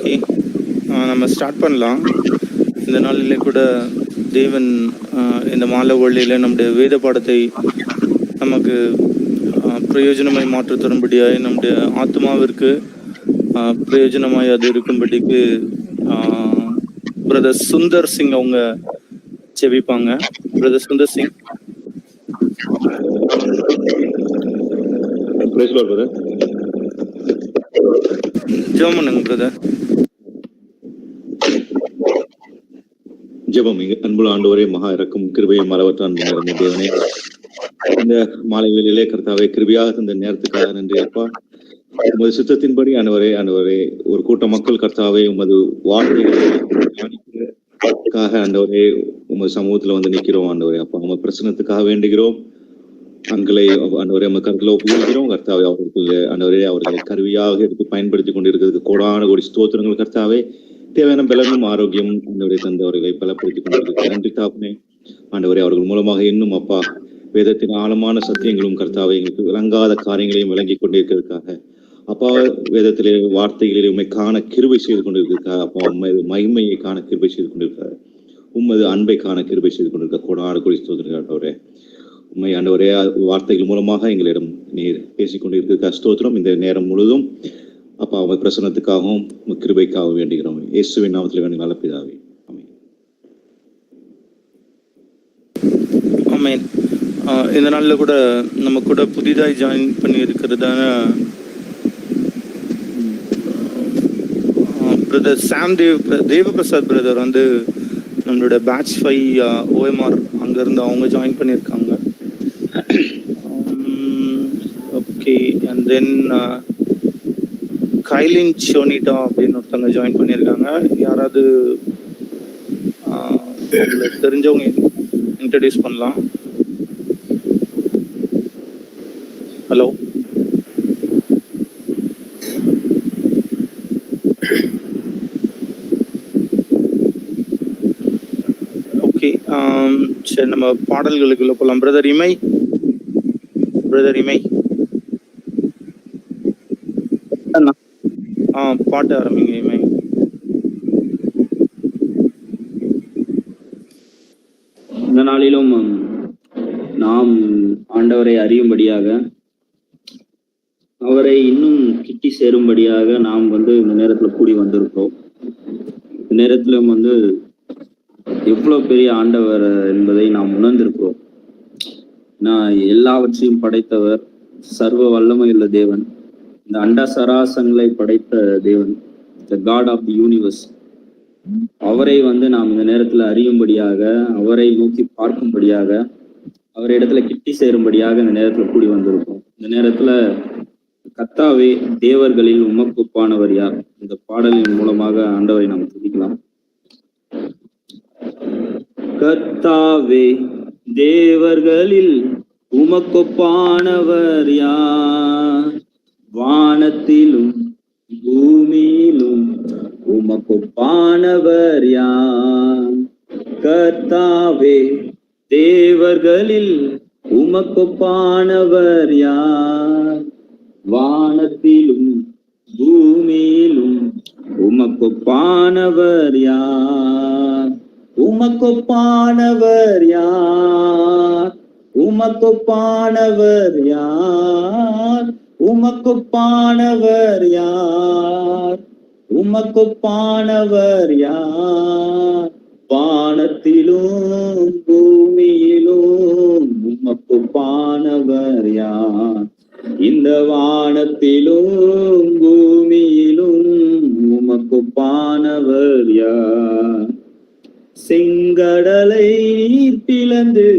Okay, நம்ம start பண்ணலாம். இந்த நாளிலே கூட தேவன் இந்த மாலை ஒளியில் நம்முடைய வேத பாடத்தை நமக்கு பிரயோஜனமாய் மாற்ற தரும்படியாய் நம்முடைய ஆத்மாவிற்கு பிரயோஜனமாய் அது இருக்கும்படிக்கு பிரதர் சுந்தர் சிங் அவங்க செவிப்பாங்க. பிரதர் சுந்தர் சிங். ஜெபம் பிரதர். ஜெபம். அன்புள்ள ஆண்டவரே, மகா இறக்கும் கிருபையும் மறவற்ற அன்பு தேவனே, இந்த மாலை வேளையிலே கர்த்தாவே கிருபையாக இந்த நேரத்துக்காக நன்றி அப்பா. உமது சித்தத்தின்படி ஆண்டவரே ஒரு கூட்ட மக்கள் கர்த்தாவே உமது வார்த்தைகளுக்காக ஆண்டவரே உமது சமூகத்துல வந்து நிக்கிறோம் ஆண்டவரே அப்பா. உமது பிரசனத்துக்காக வேண்டுகிறோம். அங்களை ஆண்டவரே நம்ம கருத்துல ஒப்புகிறோம் கர்த்தாவே. அவர்களுக்கு ஆண்டவரே அவர்களை கருவியாக எடுத்து பயன்படுத்தி கொண்டிருக்கிறதுக்கு கோடான கோடி ஸ்தோத்திரங்கள் கர்த்தாவே. தேவையான பலனும் ஆரோக்கியம் ஆண்டவரை தந்து அவர்களை பலப்படுத்திக் கொண்டிருக்கிறது. நன்றி தாப்பனே ஆண்டவரே. அவர்கள் மூலமாக இன்னும் அப்பா வேதத்தின் ஆழமான சத்தியங்களும் கர்த்தாவை எங்களுக்கு விளங்காத காரியங்களையும் விளங்கி கொண்டிருக்கிறதுக்காக அப்பா, வேதத்திலே வார்த்தைகளிலே உண்மை காண கிருபை செய்து கொண்டிருக்கிறதுக்காக அப்பா, உண்மைது மகிமையை காண கிருபை செய்து கொண்டிருக்கிறார். உண்மது அன்பை காண கிருபை செய்து கொண்டிருக்க கோடான கோடி ஸ்தோத்திரம் ஆண்டவரே. உண்மை ஆண்டவரே, வார்த்தைகள் மூலமாக எங்களிடம் நீர் பேசிக் கொண்டிருக்க ஸ்தோத்திரம். இந்த நேரம் முழுதும் அப்பா உங்க பிரசனத்துக்காகவும் கிருபைக்காகவும் வேண்டுகிறோம். இயேசுவின் நாமத்தில் வேண்டிய நல்ல பிதாவே, ஆமென். ஆமென். இந்த நாளில் கூட நம்ம கூட புதிதாய் ஜாயின் பண்ணி இருக்கிறதான பிரதர் சாம் தேவபிரசாத் பிரதர் வந்து நம்மளோட பேட்ச் 5 OMR அங்கேருந்து அவங்க ஜாயின் பண்ணியிருக்காங்க. ஓகே, அண்ட் தென் கைலின் சோனிட்டா அப்படின்னு ஒருத்தவங்க ஜாயின் பண்ணியிருக்காங்க. யாராவது தெரிஞ்சவங்க இன்ட்ரடியூஸ் பண்ணலாம். ஹலோ. ஓகே, சரி நம்ம பாடல்களுக்குள்ள போகலாம். பிரதர் இமை பாட்டு ஆரம்பிங்க. இமை. இந்த நாளிலும் நாம் ஆண்டவரை அறியும்படியாக, அவரை இன்னும் கிட்டி சேரும்படியாக நாம் இந்த நேரத்துல கூடி வந்திருக்கிறோம். இந்த நேரத்திலும் எவ்வளவு பெரிய ஆண்டவர் என்பதை நாம் உணர்ந்திருக்கிறோம். எல்லாவற்றையும் படைத்தவர், சர்வ வல்லமையுள்ள தேவன், இந்த அண்ட சராசங்களை படைத்த தேவன், த காட் ஆஃப் தி யூனிவர்ஸ். அவரை நாம் இந்த நேரத்துல அறியும்படியாக, அவரை நோக்கி பார்க்கும்படியாக, அவர் இடத்துல கிட்டி சேரும்படியாக இந்த நேரத்துல கூடி வந்திருக்கோம். இந்த நேரத்துல கர்த்தாவே தேவர்களில் உமக்கு ஒப்பானவர் யார்? இந்த பாடலின் மூலமாக ஆண்டவரை நாம் துதிக்கலாம். கர்த்தாவே தேவர்களில் உமக்கொப்பானவர் யார்? வானத்திலும் பூமியிலும் உமக்கொப்பானவர் யார்? கர்த்தாவே தேவர்களில் உமக்கொப்பானவர் யார்? வானத்திலும் பூமியிலும் உமக்கொப்பானவர் யார்? உமக்கொப்பானவர் யார்? உமக்கொப்பானவர் யார்? உமக்கொப்பானவர் யார்? உமக்கொப்பானவர் யார்? வானத்திலும் பூமியிலும் உமக்கொப்பானவர் யார்? இந்த வானத்திலும் பூமியிலும் உமக்கொப்பானவர் யார்? செங்கடலை நீர் பிளந்து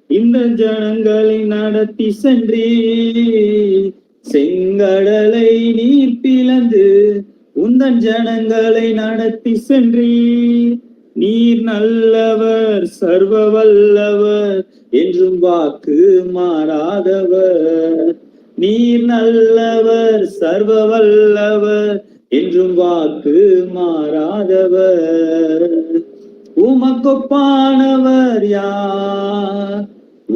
இந்த ஜனங்களை நடத்தி சென்றீர். செங்கடலை நீர் பிளந்து உந்தன் ஜனங்களை நடத்தி சென்றீர். நீர் நல்லவர், சர்வ வல்லவர், என்றும் வாக்கு மாறாதவர். நீர் நல்லவர், சர்வ வல்லவர், என்றும் வாக்கு மாறாதவர். உமக்கொப்பானவர் யார்?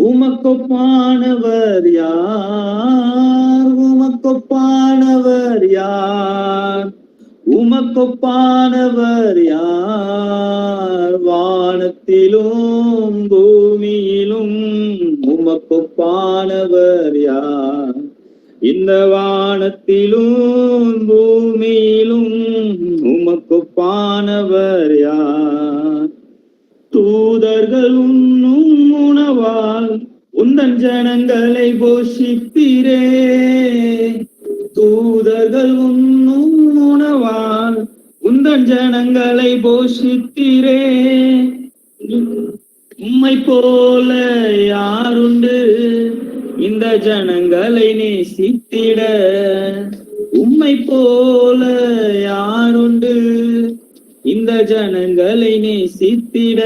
உமக்கொப்பானவர் யார்? உமக்கொப்பானவர் யார்? உமக்கு உமக்கொப்பானவர் யார்? வானத்திலும் பூமியிலும் உமக்கொப்பானவர் யார்? இந்த வானத்திலும் பூமியிலும் உமக்கொப்பானவர் யார்? தூதர்கள் உண்ணும் உணவால் உந்தன் ஜனங்களை போஷிப்பீரே. தூதர்கள் உண்ணும் உணவால் உந்தன் ஜனங்களை போஷிப்பீரே. உம்மை போல யாருண்டு இந்த ஜனங்களை நேசித்திட? உம்மை போல யாருண்டு இந்த ஜனங்களை நேசித்திட?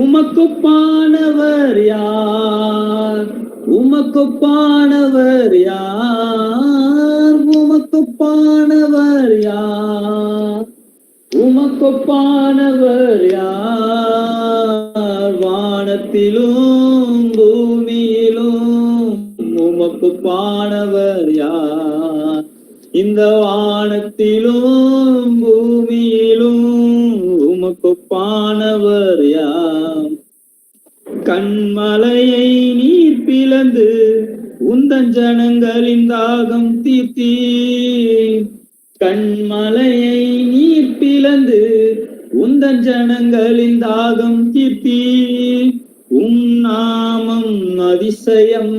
உமக்கொப்பானவர் யார்? உமக்கொப்பானவர் யார்? உமக்கொப்பானவர் யார்? உமக்கொப்பானவர் யார்? வானத்திலும் பூமியிலும் உமக்கொப்பானவர் யார்? இந்த வானத்திலும் பூமியிலும் உமக்கொப்பானவர் யார்? கண்மலையை நீர் பிளந்து உந்தன் ஜனங்களின் தாகம் தீர்த்தீர். கண்மலையை நீர் பிளந்து உந்தன் ஜனங்களின் தாகம் தீர்த்தீர். நாமம் அதிசயம்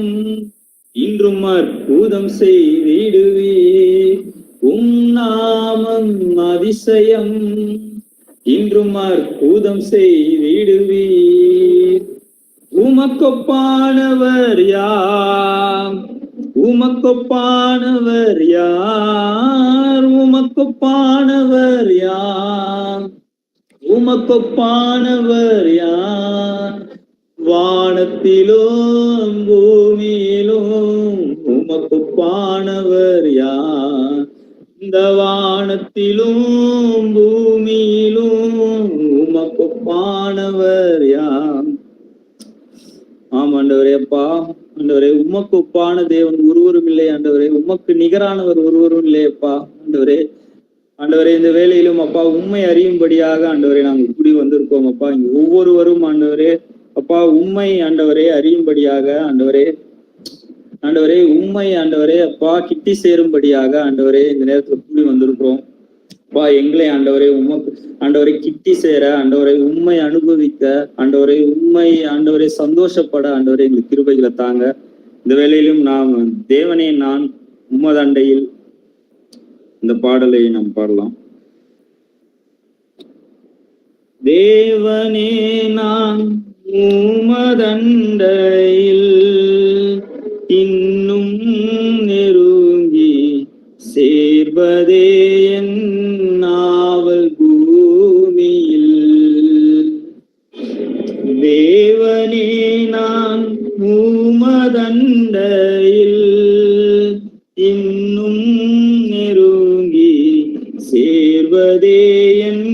இன்றும் அற்புதம் செய்திடுவீர். நாமம் அதிசயம் இன்றும் அற்புதம் செய்திடுவீர். உமக்கொப்பானவர் யார்? உமக்கொப்பானவர் யார்? உமக்கொப்பானவர் யார்? உமக்கொப்பானவர் யார்? வானத்திலும் பூமியிலும் உமக்கொப்பானவர் யார்? இந்த வானத்திலும் பூமியிலும் உமக்கொப்பானவர் யார்? ஆம் ஆண்டவரே, அப்பா ஆண்டவரே, உமக்கு ஒப்பான தேவன் ஒருவரும் இல்லை ஆண்டவரே. உமக்கு நிகரானவர் ஒருவரும் இல்லை அப்பா ஆண்டவரே. ஆண்டவரே, இந்த வேளையிலும் அப்பா உண்மை அறியும்படியாக ஆண்டவரே நாங்கள் கூடி வந்திருக்கோம் அப்பா. இங்க ஒவ்வொருவரும் ஆண்டவரே அப்பா உண்மை ஆண்டவரே அறியும்படியாக ஆண்டவரே ஆண்டவரே உண்மை ஆண்டவரே அப்பா கிட்டி சேரும்படியாக ஆண்டவரே இந்த நேரத்துல கூடி வந்திருக்கிறோம் அப்பா. எங்களை ஆண்டவரே உமக்கு ஆண்டவரை கிட்டி சேர ஆண்டவரை உண்மை அனுபவிக்க ஆண்டவரை உண்மை ஆண்டவரை சந்தோஷப்பட ஆண்டவரை எங்களுக்கு கிருபைகளை தாங்க. இந்த வேளையிலும் நாம் தேவனே நான் உம்மதண்டையில் இந்த பாடலை நாம் பாடலாம். தேவனே நான் உமதண்டையில் இன்னும் நெருங்கி சேர்வதே என் நாவல் பூமியில். தேவனே நான் உமதண்டையில் இன்னும் நெருங்கி சேர்வதே என்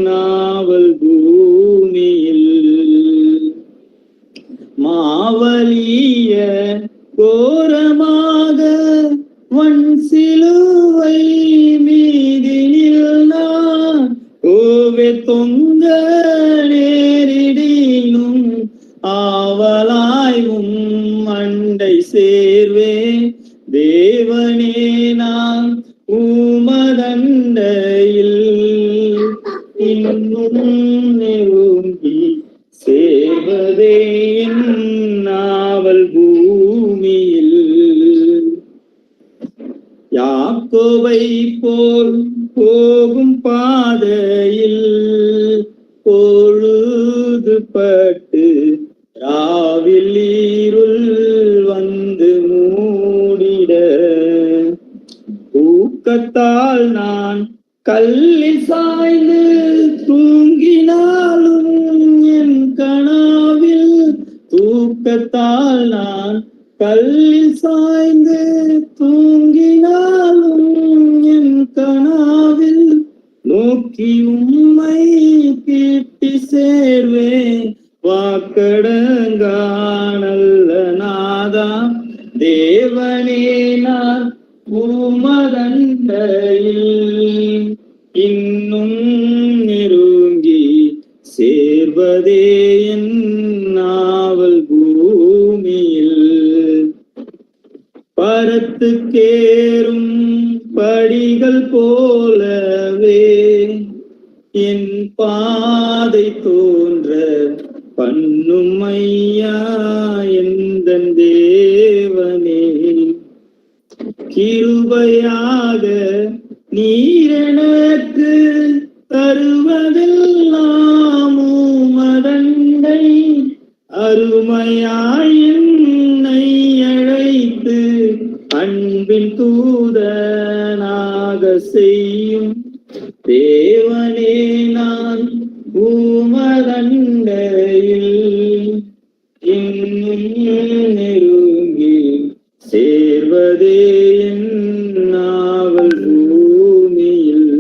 நாவல் பூமியில். மாவலிய கோரமாக வன் சிலுவை மீதினில் நான் கோவே தொங்க நேரிடினும் ஆவலாயும் மண்டை சேர்வே. தேவனே நான் உமதண்டையில் இன்னும் நெருங்கி சேர்வதே நாவல் பூமியில். யாக்கோபை போல் போகும் பாதையில் பொழுதுபட்டு ராவில் இருள் வந்து மூடிட. தூக்கத்தால் நான் கல்லில் சாய்ந்து தூங்கினாலும் என் கனாவில். தூக்கத்தால் நான் கல்லில் சாய்ந்து தூங்கினாலும் என் கனாவில். நோக்கி உம்மை கிட்டி சேர்வேன் வாக்கடங்கானல்ல நாதா. தேவனே நான் உமதண்டையில் இன்னும் நெருங்கி சேர்வதே என் நாவல் பூமியில் பரத்துக்கேறும் படிகள் போலவே என் பாதை தோன்ற பண்ணும் ஐயா எந்தன் தேவனே. கிருபையாக நீர் எனக்கு தருவதெல்லாம் உமதண்டை அருமையாய் என்னை அழைத்து அன்பின் தூதனாக செய்யும் தேவனே. நான் உமதண்டையில் இன்னும் நெருங்கி சேர்வதே என் நாவல் பூமியில்.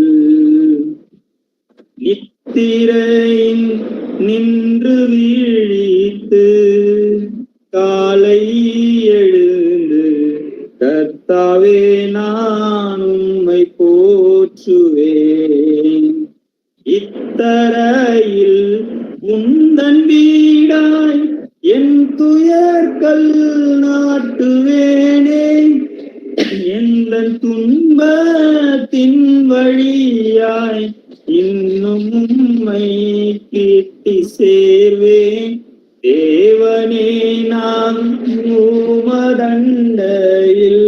நித்திரையின் நின்று வீழித்து காலை எழுந்து கர்த்தாவே நான் உம்மை போற்றுவேன். இத்தரையில் உந்தன் வீடாய் என் துயர்கள் நாட்டுவேனே. எந்தன் துன்பத்தின் வழியாய் இன்னும் உம்மை கிட்டி சேர்வேன் தேவனே. நான் உமதண்டையில்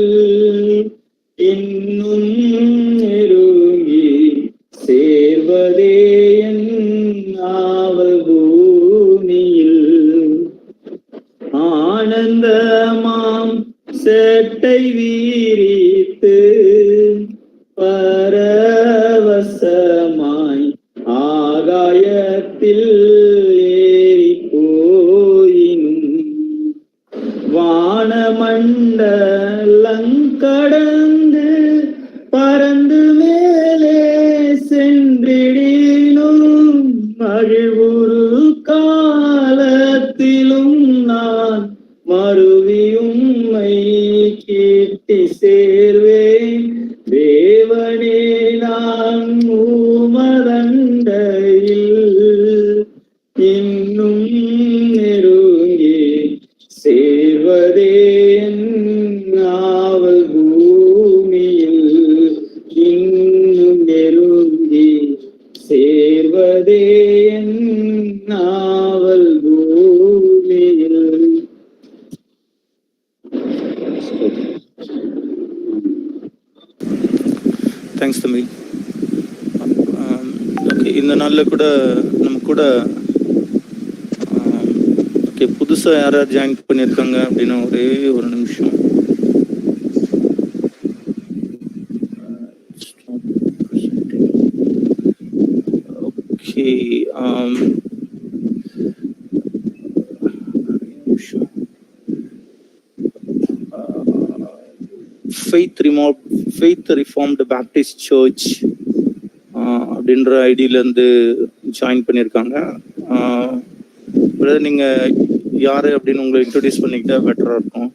இன்னும் நெருங்கி சேர்வதே என் நாவல் பூமியில். ஆனந்தமாம் சேட்டை வீரித்து பரவசமாய் ஆகாயத்தில் ஏறி போயினும் வானமண்டலங்கடந்து பறந்து மேலே சென்றிடினும் மகிழ்வுறு காலத்திலும் நான் மறுவியும்மை கீர்த்தி சேர்வேன் தேவனே. நான் உமதண்டையில் இன்னும் நெருங்கி சேர்வதே என் நாவல் பூமியில். இன்னும் நெருங்கி சேர்வதே என் நாவல் பூமியில். தேங்க்ஸ் தம்பி. ஓகே, இந்த நாளில் கூட நம்ம கூட ஓகே புதுசாக யாராவது ஜாயின் பண்ணியிருக்காங்க அப்படின்னா ஒரே ஒரு நிமிஷம். Okay, faith reformed Baptist search அப்படின்ற ஐடியிலேருந்து ஜாயின் பண்ணியிருக்காங்க. நீங்க யாரு அப்படின்னு உங்களை இன்ட்ரோடியூஸ் பண்ணிக்கிட்டா பெட்டரா இருக்கும்.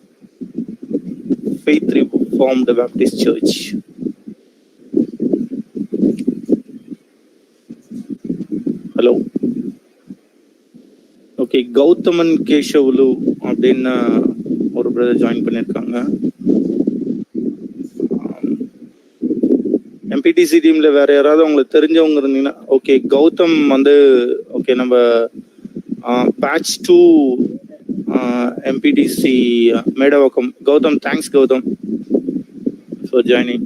Faith reformed Baptist church. Hello. Okay, Gowthaman Keshavulu அப்படின்னு ஒரு பிரதர் ஜாயின் பண்ணியிருக்காங்க. எம்பிடிசி டீம்ல வேற யாராவது உங்களுக்கு தெரிஞ்சவங்க இருந்தீங்கன்னா ஓகே. கௌதம் வந்து ஓகே நம்ம batch 2 MBTC Medavakkam. Gautham, thanks Gautham for joining.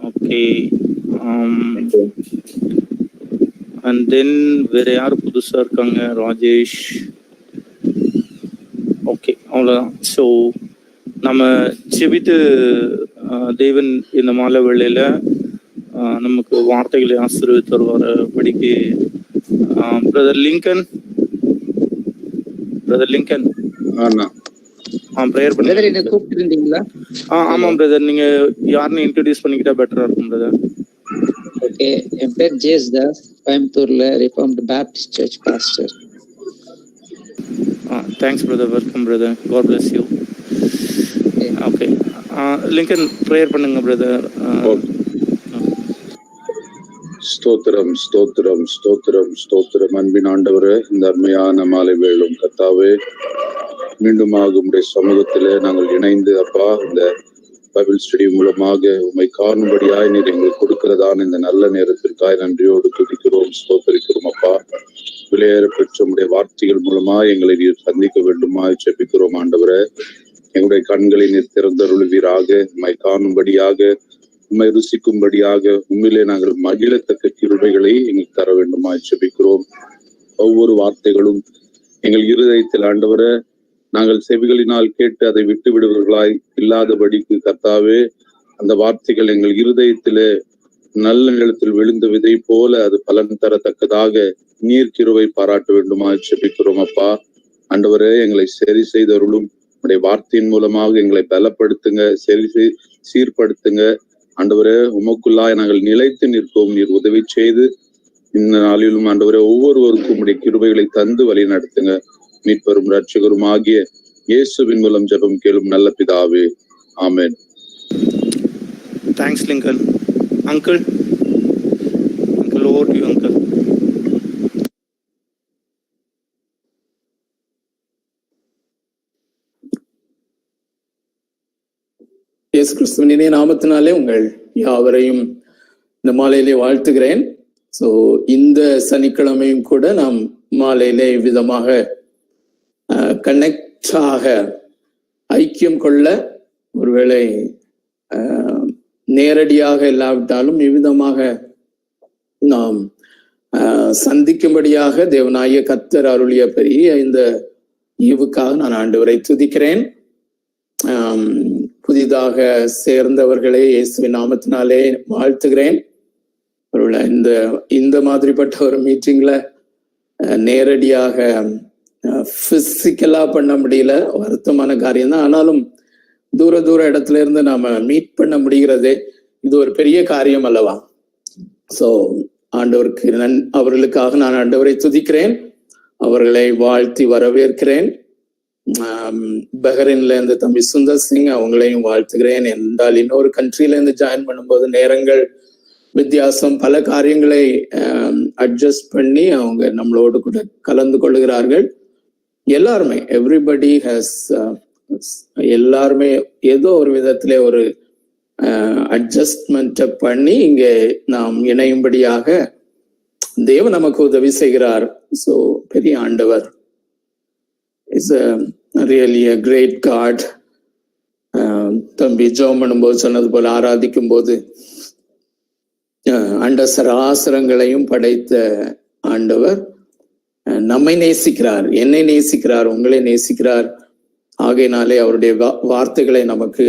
Okay, and then வேற யார் புதுசா இருக்காங்க? ராஜேஷ். ஓகே, அவ்வளோதான். ஸோ நம்ம செபித்து தேவன் இந்த மாலை வேளையில நமக்கு வார்த்தைகளை ஆசீர்வதித்து தருவார். படிக்கு பிரதர் லிங்கன் பிரேயர் பண்ணி கூப்பிட்டுருந்தீங்களா? ஆமாம் பிரதர், நீங்க யாருன்னு இன்ட்ரோடியூஸ் பண்ணிக்கிட்டா பெட்டரா இருக்கும் பிரதர். ஓகே, என் பேர் ஜேஸ் தாஸ், கோயம்புத்தூர்ல reformed Baptist church pastor. Thanks brother, welcome brother, God bless you. Okay, Lincoln prayer பண்ணுங்க பிரதர். ஸ்தோத்திரம் ஸ்தோத்திரம் ஸ்தோத்திரம் ஸ்தோத்திரம். அன்பின் ஆண்டவரே, இந்த அருமையான மாலை வேளும் கர்த்தாவே, மீண்டுமாக உம்முடைய சமூகத்திலே நாங்கள் இணைந்து அப்பா இந்த பைபிள் ஸ்டடி மூலமாக உம்மை காணும்படியாய் நீர் எங்களுக்கு கொடுக்கிறதான இந்த நல்ல நேரத்திற்காக நன்றியோடு துதிக்கிறோம், ஸ்தோத்தரிக்கிறோம். அப்பா, விலையேற பெற்ற உம்முடைய வார்த்தைகள் மூலமா எங்களை நீர் சந்திக்க வேண்டுமாய் ஜெபிக்கிறோம். ஆண்டவரே, எங்களுடைய கண்களை நீர் திறந்தருளுவீராக, உம்மை காணும்படியாக, உம்மை ருசிக்கும்படியாக, உண்மையிலே நாங்கள் மகிழத்தக்க கிருபைகளை எங்களுக்கு தர வேண்டுமாய் ஜெபிக்கிறோம். ஒவ்வொரு வார்த்தைகளும் எங்கள் இருதயத்தில் ஆண்டவரே நாங்கள் செவிகளினால் கேட்டு அதை விட்டு விடுவர்களாய் இல்லாதபடிக்கு கர்த்தாவே, அந்த வார்த்தைகள் எங்கள் இருதயத்திலே நல்ல நிலத்தில் விழுந்த விதை போல அது பலன் தரத்தக்கதாக நீர் கிருபை பாராட்ட வேண்டுமாய் ஜெபிக்கிறோம். அப்பா ஆண்டவரே, எங்களை சரி செய்தருளும். உடைய வார்த்தையின் மூலமாக எங்களை பலப்படுத்துங்க, சீர்படுத்துங்க. ஆண்டவரே, உமக்குள்ளாய் நாங்கள் நிலைத்து நிற்போம். நீர் உதவி செய்து இந்த நாளிலும் ஆண்டவரே ஒவ்வொருவருக்கும் உடைய கிருபைகளை தந்து வழி நடத்துங்க. மீட்பெரும் ரட்சகரும் ஆகிய இயேசுவின் மூலம் ஜெபம் கேளும் நல்ல பிதாவே, amen. Thanks Lincoln. Uncle over to you uncle. இயேசு கிறிஸ்துவின் இணைய நாமத்தினாலே உங்கள் யாவரையும் இந்த மாலையிலே வாழ்த்துகிறேன். ஸோ இந்த சனிக்கிழமையும் கூட நாம் மாலையிலே விதமாக கனெக்டாக ஐக்கியம் கொள்ள, ஒருவேளை நேரடியாக இல்லாவிட்டாலும் இவ்விதமாக நாம் சந்திக்கும்படியாக தேவனாகிய கர்த்தர் அருளிய பெரிய இந்த ஈவுக்காக நான் ஆண்டவரை துதிக்கிறேன். புதிதாக சேர்ந்தவர்களே இயேசுவின் நாமத்தினாலே வாழ்த்துகிறேன். இந்த மாதிரிப்பட்ட ஒரு மீட்டிங்ல நேரடியாக பிசிக்கலா பண்ண முடியல, வருத்தமான காரியம் தான். ஆனாலும் தூர இடத்துல இருந்து நாம மீட் பண்ண முடிகிறதே, இது ஒரு பெரிய காரியம் அல்லவா? சோ ஆண்டவருக்கு அவர்களுக்காக நான் ஆண்டவரை துதிக்கிறேன், அவர்களை வாழ்த்தி வரவேற்கிறேன். பஹ்ரைன்ல இருந்து தம்பி சுந்தர் சிங், அவங்களையும் வாழ்த்துகிறேன். என்றால் இன்னொரு கண்ட்ரில இருந்து ஜாயின் பண்ணும்போது நேரங்கள் வித்தியாசம், பல காரியங்களை அட்ஜஸ்ட் பண்ணி அவங்க நம்மளோடு கூட கலந்து கொள்ளுகிறார்கள். எல்லாருமே எவ்ரிபடி ஹேஸ் எல்லாருமே ஏதோ ஒரு விதத்திலே ஒரு அட்ஜஸ்ட்மெண்ட்டை பண்ணி இங்கே நாம் இணையும்படியாக தேவன் நமக்கு உதவி செய்கிறார். ஸோ பெரிய ஆண்டவர் is really a great God. தம்பி ஜெபம் பண்ணும்போது சொன்னது போல, ஆராதிக்கும் போது அண்ட சராசரங்களையும் படைத்த ஆண்டவர் நம்மை நேசிக்கிறார், என்னை நேசிக்கிறார், உங்களை நேசிக்கிறார். ஆகையினாலே அவருடைய வார்த்தைகளை நமக்கு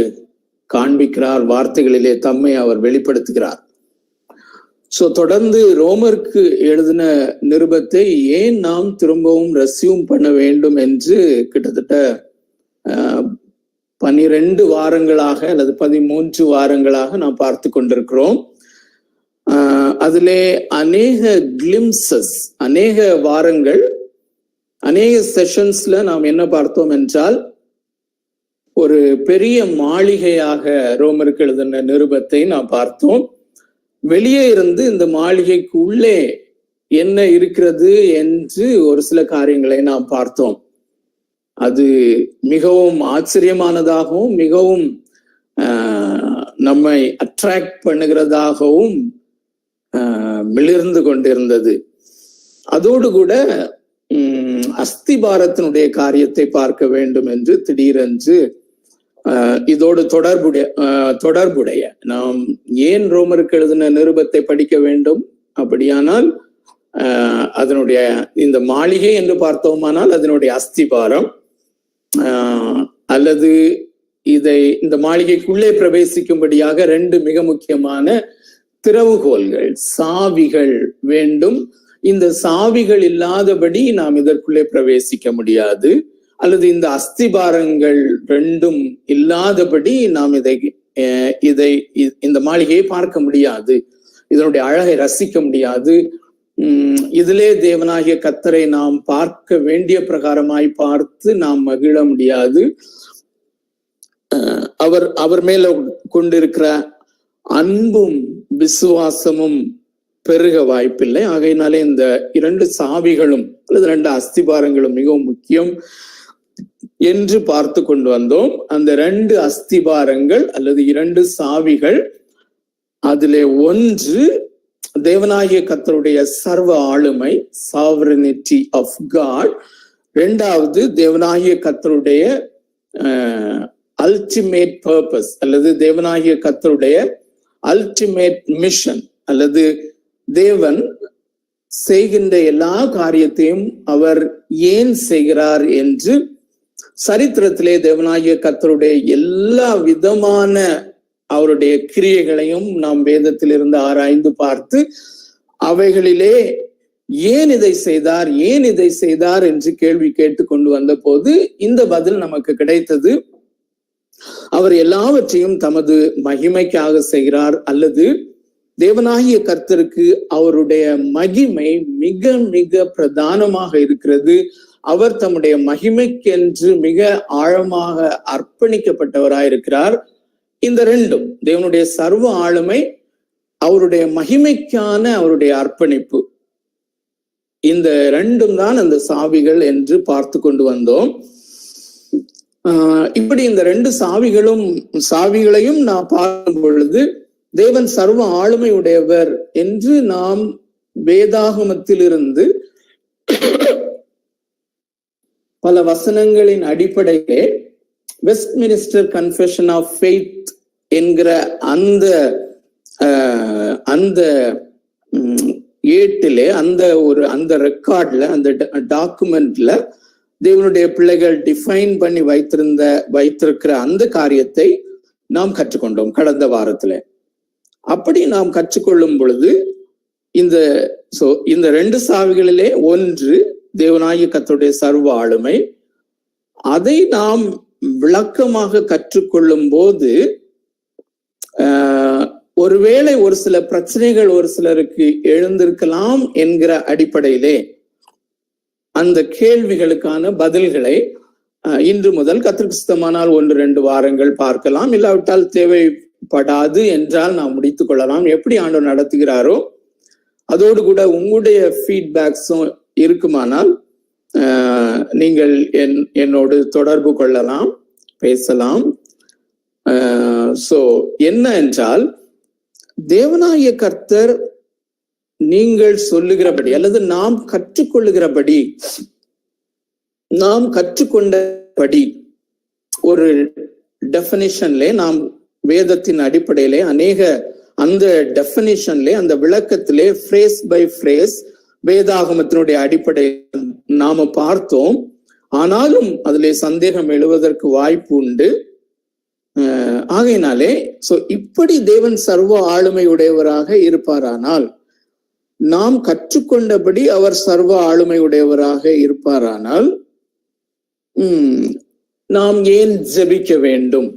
காண்பிக்கிறார், வார்த்தைகளிலே தம்மை அவர் வெளிப்படுத்துகிறார். சோ தொடர்ந்து ரோமருக்கு எழுதின நிருபத்தை ஏன் நாம் திரும்பவும் ரெஸ்யூம் பண்ண வேண்டும் என்று கிட்டத்தட்ட 12 வாரங்களாக அல்லது 13 வாரங்களாக நாம் பார்த்து கொண்டிருக்கிறோம். அதிலே அநேக கிளிம்சஸ், அநேக வாரங்கள், அநேக செஷன்ஸ்ல நாம் என்ன பார்த்தோம் என்றால், ஒரு பெரிய மாளிகையாக ரோமருக்கு எழுதின நிருபத்தை நாம் பார்த்தோம். வெளியே இருந்து இந்த மாளிகைக்கு உள்ளே என்ன இருக்கிறது என்று ஒரு சில காரியங்களை நாம் பார்த்தோம். அது மிகவும் ஆச்சரியமானதாகவும் மிகவும் நம்மை அட்ராக்ட் பண்ணுகிறதாகவும் மிளிர்ந்து கொண்டிருந்தது. அதோடு கூட அஸ்திபாரத்தினுடைய காரியத்தை பார்க்க வேண்டும் என்று திடீரென்று இதோடு தொடர்புடைய நாம் ஏன் ரோமருக்கு எழுதின நிருபத்தை படிக்க வேண்டும்? அப்படியானால் அதனுடைய இந்த மாளிகை என்று பார்த்தோமானால் அதனுடைய அஸ்திபாரம், அல்லது இந்த மாளிகைக்குள்ளே பிரவேசிக்கும்படியாக 2 மிக முக்கியமான திறவுகோல்கள், சாவிகள் வேண்டும். இந்த சாவிகள் இல்லாதபடி நாம் இதற்குள்ளே பிரவேசிக்க முடியாது, அல்லது இந்த அஸ்திபாரங்கள் 2ம் இல்லாதபடி நாம் இதை இந்த மாளிகையை பார்க்க முடியாது, இதனுடைய அழகை ரசிக்க முடியாது. இதிலே தேவனாகிய கர்த்தரை நாம் பார்க்க வேண்டிய பிரகாரமாய் பார்த்து நாம் மகிழ முடியாது. அவர் மேல கொண்டிருக்கிற அன்பும் விசுவாசமும் பெருக வாய்ப்பில்லை. ஆகையினாலே இந்த 2 சாவிகளும் அல்லது 2 அஸ்திபாரங்களும் மிகவும் முக்கியம் என்று பார்த்து கொண்டு வந்தோம். அந்த 2 அஸ்திபாரங்கள் அல்லது 2 சாவிகள், அதிலே ஒன்று தேவனாகிய கர்த்தருடைய சர்வ ஆளுமை, சாவரனிட்டி ஆஃப் காட். 2வது தேவனாகிய கர்த்தருடைய அல்டிமேட் பர்பஸ் அல்லது தேவனாகிய கர்த்தருடைய அல்டிமேட் மிஷன், அல்லது தேவன் செய்கின்ற எல்லா காரியத்தையும் அவர் ஏன் செய்கிறார் என்று சரித்திரத்திலே தேவனாகிய கர்த்தருடைய எல்லா விதமான அவருடைய கிரியைகளையும் நாம் வேதத்திலிருந்து ஆராய்ந்து பார்த்து அவைகளிலே ஏன் இதை செய்தார் என்று கேள்வி கேட்டு கொண்டு வந்த போது இந்த பதில் நமக்கு கிடைத்தது. அவர் எல்லாவற்றையும் தமது மகிமைக்காக செய்கிறார், அல்லது தேவனாகிய கர்த்தருக்கு அவருடைய மகிமை மிக மிக பிரதானமாக இருக்கிறது. அவர் தம்முடைய மகிமைக்கென்று மிக ஆழமாக அர்ப்பணிக்கப்பட்டவராயிருக்கிறார். இந்த 2ம் தேவனுடைய சர்வ ஆளுமை, அவருடைய மகிமைக்கான அவருடைய அர்ப்பணிப்பு, இந்த 2ம் தான் அந்த சாவிகள் என்று பார்த்து கொண்டு வந்தோம். இப்படி இந்த 2 சாவிகளையும் நாம் பார்க்கும் பொழுது தேவன் சர்வ ஆளுமை உடையவர் என்று நாம் வேதாகமத்திலிருந்து பல வசனங்களின் அடிப்படையிலே வெஸ்ட்மினிஸ்டர் கன்ஃபெஷன் ஆஃப் ஃபெய்த் என்கிற அந்த ஏட்டிலே அந்த ரெக்கார்ட்ல, அந்த டாக்குமெண்ட்ல தேவனுடைய பிள்ளைகள் டிஃபைன் பண்ணி வைத்திருக்கிற அந்த காரியத்தை நாம் கற்றுக்கொண்டோம் கடந்த வாரத்துல. அப்படி நாம் கற்றுக்கொள்ளும் பொழுது இந்த 2 சாவிகளிலே ஒன்று தேவனாகிய கர்த்தருடைய சர்வ ஆளுமை. அதை நாம் விளக்கமாக கற்றுக்கொள்ளும் போது ஒருவேளை ஒரு சில பிரச்சனைகள் ஒரு சிலருக்கு எழுந்திருக்கலாம் என்கிற அடிப்படையிலே அந்த கேள்விகளுக்கான பதில்களை இன்று முதல் கர்த்தருக்கு சித்தமானால் 1-2 வாரங்கள் பார்க்கலாம். இல்லாவிட்டால் தேவைப்படாது என்றால் நாம் முடித்துக் கொள்ளலாம். எப்படி ஆண்டவர் நடத்துகிறாரோ அதோடு கூட உங்களுடைய ஃபீட்பேக்ஸும் இருக்குமானால் நீங்கள் என்னோடு தொடர்பு கொள்ளலாம், பேசலாம். சோ என்ன என்றால், தேவனாகிய கர்த்தர் நீங்கள் சொல்லுகிறபடி அல்லது நாம் கற்றுக்கொள்ளுகிறபடி, நாம் கற்றுக்கொண்டபடி ஒரு டெஃபினிஷன்ல, நாம் வேதத்தின் அடிப்படையிலே அந்த டெஃபினிஷன்ல, அந்த விளக்கத்திலே ஃப்ரேஸ் பை ஃப்ரேஸ் வேதாகமத்தினுடைய அடிப்படையில் நாம பார்த்தோம். ஆனாலும் அதிலே சந்தேகம் எழுவதற்கு வாய்ப்பு உண்டு. ஆகையினாலே இப்படி தேவன் சர்வ ஆளுமை உடையவராக இருப்பாரானால், நாம் கற்றுக்கொண்டபடி அவர் சர்வ ஆளுமை உடையவராக இருப்பாரானால் நாம் ஏன் ஜெபிக்க வேண்டும்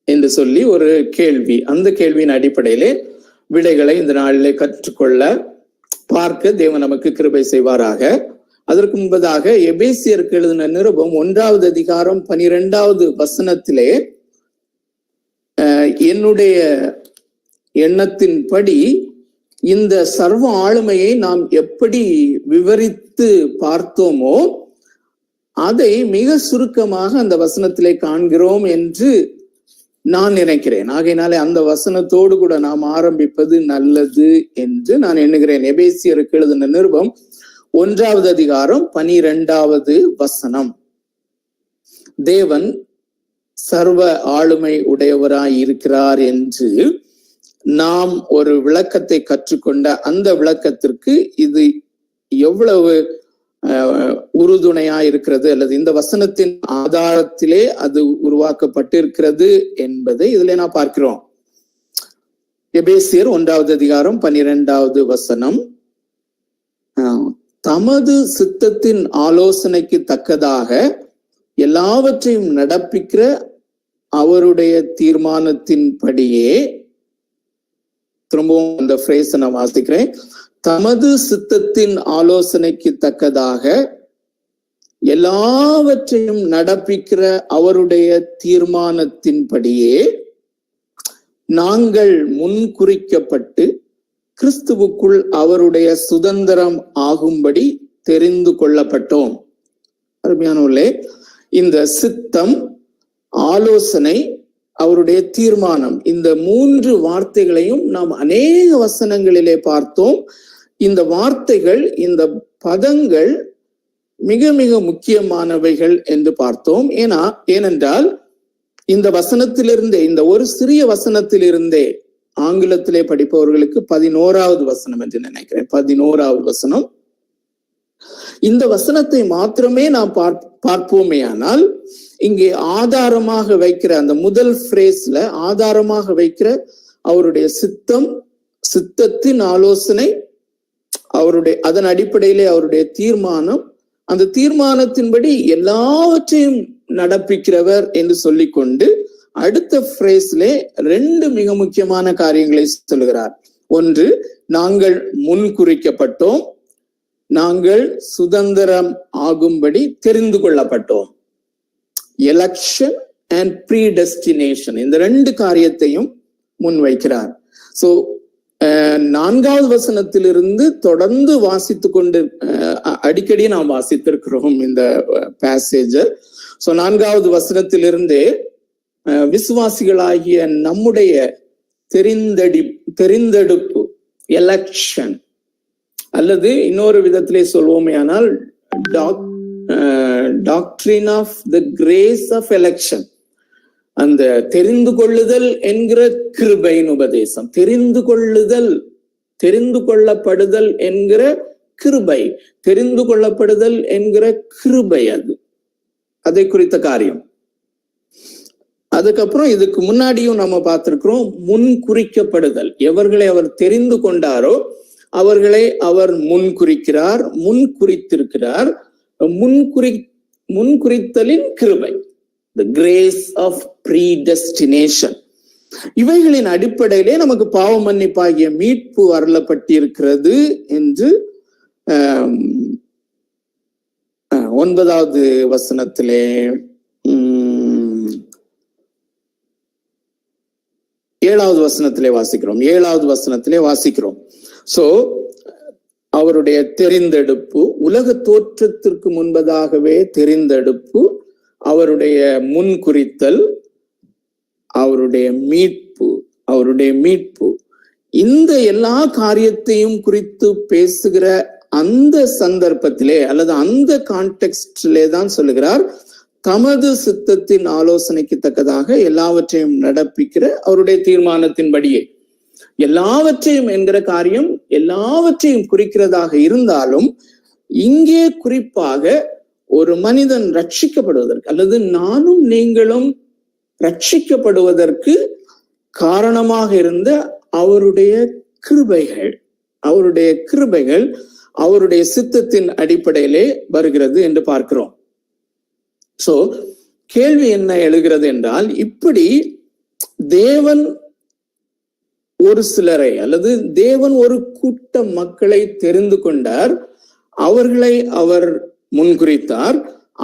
என்று சொல்லி ஒரு கேள்வி. அந்த கேள்வியின் அடிப்படையிலே விடைகளை இந்த நாளிலே கற்றுக்கொள்ள பார்க்க தேவன் நமக்கு கிருபை செய்வாராக. அதற்கு முன்பதாக எபேசியருக்கு எழுதின நிருபம் 1வது அதிகாரம் 12வது வசனத்திலே என்னுடைய எண்ணத்தின்படி இந்த சர்வ ஆளுமையை நாம் எப்படி விவரித்து பார்த்தோமோ அதை மிக சுருக்கமாக அந்த வசனத்திலே காண்கிறோம் என்று நான் நினைக்கிறேன். ஆகையினாலே அந்த வசனத்தோடு கூட நாம் ஆரம்பிப்பது நல்லது என்று நான் எண்ணுகிறேன். எபேசியருக்கு எழுதின நிருபம் 1வது அதிகாரம் 12வது வசனம். தேவன் சர்வ ஆளுமை உடையவராய் இருக்கிறார் என்று நாம் ஒரு விளக்கத்தை கற்றுக்கொண்ட அந்த விளக்கத்திற்கு இது எவ்வளவு உறுதுணையா இருக்கிறது, அல்லது இந்த வசனத்தின் ஆதாரத்திலே அது உருவாக்கப்பட்டிருக்கிறது என்பதை இதுல நான் பார்க்கிறோம். எபேசியர் 1வது அதிகாரம் 12வது வசனம். தமது சித்தத்தின் ஆலோசனைக்கு தக்கதாக எல்லாவற்றையும் நடப்பிக்கிற அவருடைய தீர்மானத்தின்படியே, திரும்பவும் அந்த ஃப்ரேஸை நான் வாசிக்கிறேன். தமது சித்தத்தின் ஆலோசனைக்கு தக்கதாக எல்லாவற்றையும் நடப்பிக்கிற அவருடைய தீர்மானத்தின்படியே நாங்கள் முன்குறிக்கப்பட்டு கிறிஸ்துவுக்குள் அவருடைய சுதந்திரம் ஆகும்படி தெரிந்து கொள்ளப்பட்டோம். அருமையானவர்களே, இந்த சித்தம், ஆலோசனை, அவருடைய தீர்மானம், இந்த 3 வார்த்தைகளையும் நாம் அநேக வசனங்களிலே பார்த்தோம். இந்த வார்த்தைகள், இந்த பதங்கள் மிக மிக முக்கியமானவைகள் என்று பார்த்தோம். ஏனென்றால் இந்த வசனத்திலிருந்தே, இந்த ஒரு சிறிய வசனத்திலிருந்தே, ஆங்கிலத்திலே படிப்பவர்களுக்கு 11வது வசனம் என்று நினைக்கிறேன், 11வது வசனம். இந்த வசனத்தை மாத்திரமே நாம் பார்ப்போமே ஆனால், இங்கே ஆதாரமாக வைக்கிற அந்த முதல் பிரேஸ்ல ஆதாரமாக வைக்கிற அவருடைய சித்தம், சித்தத்தின் ஆலோசனை, அவருடைய அதன் அடிப்படையிலே அவருடைய தீர்மானம், அந்த தீர்மானத்தின்படி எல்லாவற்றையும் நடப்பிக்கிறவர் என்று சொல்லிக்கொண்டு அடுத்த பிரேஸ்லே 2 மிக முக்கியமான காரியங்களை சொல்லுகிறார். ஒன்று, நாங்கள் முன்குறிக்கப்பட்டோம், நாங்கள் சுதந்திரம் ஆகும்படி தெரிந்து கொள்ளப்பட்டோம். எலெக்ஷன் அண்ட் ப்ரீடெஸ்டினேஷன், இந்த 2 காரியத்தையும் முன்வைக்கிறார். சோ 4வது வசனத்திலிருந்து தொடர்ந்து வாசித்துக் கொண்டு அடிக்கடி நாம் வாசித்திருக்கிறோம் இந்த பேசேஜ். சோ 4வது வசனத்திலிருந்தே விசுவாசிகளாகிய நம்முடைய தெரிந்தெடுப்பு, எலெக்ஷன், அல்லது இன்னொரு விதத்திலே சொல்வோமே ஆனால் doctrine of the grace of election, அந்த தெரிந்து கொள்ளுதல் என்கிற கிருபையின் உபதேசம், தெரிந்து கொள்ளப்படுதல் என்கிற கிருபை, தெரிந்து கொள்ளப்படுதல் என்கிற கிருபை, அதை குறித்த காரியம். அதுக்கப்புறம் இதுக்கு முன்னாடியும் நம்ம பார்த்திருக்கிறோம், முன்குறிக்கப்படுதல், எவர்களை அவர் தெரிந்து கொண்டாரோ அவர்களை அவர் முன்குறித்திருக்கிறார். முன்குறித்தலின் கிருபை, the grace of predestination. இவைகளின் அடிப்படையிலே நமக்கு பாவ மன்னிப்பாகிய மீட்பு அருளப்பட்டிருக்கிறது என்று 9வது வசனத்திலே 7வது வசனத்திலே வாசிக்கிறோம். சோ அவருடைய தெரிந்தெடுப்பு, உலக தோற்றத்திற்கு முன்பதாகவே தெரிந்தெடுப்பு, அவருடைய முன்குறித்தல், அவருடைய மீட்பு, இந்த எல்லா காரியத்தையும் குறித்து பேசுகிற அந்த சந்தர்ப்பத்திலே அல்லது அந்த கான்டெக்ஸ்டிலே தான் சொல்லுகிறார், தமது சித்தத்தின் ஆலோசனைக்கு தக்கதாக எல்லாவற்றையும் நடப்பிக்கிற அவருடைய தீர்மானத்தின்படியே. எல்லாவற்றையும் என்கிற காரியம் எல்லாவற்றையும் குறிக்கிறதாக இருந்தாலும், இங்கே குறிப்பாக ஒரு மனிதன் ரட்சிக்கப்படுவதற்கு அல்லது நானும் நீங்களும் ரட்சிக்கப்படுவதற்கு காரணமாக இருந்த அவருடைய கிருபைகள், அவருடைய சித்தத்தின் அடிப்படையிலே வருகிறது என்று பார்க்கிறோம். சோ கேள்வி என்ன எழுகிறது என்றால், இப்படி தேவன் ஒரு சிலரை அல்லது தேவன் ஒரு கூட்ட மக்களை தெரிந்து கொண்டார், அவர்களை அவர் முன்குறித்தார்,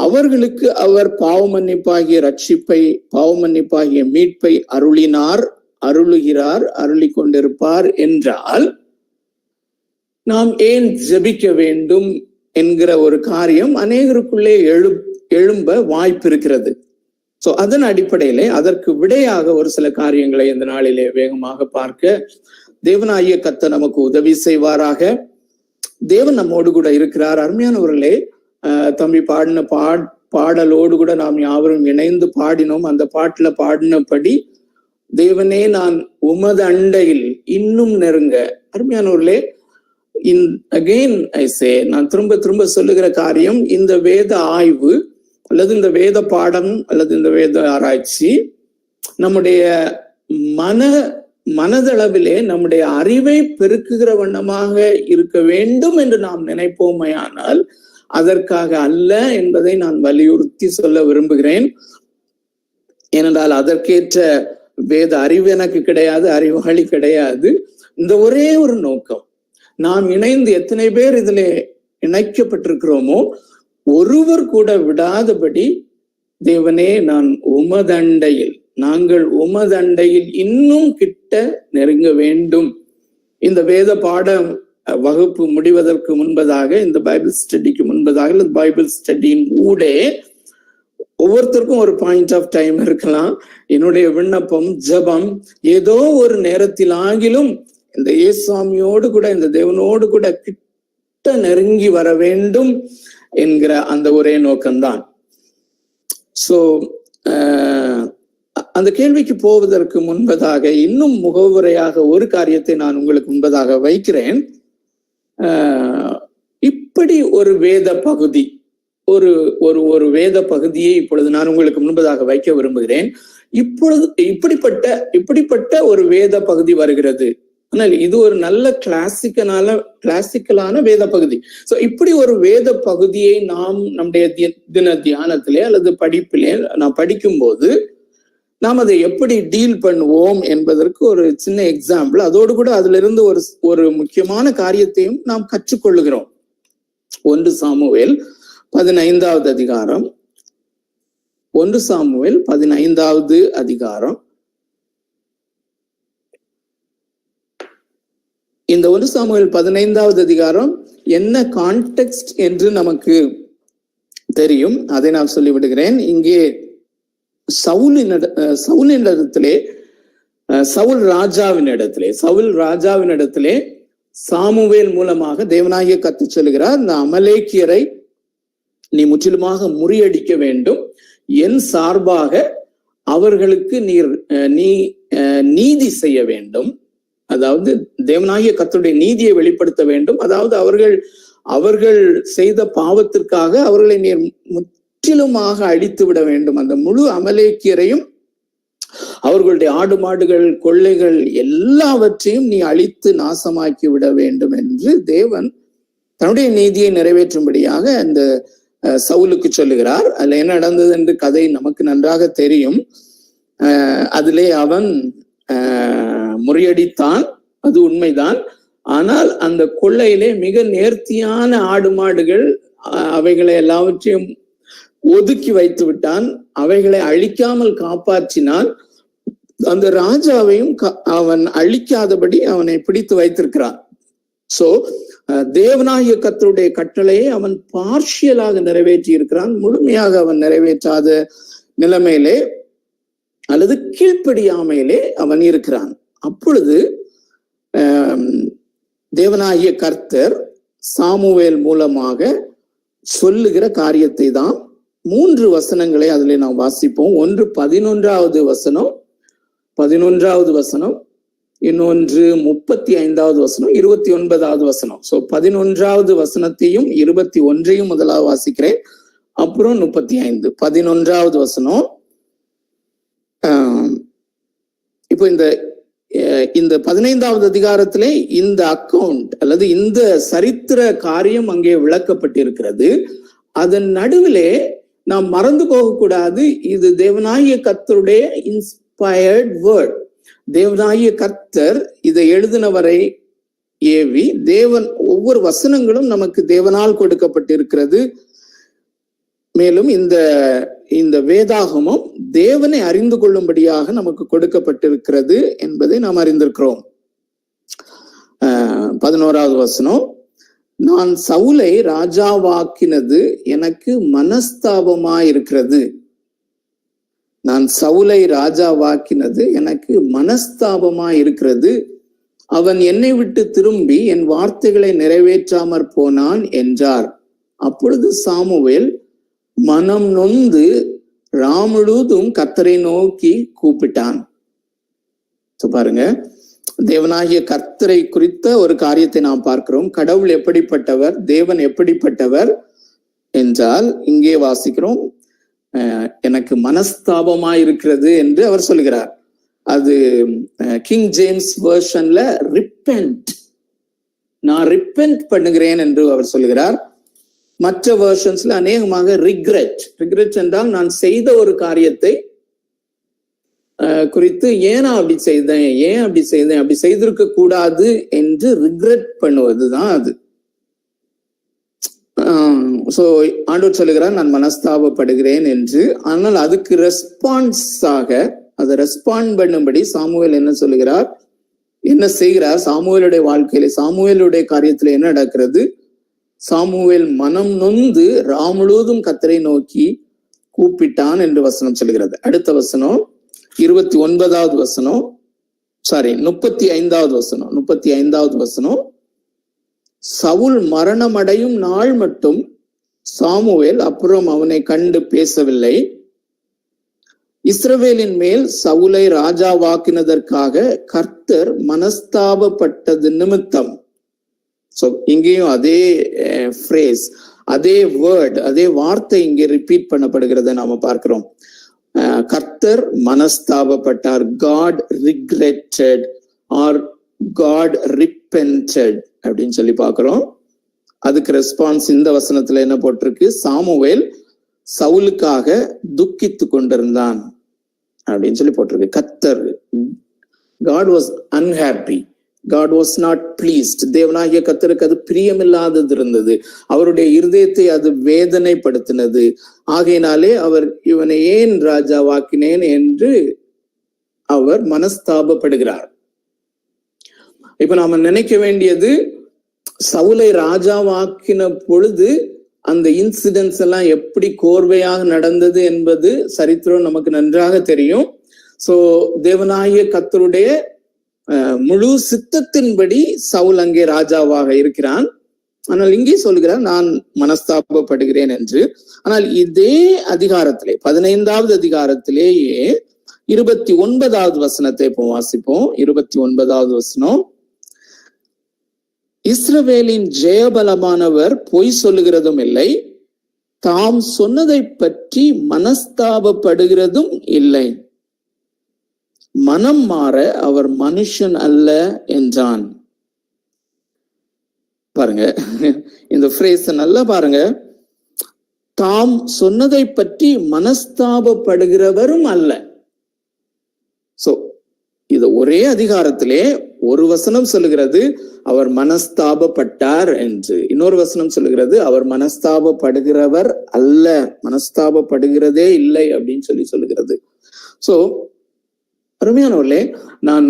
அவர்களுக்கு அவர் பாவ மன்னிப்பாகிய மீட்பை அருளிக் கொண்டிருப்பார் என்றால் நாம் ஏன் ஜெபிக்க வேண்டும் என்கிற ஒரு காரியம் அநேகருக்குள்ளே எழும்ப வாய்ப்பு இருக்கிறது. சோ அதன் அடிப்படையிலே அதற்கு விடையாக ஒரு சில காரியங்களை இந்த நாளிலே வேகமாக பார்க்க தேவனாகிய கர்த்தர் நமக்கு உதவி செய்வாராக. தேவன் நம்மோடு கூட இருக்கிறார். அருமையானவர்களே, தம்பி பாடின பாடலோடு கூட நாம் யாவரும் இணைந்து பாடினோம். அந்த பாட்டுல பாடினபடி, தேவனே நான் உமது அண்டையில் இன்னும் நெருங்க. அருமையானவர்களே, நான் திரும்ப சொல்லுகிற காரியம், இந்த வேத ஆய்வு அல்லது இந்த வேத பாடம் அல்லது இந்த வேத ஆராய்ச்சி நம்முடைய மனதளவிலே நம்முடைய அறிவை பெருக்குகிற வண்ணமாக இருக்க வேண்டும் என்று நாம் நினைப்போமையானால் அதற்காக அல்ல என்பதை நான் வலியுறுத்தி சொல்ல விரும்புகிறேன். ஏனென்றால் அதற்கேற்ற வேத அறிவு எனக்கு கிடையாது, அறிவாளி கிடையாது. இந்த ஒரே ஒரு நோக்கம், நாம் இணைந்து எத்தனை பேர் இதிலே இணைக்கப்பட்டிருக்கிறோமோ ஒருவர் கூட விடாதபடி தேவனே நாங்கள் உமதண்டையில் இன்னும் கிட்ட நெருங்க வேண்டும். இந்த வேத பாட வகுப்பு முடிவதற்கு முன்பதாக, இந்த பைபிள் ஸ்டடிக்கு முன்பதாக, இந்த பைபிள் ஸ்டடியின் ஊடே ஒவ்வொருத்தருக்கும் ஒரு பாயிண்ட் ஆஃப் டைம் இருக்கலாம். என்னுடைய விண்ணப்பம், ஜெபம், ஏதோ ஒரு நேரத்தில் ஆகிலும் இந்த இயேசுவாமியோடு கூட, இந்த தேவனோடு கூட கிட்ட நெருங்கி வர வேண்டும் என்கிற அந்த ஒரே நோக்கம்தான். சோ அந்த கேள்விக்கு போவதற்கு முன்பதாக இன்னும் முகவுரையாக ஒரு காரியத்தை நான் உங்களுக்கு முன்பதாக வைக்கிறேன். இப்படி ஒரு வேத பகுதி, ஒரு வேத பகுதியை இப்பொழுது நான் உங்களுக்கு முன்பதாக வைக்க விரும்புகிறேன். இப்படிப்பட்ட ஒரு வேத பகுதி வருகிறது. ஆனால் இது ஒரு நல்ல கிளாசிக்கலான வேத பகுதி. சோ இப்படி ஒரு வேத பகுதியை நாம் நம்முடைய தின தியானத்திலே அல்லது படிப்பிலே நாம் படிக்கும் போது நாம் அதை எப்படி டீல் பண்ணுவோம் என்பதற்கு ஒரு சின்ன எக்ஸாம்பிள், அதோடு கூட அதுல இருந்து ஒரு முக்கியமான காரியத்தையும் நாம் கற்றுக்கொள்ளுகிறோம். 1 சாமுவேல் 15வது அதிகாரம், 1 சாமுவேல் 15வது அதிகாரம். இந்த 1 சாமுவேல் 15வது அதிகாரம் என்ன கான்டெக்ஸ்ட் என்று நமக்கு தெரியும், அதை நான் சொல்லிவிடுகிறேன். இங்கே சவுல் ராஜாவினிடத்திலே சாமுவேல் மூலமாக தேவனாகிய கர்த்தர் சொல்லுகிறார், இந்த அமலேக்கியரை நீ முற்றிலுமாக முறியடிக்க வேண்டும், என் சார்பாக அவர்களுக்கு நீ நீதி செய்ய வேண்டும். அதாவது தேவனாகிய கர்த்தருடைய நீதியை வெளிப்படுத்த வேண்டும். அதாவது அவர்கள் செய்த பாவத்திற்காக அவர்களை நீர் முற்றிலுமாக அழித்து விட வேண்டும். அந்த முழு அமலேக்கியரையும் அவர்களுடைய ஆடு மாடுகள் கொள்ளைகள் எல்லாவற்றையும் நீ அழித்து நாசமாக்கி விட வேண்டும் என்று தேவன் தன்னுடைய நீதியை நிறைவேற்றும்படியாக அந்த சவுலுக்கு சொல்லுகிறார். அதுல என்ன நடந்தது என்று கதை நமக்கு நன்றாக தெரியும். அதிலே அவன் முறியடித்தான், அது உண்மைதான். ஆனால் அந்த கொள்ளையிலே மிக நேர்த்தியான ஆடு மாடுகள், அவைகளை எல்லாவற்றையும் ஒதுக்கி வைத்து விட்டான். அவைகளை அழிக்காமல் காப்பாற்றினான். அந்த ராஜாவையும் அவன் அழிக்காதபடி அவனை பிடித்து வைத்திருக்கிறான். சோ தேவனாகிய கர்த்தருடைய கட்டளையை அவன் பார்ஷியலாக நிறைவேற்றி இருக்கிறான். முழுமையாக அவன் நிறைவேற்றாத நிலைமையிலே அல்லது கீழ்ப்படியாமையிலே அவன் இருக்கிறான். அப்பொழுது தேவனாகிய கர்த்தர் சாமுவேல் மூலமாக சொல்லுகிற காரியத்தை தான் 3 வசனங்களை அதிலே நாம் வாசிப்போம். ஒன்று 11வது வசனம், இன்னொன்று 35வது வசனம், 29வது வசனம். சோ 11வது வசனத்தையும் 21ஐயும் முதலாவது வாசிக்கிறேன், அப்புறம் 35. 11வது வசனம். இப்போ இந்த 15வது அதிகாரத்திலே இந்த அக்கவுண்ட் அல்லது இந்த சரித்திர காரியம் அங்கே விளக்கப்பட்டிருக்கிறது. அதன் நடுவிலே நாம் மறந்து போகக்கூடாது, இது தேவனாகிய கர்த்தருடைய இன்ஸ்பயர்ட் வேர்ட். தேவனாகிய கர்த்தர் இதை எழுதினவரை ஏவி, தேவன் ஒவ்வொரு வசனங்களும் நமக்கு தேவனால் கொடுக்கப்பட்டிருக்கிறது. மேலும் இந்த வேதாகமம் தேவனை அறிந்து கொள்ளும்படியாக நமக்கு கொடுக்கப்பட்டிருக்கிறது என்பதை நாம் அறிந்திருக்கிறோம். 11வது வசனம், நான் சவுலை ராஜாவாக்கினது எனக்கு மனஸ்தாபமாயிருக்கிறது. நான் சவுலை ராஜாவாக்கினது எனக்கு மனஸ்தாபமாயிருக்கிறது. அவன் என்னை விட்டு திரும்பி என் வார்த்தைகளை நிறைவேற்றாமற் போனான் என்றார். அப்பொழுது சாமுவேல் மனம் நொந்து முழுதும் கர்த்தரை நோக்கி கூப்பிட்டான். பாருங்க, தேவனாகிய கர்த்தரை குறித்த ஒரு காரியத்தை நாம் பார்க்கிறோம். கடவுள் எப்படிப்பட்டவர், தேவன் எப்படிப்பட்டவர் என்றால் இங்கே வாசிக்கிறோம், எனக்கு மனஸ்தாபமாயிருக்கிறது என்று அவர் சொல்லுகிறார். அது கிங் ஜேம்ஸ் வெர்ஷன்ல ரிப்பென்ட், நான் ரிப்பென்ட் பண்ணுகிறேன் என்று அவர் சொல்லுகிறார். மற்ற வெர்ஷன்ஸ்ல அநேகமாக ரிக்ரெட் என்றால் நான் செய்த ஒரு காரியத்தை குறித்து ஏன் அப்படி செய்தேன், அப்படி செய்திருக்க கூடாது என்று ரிக்ரெட் பண்ணுவதுதான் அது. சோ ஆண்டவர் சொல்லுகிறார் நான் மனஸ்தாபப்படுகிறேன் என்று. ஆனால் அதுக்கு ரெஸ்பான்ஸாக அதை ரெஸ்பாண்ட் பண்ணும்படி சாமுவேல் என்ன சொல்லுகிறார், என்ன செய்கிறார்? சாமுவேலுடைய வாழ்க்கையில, சாமுவேலுடைய காரியத்துல என்ன நடக்கிறது? சாமுவேல் மனம் நொந்து முழுவதும் கர்த்தரை நோக்கி கூப்பிட்டான் என்று வசனம் சொல்கிறது. அடுத்த வசனம் 29வது வசனம், 35வது வசனம். 35வது வசனம், சவுல் மரணமடையும் நாள் மட்டும் சாமுவேல் அப்புறம் அவனை கண்டு பேசவில்லை. இஸ்ரவேலின் மேல் சவுலை ராஜாவாக்கினதற்காக கர்த்தர் மனஸ்தாபப்பட்டது நிமித்தம். சோ இங்கேயும் அதே ஃப்ரேஸ், அதே வேர்ட், அதே வார்த்தை இங்கே ரிப்பீட் பண்ணப்படுகிறத நாம பார்க்கிறோம். கர்த்தர் மனஸ்தாபப்பட்டார். God regretted or God repented அப்படின்னு சொல்லி பார்க்கிறோம். அதுக்கு ரெஸ்பான்ஸ் இந்த வசனத்துல என்ன போட்டிருக்கு? சாமுவேல் சவுலுக்காக துக்கித்து கொண்டிருந்தான் அப்படின்னு சொல்லி போட்டிருக்கு. கர்த்தர், God was unhappy, God was not pleased. தேவனாகிய கர்த்தருக்கு அது பிரியமில்லாதது இருந்தது. அவருடைய இருதயத்தை அது வேதனைப்படுத்தினது. ஆகையினாலே அவர் இவனை ஏன் ராஜாவாக்கினேன் என்று அவர் மனஸ்தாபப்படுகிறார். இப்ப நாம நினைக்க வேண்டியது, சவுலை ராஜாவாக்கின பொழுது அந்த இன்சிடென்ட்ஸ் எல்லாம் எப்படி கோர்வையாக நடந்தது என்பது சரித்திரம் நமக்கு நன்றாக தெரியும். சோ தேவனாகிய கர்த்தருடைய முழு சித்தத்தின்படி சவுல் அங்கே ராஜாவாக இருக்கிறான். ஆனால் இங்கே சொல்கிறார் நான் மனஸ்தாபப்படுகிறேன் என்று. ஆனால் இதே அதிகாரத்திலே 15வது அதிகாரத்திலேயே 29வது வசனத்தை இப்போ வாசிப்போம். 29வது வசனம், இஸ்ரவேலின் ஜெயபலமானவர் பொய் சொல்லுகிறதும் இல்லை, தாம் சொன்னதை பற்றி மனஸ்தாபப்படுகிறதும் இல்லை, மனம் மாற அவர் மனுஷன் அல்ல என்றான். பாருங்க இந்த ஃப்ரேஸ் நல்லா பாருங்க. தாம் சொன்னதை பற்றி மனஸ்தாபப்படுகிறவரும் அல்ல. சோ இது ஒரே அதிகாரத்திலே ஒரு வசனம் சொல்லுகிறது அவர் மனஸ்தாபப்பட்டார் என்று, இன்னொரு வசனம் சொல்லுகிறது அவர் மனஸ்தாபப்படுகிறவர் அல்ல, மனஸ்தாபப்படுகிறதே இல்லை அப்படின்னு சொல்லுகிறது. சோ அருமையானவர்களே, நான்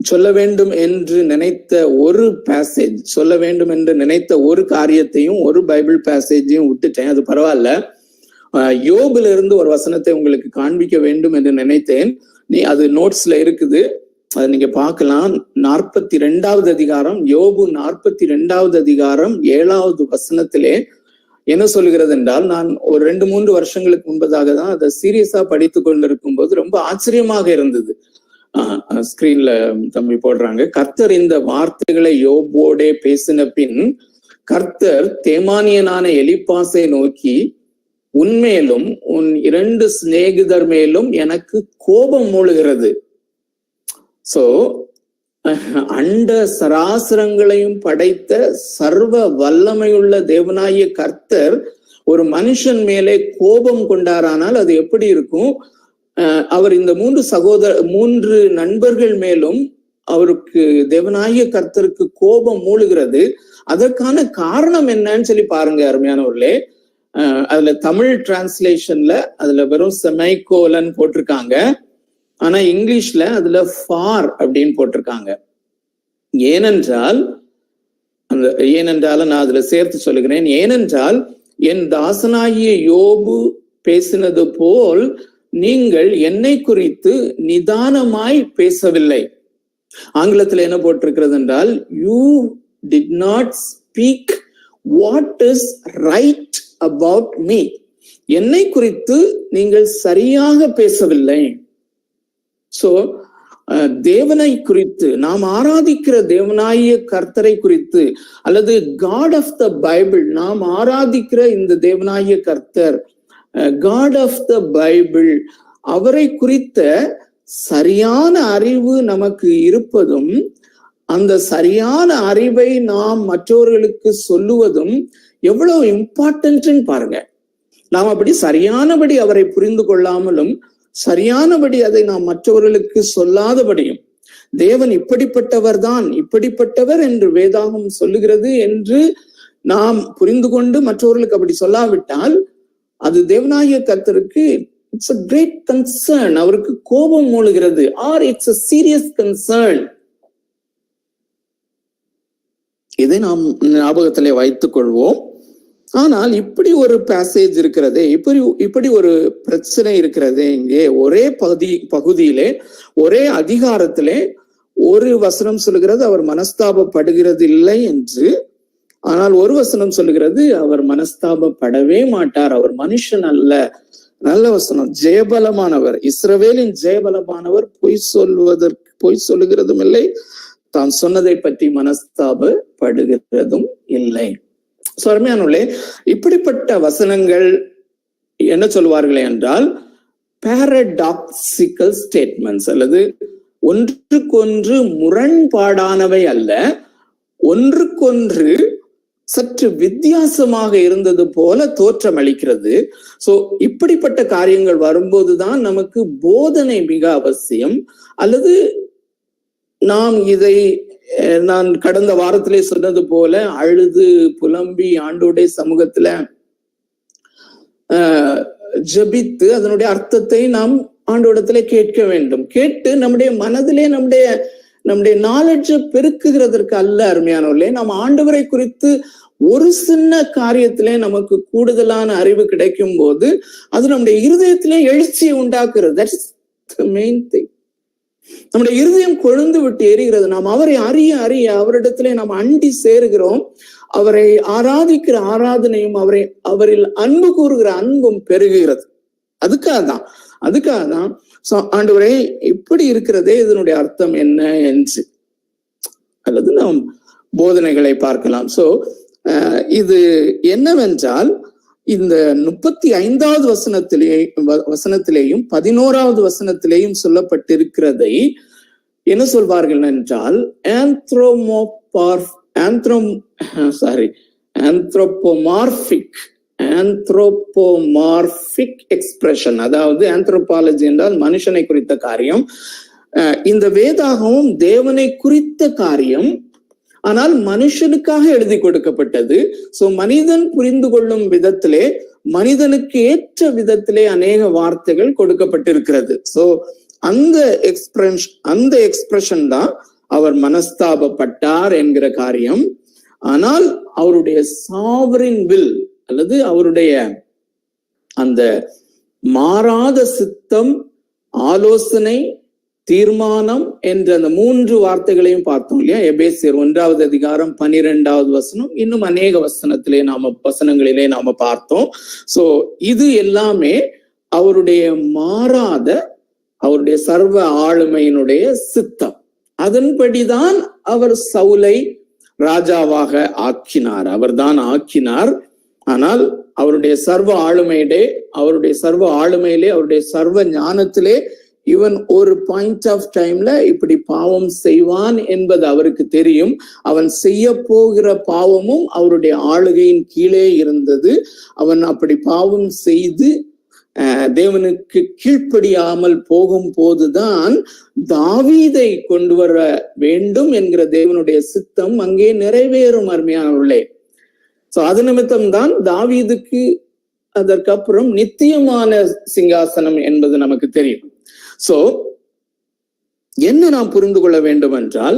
சொல்ல வேண்டும் என்று நினைத்த ஒரு பேசேஜ், சொல்ல வேண்டும் என்று நினைத்த ஒரு காரியத்தையும் ஒரு பைபிள் பேசேஜையும் விட்டுட்டேன். அது பரவாயில்ல. யோபுல இருந்து ஒரு வசனத்தை உங்களுக்கு காண்பிக்க வேண்டும் என்று நினைத்தேன். அது நோட்ஸ்ல இருக்குது, அதை நீங்க பார்க்கலாம். 42வது அதிகாரம், யோபு 42வது அதிகாரம் 7வது வசனத்திலே என்ன சொல்லுகிறது என்றால், நான் ஒரு 2-3 வருஷங்களுக்கு முன்பதாக தான் அதை சீரியஸா படித்து கொண்டிருக்கும் போது ரொம்ப ஆச்சரியமாக இருந்தது. ஸ்கிரீன்ல தம்பி போடுறாங்க. கர்த்தர் இந்த வார்த்தைகளை யோபோடே பேசின பின் கர்த்தர் தேமானியனான எலிப்பாசை நோக்கி, உன்மேலும் உன் 2 சிநேகிதர் மேலும் எனக்கு கோபம் மூழுகிறது. சோ அண்ட சராசரங்களையும் படைத்த சர்வ வல்லமையுள்ள தேவனாகிய கர்த்தர் ஒரு மனுஷன் மேலே கோபம் கொண்டாரானால் அது எப்படி இருக்கும்? அவர் இந்த 3 நண்பர்கள் மேலும் அவருக்கு தேவனாகிய கர்த்தருக்கு கோபம் மூழுகிறது. அதற்கான காரணம் என்னன்னு சொல்லி பாருங்க அருமையானவர்களே. அதுல தமிழ் டிரான்ஸ்லேஷன்ல அதுல வெறும் செமைகோலன் போட்டிருக்காங்க. ஆனா இங்கிலீஷ்ல அதுல ஃபார் அப்படின்னு போட்டிருக்காங்க. ஏனென்றால் நான் அதுல சேர்த்து சொல்லுகிறேன். ஏனென்றால் என் தாசனாகிய யோபு பேசினது போல் நீங்கள் என்னை குறித்து நிதானமாய் பேசவில்லை. ஆங்கிலத்துல என்ன போட்டிருக்கிறது என்றால், you did not speak what is right about me. என்னை குறித்து நீங்கள் சரியாக பேசவில்லை. சோ தேவனை குறித்து, நாம் ஆராதிக்கிற தேவனாகிய கர்த்தரை குறித்து, அல்லது காட் ஆஃப் த பைபிள், நாம் ஆராதிக்கிற இந்த தேவனாகிய கர்த்தர், காட் ஆஃப் த பைபிள், அவரை குறித்த சரியான அறிவு நமக்கு இருப்பதும், அந்த சரியான அறிவை நாம் மற்றவர்களுக்கு சொல்லுவதும் எவ்வளவு இம்பார்ட்டன்ட்னு பாருங்க. நாம் அப்படி சரியானபடி அவரை புரிந்து கொள்ளாமலும் சரியானபடி அதை நாம் மற்றவர்களுக்கு சொல்லாதபடியும், தேவன் இப்படிப்பட்டவர் தான், இப்படிப்பட்டவர் என்று வேதாகம் சொல்லுகிறது என்று நாம் புரிந்து கொண்டு மற்றவர்களுக்கு அப்படி சொல்லாவிட்டால் அது தேவனாகிய கர்த்தருக்கு இட்ஸ் a great concern. அவருக்கு கோபம் மூழுகிறது, or it's a serious concern. இதை நாம் ஞாபகத்திலே வைத்துக் கொள்வோம். ஆனால் இப்படி ஒரு பேசேஜ் இருக்கிறதே, இப்படி ஒரு பிரச்சனை இருக்கிறதே, இங்கே ஒரே பகுதியிலே ஒரே அதிகாரத்திலே ஒரு வசனம் சொல்லுகிறது அவர் மனஸ்தாபப்படுகிறது இல்லை என்று, ஆனால் ஒரு வசனம் சொல்லுகிறது அவர் மனஸ்தாபப்படவே மாட்டார், அவர் மனுஷன் அல்ல. நல்ல வசனம், ஜெயபலமானவர், இஸ்ரவேலின் ஜெயபலமானவர் பொய் சொல்லுகிறதும் இல்லை, தான் சொன்னதை பற்றி மனஸ்தாபப்படுகிறதும் இல்லை. அருமையானவர்களே, இப்படிப்பட்ட வசனங்கள் என்ன சொல்வார்களே என்றால் பாரடாக்சிக்கல் ஸ்டேட்மெண்ட்ஸ், அல்லது ஒன்றுக்கொன்று முரண்பாடானவை அல்ல, ஒன்றுக்கொன்று சற்று வித்தியாசமாக இருந்தது போல தோற்றம் அளிக்கிறது. சோ இப்படிப்பட்ட காரியங்கள் வரும்போதுதான் நமக்கு போதனை மிக அவசியம். அல்லது நாம் இதை, நான் கடந்த வாரத்திலே சொன்னது போல, அழுது புலம்பி ஆண்டோடைய சமூகத்துல ஜபித்து அதனுடைய அர்த்தத்தை நாம் ஆண்டோடத்துல கேட்க வேண்டும். கேட்டு நம்முடைய மனதிலே நம்முடைய நாலேஜை பெருக்குகிறதற்கு அல்ல. அருமையானவர்களே, நாம் ஆண்டவரை குறித்து ஒரு சின்ன காரியத்திலே நமக்கு கூடுதலான அறிவு கிடைக்கும் போது அது நம்முடைய இருதயத்திலே எழுச்சியை உண்டாக்குறது. That is the main thing. நம்முடைய இருதயம் கொழுந்து விட்டு எரிகிறது. நாம் அவரை அறிய அவரிடத்திலே நாம் அண்டி சேருகிறோம். அவரை ஆராதிக்கிற ஆராதனையும் அவரில் அன்பு கூறுகிற அன்பும் பெருகுகிறது. அதுக்காக தான் ஆண்டவரே இப்படி இருக்கிறதே, இதனுடைய அர்த்தம் என்ன என்று அல்லது நாம் போதனைகளை பார்க்கலாம். சோ இது என்னவென்றால், இந்த 35வது வசனத்திலேயும் 11வது வசனத்திலேயும் சொல்லப்பட்டிருக்கிறதை என்ன சொல்வார்கள் என்றால் ஆந்த்ரோபோமார்பிக் எக்ஸ்பிரஷன். அதாவது ஆந்த்ரோபாலஜி என்றால் மனுஷனை குறித்த காரியம், இந்த வேதாகமும் தேவனை குறித்த காரியம், ஆனால் மனுஷனுக்காக எழுதி கொடுக்கப்பட்டது. சோ மனிதன் புரிந்து கொள்ளும் விதத்திலே, மனிதனுக்கு ஏற்ற விதத்திலே அநேக வார்த்தைகள் கொடுக்கப்பட்டிருக்கிறது. சோ அந்த எக்ஸ்பிரஷன் தான் அவர் மனஸ்தாபப்பட்டார் என்கிற காரியம். ஆனால் அவருடைய சாவரின் வில், அல்லது அவருடைய அந்த மாறாத சித்தம், ஆலோசனை, தீர்மானம் என்ற அந்த 3 வார்த்தைகளையும் பார்த்தோம் இல்லையா? எபேசியர் 1வது அதிகாரம் 12வது வசனம், இன்னும் அநேக வசனங்களிலே நாம பார்த்தோம். சோ இது எல்லாமே அவருடைய மாறாத, அவருடைய சர்வ ஆளுமையினுடைய சித்தம். அதன்படிதான் அவர் சவுலை ராஜாவாக ஆக்கினார், அவர்தான் ஆக்கினார். ஆனால் அவருடைய சர்வ ஆளுமையிலே, அவருடைய சர்வ ஞானத்திலே இவன் ஒரு பாயிண்ட் ஆஃப் டைம்ல இப்படி பாவம் செய்வான் என்பது அவருக்கு தெரியும். அவன் செய்ய போகிற பாவமும் அவருடைய ஆளுகையின் கீழே இருந்தது. அவன் அப்படி பாவம் செய்து தேவனுக்கு கீழ்ப்படியாமல் போகும் போதுதான் தாவீதை கொண்டு வர வேண்டும் என்கிற தேவனுடைய சித்தம் அங்கே நிறைவேறும். அருமையானவர்களே, சோ அது நிமித்தம் தான் தாவீதுக்கு அதற்கப்புறம் நித்தியமான சிங்காசனம் என்பது நமக்கு தெரியும். சோ என்ன நாம் புரிந்து கொள்ள வேண்டும் என்றால்,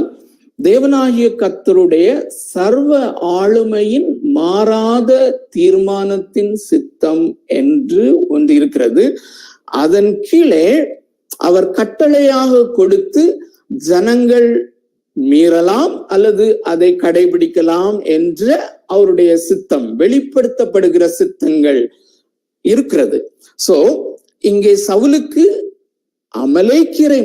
தேவனாகிய கர்த்தருடைய சர்வ ஆளுமையின் மாறாத தீர்மானத்தின் சித்தம் என்று ஒன்று இருக்கிறது. அதன் கீழே அவர் கட்டளையாக கொடுத்து ஜனங்கள் மீறலாம் அல்லது அதை கடைபிடிக்கலாம் என்ற அவருடைய சித்தம், வெளிப்படுத்தப்படுகிற சித்தங்கள் இருக்கிறது. சோ இங்கே சவுலுக்கு அமலேக்கியரை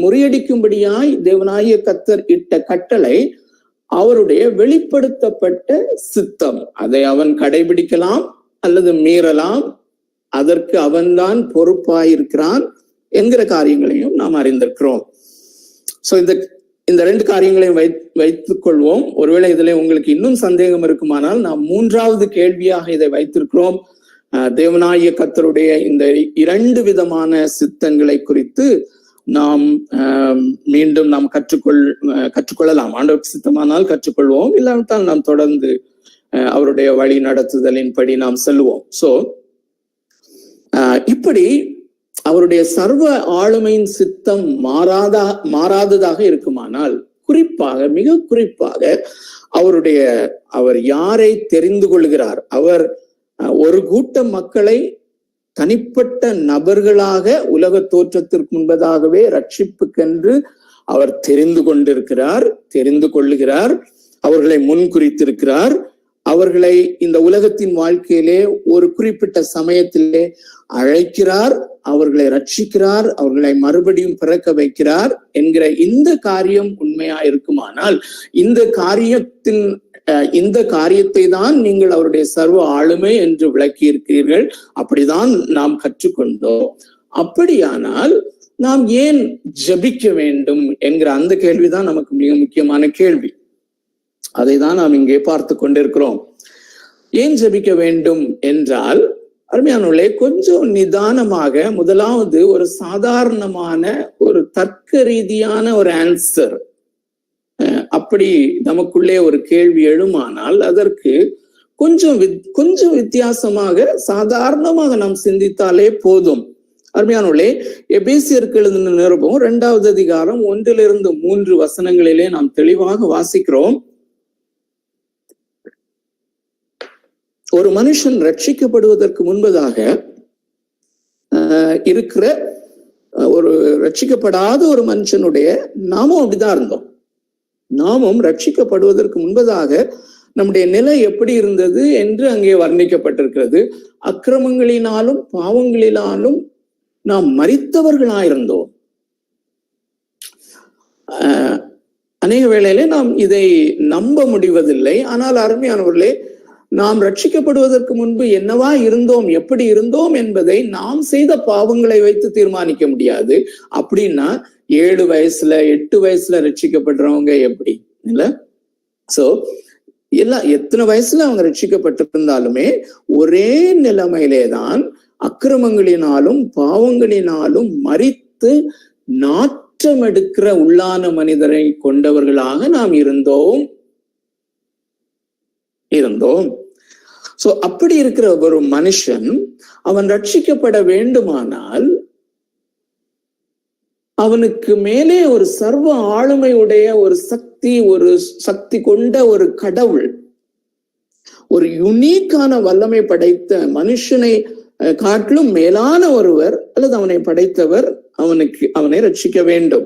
முறியடிக்கும்படியாய் தேவனாகிய கர்த்தர் இட்ட கட்டளை அவருடைய வெளிப்படுத்தப்பட்ட சித்தம். அதை அவன் கடைபிடிக்கலாம் அல்லது மீறலாம், அதற்கு அவன்தான் பொறுப்பாயிருக்கிறான் என்கிற காரியங்களையும் நாம் அறிந்திருக்கிறோம். சோ இந்த 2 காரியங்களையும் வைத்துக் கொள்வோம். ஒருவேளை இதுல உங்களுக்கு இன்னும் சந்தேகம் இருக்குமானால் நாம் 3வது கேள்வியாக இதை வைத்திருக்கிறோம். தேவனாகிய கர்த்தருடைய இந்த 2 விதமான சித்தங்களை குறித்து நாம் மீண்டும் நாம் கற்றுக்கொள்ளலாம். ஆண்டவருக்கு சித்தமானால் கற்றுக்கொள்வோம், இல்லாவிட்டால் நாம் தொடர்ந்து அவருடைய வழி நடத்துதலின்படி நாம் செல்வோம். சோ இப்படி அவருடைய சர்வ ஆளுமையின் சித்தம் மாறாததாக இருக்குமானால், குறிப்பாக மிக குறிப்பாக அவர் யாரை தெரிந்து கொள்கிறார், அவர் ஒரு கூட்டம் மக்களை தனிப்பட்ட நபர்களாக உலக தோற்றத்திற்கு முன்பதாகவே ரட்சிப்புக்கென்று அவர் தெரிந்து கொள்ளுகிறார், அவர்களை முன்குறித்திருக்கிறார், அவர்களை இந்த உலகத்தின் வாழ்க்கையிலே ஒரு குறிப்பிட்ட சமயத்திலே அழைக்கிறார், அவர்களை ரட்சிக்கிறார், அவர்களை மறுபடியும் பிறக்க வைக்கிறார் என்கிற இந்த காரியம் உண்மையா இருக்குமானால், இந்த காரியத்தை தான் நீங்கள் அவருடைய சர்வ ஆளுமை என்று விளக்கி இருக்கிறீர்கள், அப்படிதான் நாம் கற்றுக்கொண்டோம். அப்படியானால் நாம் ஏன் ஜெபிக்க வேண்டும் என்கிற அந்த கேள்விதான் நமக்கு மிக முக்கியமான கேள்வி. அதை தான் நாம் இங்கே பார்த்து கொண்டிருக்கிறோம். ஏன் ஜெபிக்க வேண்டும் என்றால், அருமையானவர்களே, கொஞ்சம் நிதானமாக முதலாவது ஒரு சாதாரணமான ஒரு தர்க்க ரீதியான ஒரு ஆன்சர் அப்படி நமக்குள்ளே ஒரு கேள்வி எழுமானால், அதற்கு கொஞ்சம் வித்தியாசமாக சாதாரணமாக நாம் சிந்தித்தாலே போதும். அருமையானவர்களே, எபேசியருக்கு எழுதின நிருபம் 2வது அதிகாரம் 1-3 வசனங்களிலே நாம் தெளிவாக வாசிக்கிறோம். ஒரு மனுஷன் ரட்சிக்கப்படுவதற்கு முன்பதாக இருக்கிற ஒரு ரட்சிக்கப்படாத ஒரு மனுஷனுடைய நாமும் அப்படிதான் இருந்தோம். நாமும் ரட்சிக்கப்படுவதற்கு முன்பதாக நம்முடைய நிலை எப்படி இருந்தது என்று அங்கே வர்ணிக்கப்பட்டிருக்கிறது. அக்கிரமங்களினாலும் பாவங்களினாலும் நாம் மரித்தவர்களாயிருந்தோம். அநேக வேளையிலே நாம் இதை நம்ப முடிவதில்லை. ஆனால் அருமையானவர்களே, நாம் ரட்சிக்கப்படுவதற்கு முன்பு என்னவா இருந்தோம், எப்படி இருந்தோம் என்பதை நாம் செய்த பாவங்களை வைத்து தீர்மானிக்க முடியாது. அப்படின்னா 7 வயசுல 8 வயசுல ரட்சிக்கப்படுறவங்க எப்படி இல்ல? சோ எல்லாம் எத்தனை வயசுல அவங்க ரட்சிக்கப்பட்டிருந்தாலுமே ஒரே நிலைமையிலேதான் அக்கிரமங்களினாலும் பாவங்களினாலும் மரித்து நாற்றம் எடுக்கிற உள்ளான மனிதரை கொண்டவர்களாக நாம் இருந்தோம். சோ அப்படி இருக்கிற ஒரு மனுஷன் அவன் ரட்சிக்கப்பட வேண்டுமானால் அவனுக்கு மேலே ஒரு சர்வ ஆளுமையுடைய ஒரு சக்தி கொண்ட ஒரு கடவுள், ஒரு யுனிக்கான வல்லமை படைத்த மனுஷனை காட்டிலும் மேலான ஒருவர் அல்லது அவனை படைத்தவர் அவனை ரட்சிக்க வேண்டும்.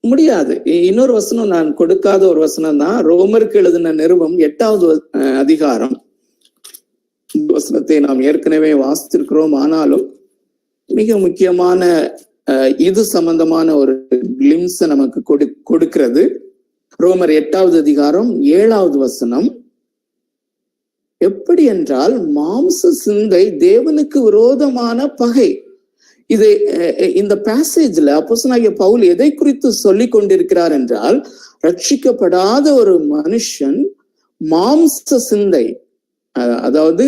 முடியாது. இன்னொரு வசனம் நான் கொடுக்காத ஒரு வசனம் தான், ரோமருக்கு எழுதின நிருபம் 8வது அதிகாரம். இந்த வசனத்தை நாம் ஏற்கனவே வாசித்திருக்கிறோம். ஆனாலும் மிக முக்கியமான இது சம்பந்தமான ஒரு கிளிம்ஸ் நமக்கு கொடுக்கிறது. ரோமர் 8வது அதிகாரம் 7வது வசனம். எப்படி என்றால், மாம்ச சிந்தை தேவனுக்கு விரோதமான பகை. இந்த பேசேஜ்ல அப்போஸ்தலனாகிய பவுல் எதை குறித்து சொல்லிக் கொண்டிருக்கிறார் என்றால், ரட்சிக்கப்படாத ஒரு மனுஷன் மாம்ச சிந்தை, அதாவது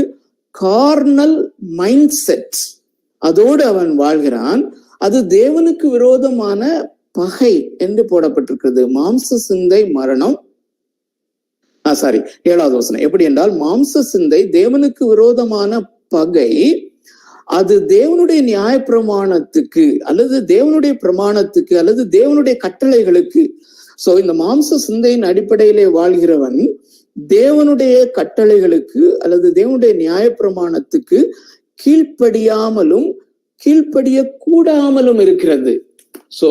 கார்னல் மைண்ட் செட், அதோடு அவன் வாழ்கிறான். அது தேவனுக்கு விரோதமான பகை என்று போடப்பட்டிருக்கிறது. மாம்ச சிந்தை மரணம். 7வது வசனம். எப்படி என்றால், மாம்ச சிந்தை தேவனுக்கு விரோதமான பகை, அது தேவனுடைய நியாயப்பிரமாணத்துக்கு அல்லது தேவனுடைய பிரமாணத்துக்கு அல்லது தேவனுடைய கட்டளைகளுக்கு. சோ இந்த மாம்ச சிந்தையின் அடிப்படையிலே வாழ்கிறவன் தேவனுடைய கட்டளைகளுக்கு அல்லது தேவனுடைய நியாயப்பிரமாணத்துக்கு கீழ்ப்படியாமலும் கீழ்ப்படிய கூடாமலும் இருக்கிறது. சோ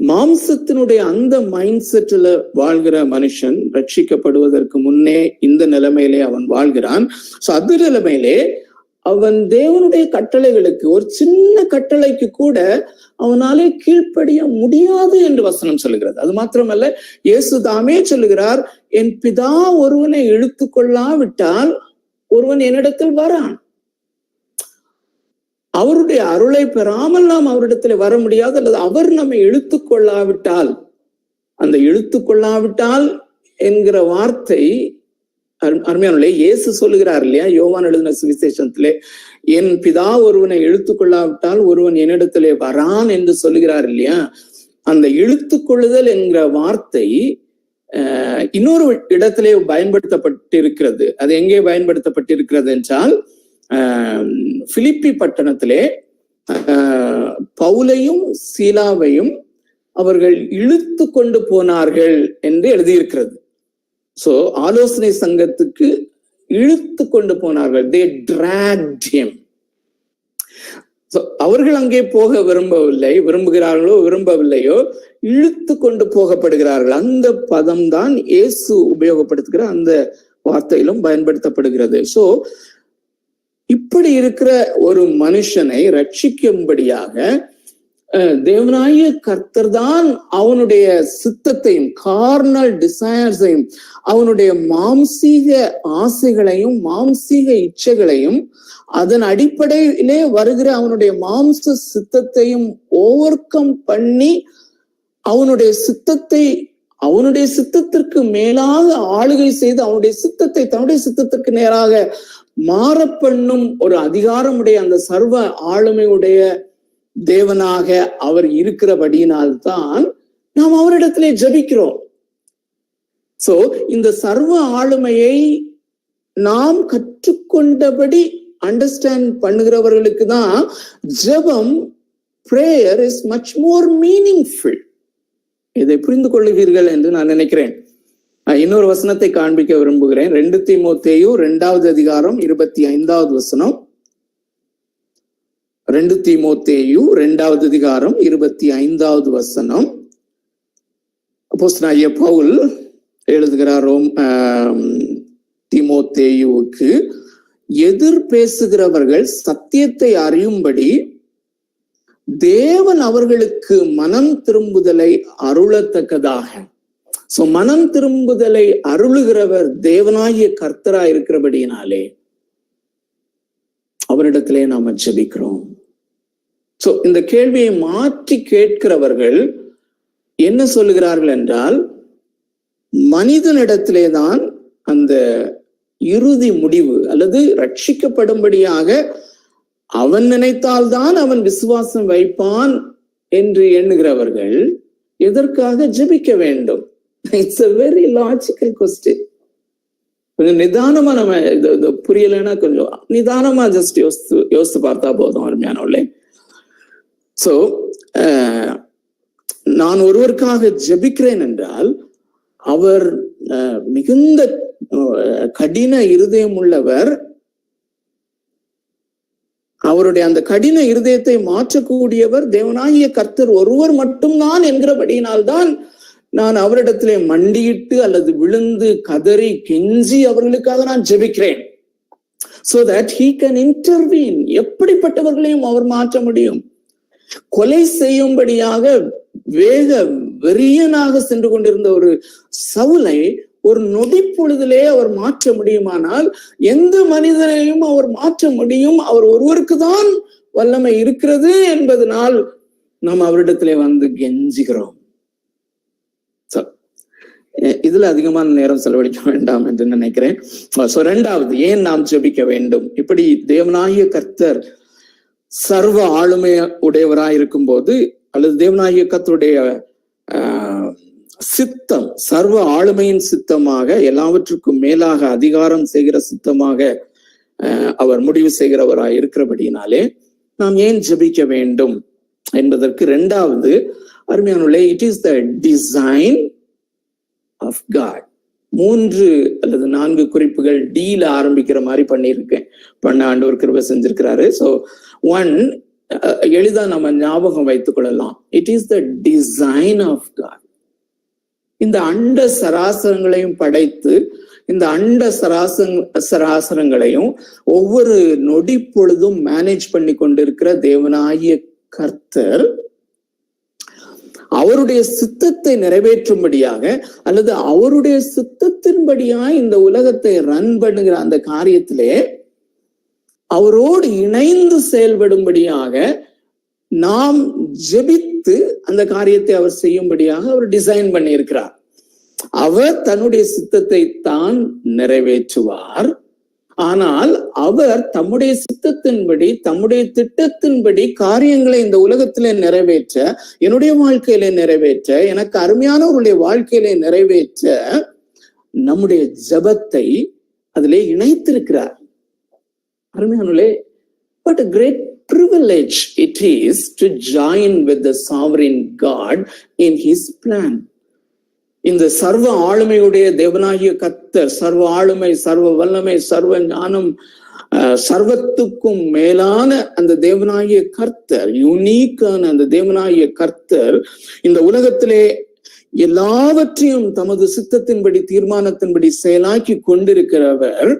மாம்சத்தினுடைய அந்த மைண்ட் செட்ல வாழ்கிற மனுஷன் ரட்சிக்கப்படுவதற்கு முன்னே இந்த நிலைமையிலே அவன் வாழ்கிறான். சோ அது நிலைமையிலே அவன் தேவனுடைய கட்டளைகளுக்கு, ஒரு சின்ன கட்டளைக்கு கூட அவனாலே கீழ்ப்படிய முடியாது என்று வசனம் சொல்லுகிறது. அது மாத்திரமல்ல, இயேசு தாமே சொல்லுகிறார், என் பிதா ஒருவனை இழுத்து கொள்ளாவிட்டால் ஒருவன் என்னிடத்தில் வரான். அவருடைய அருளை பெறாமல் நாம் அவரிடத்துல வர முடியாது, அல்லது அவர் நம்மை இழுத்து கொள்ளாவிட்டால். அந்த இழுத்து கொள்ளாவிட்டால் என்கிற வார்த்தை அருமையானே இயேசு சொல்லுகிறார் இல்லையா, யோவான் எழுதின சுவிசேஷத்திலே, என் பிதா ஒருவனை இழுத்து கொள்ளாவிட்டால் ஒருவன் என்னிடத்திலே வரான் என்று சொல்லுகிறார் இல்லையா. அந்த இழுத்து கொள்ளுதல் என்கிற வார்த்தை இன்னொரு இடத்திலே பயன்படுத்தப்பட்டிருக்கிறது. அது எங்கே பயன்படுத்தப்பட்டிருக்கிறது என்றால் பிலிப்பி பட்டணத்திலே பவுலையும் சீலாவையும் அவர்கள் இழுத்து கொண்டு போனார்கள் என்று எழுதியிருக்கிறது. சோ ஆலோசனை சங்கத்துக்கு இழுத்து கொண்டு போனார்கள். they dragged him. அவர்கள் அங்கே போக விரும்புகிறார்களோ விரும்பவில்லையோ இழுத்து கொண்டு போகப்படுகிறார்கள். அந்த பதம் தான் இயேசு உபயோகப்படுத்துகிற அந்த வார்த்தையிலும் பயன்படுத்தப்படுகிறது. சோ இப்படி இருக்கிற ஒரு மனுஷனை ரட்சிக்கும்படியாக தேவனாகிய கர்த்தர் தான் அவனுடைய சித்தத்தையும் கார்னல் டிசையர்ஸையும் அவனுடைய மாம்சீக ஆசைகளையும் மாம்சீக இச்சைகளையும் அதன் அடிப்படையிலே வருகிற அவனுடைய மாம்ச சித்தத்தையும் ஓவர் கம் பண்ணி அவனுடைய சித்தத்திற்கு மேலாக ஆளுகை செய்து அவனுடைய சித்தத்தை தன்னுடைய சித்தத்திற்கு நேராக மாற பண்ணும் ஒரு அதிகாரமுடைய அந்த சர்வ ஆளுமையுடைய தேவனாக அவர் இருக்கிறபடியினால்தான் நாம் அவரிடத்திலே ஜெபிக்கிறோம். சோ இந்த சர்வ ஆளுமையை நாம் கற்றுக்கொண்டபடி அண்டர்ஸ்டாண்ட் பண்ணுகிறவர்களுக்கு தான் ஜெபம் prayer is much more meaningful. இதை புரிந்து கொள்ளுவீர்கள் என்று நான் நினைக்கிறேன். இன்னொரு வசனத்தை காண்பிக்க விரும்புகிறேன். 2 தீமோத்தேயு 2வது அதிகாரம் 25வது வசனம். 2 தீமோத்தேயு 2வது அதிகாரம் 25வது வசனம். அப்போஸ்தலனாகிய பவுல் எழுதுகிறார் தீமோத்தேயுவுக்கு, எதிர் பேசுகிறவர்கள் சத்தியத்தை அறியும்படி தேவன் அவர்களுக்கு மனம் திரும்புதலை அருளத்தக்கதாக. சோ மனம் திரும்புதலை அருளுகிறவர் தேவனாகிய கர்த்தராய் இருக்கிறபடியினாலே அவரிடத்திலே நாம ஜெபிக்கிறோம். சோ இந்த கேள்வியை மாற்றி கேட்கிறவர்கள் என்ன சொல்லுகிறார்கள் என்றால், மனிதனிடத்திலே தான் அந்த இறுதி முடிவு அல்லது ரட்சிக்கப்படும்படியாக அவன் நினைத்தால்தான் அவன் விசுவாசம் வைப்பான் என்று எண்ணுகிறவர்கள் எதற்காக ஜெபிக்க வேண்டும்? It's a very logical question. கொஞ்சம் நிதானமா நம்ம இது புரியலைன்னா கொஞ்சம் நிதானமா ஜஸ்ட் யோசித்து பார்த்தா போதும் அருமையானவர்களே. சோ நான் ஒருவருக்காக ஜெபிக்கிறேன் என்றால் அவர் மிகுந்த கடின இருதயம் உள்ளவர். அவருடைய அந்த கடின இருதயத்தை மாற்றக்கூடியவர் தேவனாகிய கர்த்தர் ஒருவர் மட்டும்தான் என்கிறபடியினால்தான் நான் அவரிடத்திலே மண்டியிட்டு அல்லது விழுந்து கதறி கெஞ்சி அவர்களுக்காக நான் ஜெபிக்கிறேன். so that he can intervene. எப்படிப்பட்டவர்களையும் அவர் மாற்ற முடியும். கொலை செய்யும்படியாக வேக வெறியனாக சென்று கொண்டிருந்த ஒரு சவுலை ஒரு நொடி பொழுதிலே அவர் மாற்ற முடியுமானால் எந்த மனிதனையும் அவர் மாற்ற முடியும். அவர் ஒருவருக்கு தான் வல்லமை இருக்கிறது என்பதனால் நாம் அவரிடத்திலே வந்து கெஞ்சுகிறோம். இதுல அதிகமான நேரம் செலவழிக்க வேண்டாம் என்று நினைக்கிறேன். சோ 2வது, ஏன் நாம் ஜெபிக்க வேண்டும்? இப்படி தேவனாகிய கர்த்தர் சர்வ ஆளுமை உடையவராய் இருக்கும் போது அல்லது தேவனாகிய கர்த்தருடைய சித்தம் சர்வ ஆளுமையின் சித்தமாக எல்லாவற்றுக்கும் மேலாக அதிகாரம் செய்கிற சித்தமாக அவர் முடிவு செய்கிறவராய் இருக்கிறபடினாலே நாம் ஏன் ஜெபிக்க வேண்டும் என்பதற்கு 2வது அருமையானவர்களே, it is the design of God. 3 அல்லது 4 குறிப்புகள் டீல ஆரம்பிக்கிற மாதிரி பண்ணியிருக்கேன். ஆண்டவர் கிருபை செஞ்சிருக்கிறாரு. சோ 1 எளிதா நம்ம ஞாபகம் வைத்துக் கொள்ளலாம். It is the design of God. இந்த அண்ட சராசரங்களையும் படைத்து இந்த அண்ட சராசரங்களையும் ஒவ்வொரு நொடி பொழுதும் மேனேஜ் பண்ணி கொண்டிருக்கிற தேவனாகிய கர்த்தர் அவருடைய சித்தத்தை நிறைவேற்றும்படியாக அல்லது அவருடைய சித்தத்தின்படியாக இந்த உலகத்தை ரன் பண்ணுகிற அந்த காரியத்திலே அவரோடு இணைந்து செயல்படும்படியாக நாம் ஜெபித்து அந்த காரியத்தை அவர் செய்யும்படியாக அவர் டிசைன் பண்ணி இருக்கிறார். அவர் தன்னுடைய சித்தத்தை தான் நிறைவேற்றுவார். ஆனால் அவர் தம்முடைய சித்தத்தின்படி, தம்முடைய திட்டத்தின்படி காரியங்களை இந்த உலகத்திலே நிறைவேற்ற, என்னுடைய வாழ்க்கையிலே நிறைவேற்ற, எனக்கு அருமையானவருடைய வாழ்க்கையிலே நிறைவேற்ற நம்முடைய ஜபத்தை அதிலே இணைத்திருக்கிறார். அருமையானவர்களே, what a great privilege it is to join with the sovereign God in his plan. இந்த சர்வ ஆளுமையுடைய தேவனாகிய கர்த்தர், சர்வ ஆளுமை, சர்வ வல்லமை, சர்வ ஞானம், சர்வத்துக்கும் மேலான அந்த தேவனாகிய கர்த்தர், யூனிக்கான அந்த தேவனாகிய கர்த்தர் இந்த உலகத்திலே எல்லாவற்றையும் தமது சித்தத்தின்படி, தீர்மானத்தின்படி செயலாக்கி கொண்டிருக்கிறவர்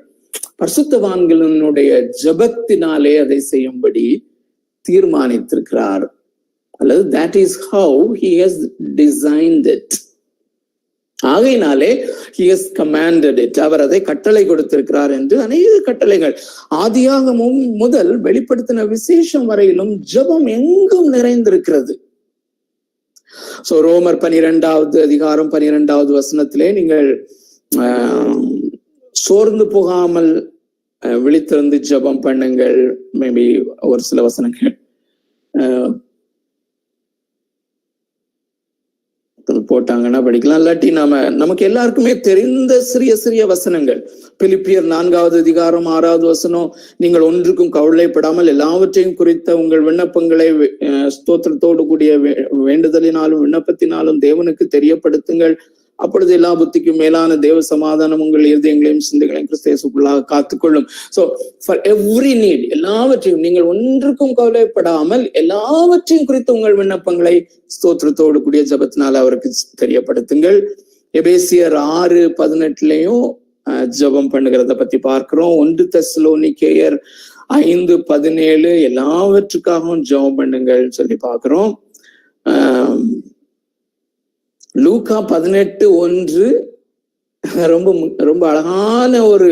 பரிசுத்தவான்களினுடைய ஜபத்தினாலே அதை செய்யும்படி தீர்மானித்திருக்கிறார். அல்லது that is how he has designed it. ஆகையினாலே he has commanded it. அவர் அதை கட்டளை கொடுத்திருக்கிறார் என்று அநேக கட்டளைகள் ஆதியாகமம் முதல் வெளிப்படுத்தின விசேஷம் வரையிலும் ஜபம் எங்கும் நிறைந்திருக்கிறது. சோ ரோமர் 12வது அதிகாரம் 12வது வசனத்திலே நீங்கள் சோர்ந்து போகாமல் விழித்திருந்து ஜபம் பண்ணுங்கள். மேபி ஒரு சில வசனங்கள் போட்டாங்கன்னா படிக்கலாம். இல்லாட்டி நமக்கு எல்லாருக்குமே தெரிந்த சிறிய சிறிய வசனங்கள். பிலிப்பியர் 4வது அதிகாரம் 6வது வசனம், நீங்கள் ஒன்றுக்கும் கவலைப்படாமல் எல்லாவற்றையும் குறித்த உங்கள் விண்ணப்பங்களை ஸ்தோத்திரத்தோடு கூடிய வேண்டுதலினாலும் விண்ணப்பத்தினாலும் தேவனுக்கு தெரியப்படுத்துங்கள். அப்பொழுது எல்லா புத்திக்கும் மேலான தேவ சமாதானம் உங்கள் இருதயங்களையும் சிந்தைகளையும் கிறிஸ்து இயேசுக்குள்ளாக காத்துக்கொள்ளும். சோ ஃபார் எவ்ரி நீட், எல்லாவற்றையும் நீங்கள் ஒன்றுக்கும் கவலைப்படாமல் எல்லாவற்றையும் குறித்து உங்கள் விண்ணப்பங்களை ஸ்தோத்திரத்தோடு கூடிய ஜபத்தினால அவருக்கு தெரியப்படுத்துங்கள். எபேசியர் 6:18 ஜபம் பண்ணுகிறத பத்தி பார்க்கிறோம். 1 தெசலோனிக்கேயர் 5:17 எல்லாவற்றுக்காகவும் ஜபம் பண்ணுங்கள் சொல்லி பார்க்கிறோம். லூக்கா 18:1 ரொம்ப ரொம்ப அழகான ஒரு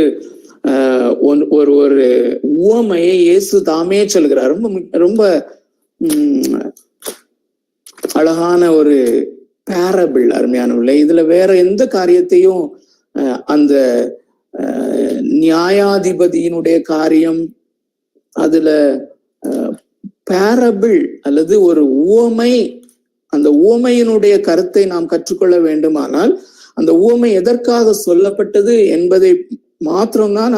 ஒரு உவமையை இயேசு தாமே சொல்கிறார். ரொம்ப அழகான ஒரு பேரபிள், அருமையானவர்களே. இதுல வேற எந்த காரியத்தையும் அந்த நியாயாதிபதியினுடைய காரியம், அதுல பேரபிள் அல்லது ஒரு உவமை, அந்த உவமையினுடைய கருத்தை நாம் கற்றுக்கொள்ள வேண்டுமானால் அந்த உவமை எதற்காக சொல்லப்பட்டது என்பதை மாத்திரம்தான்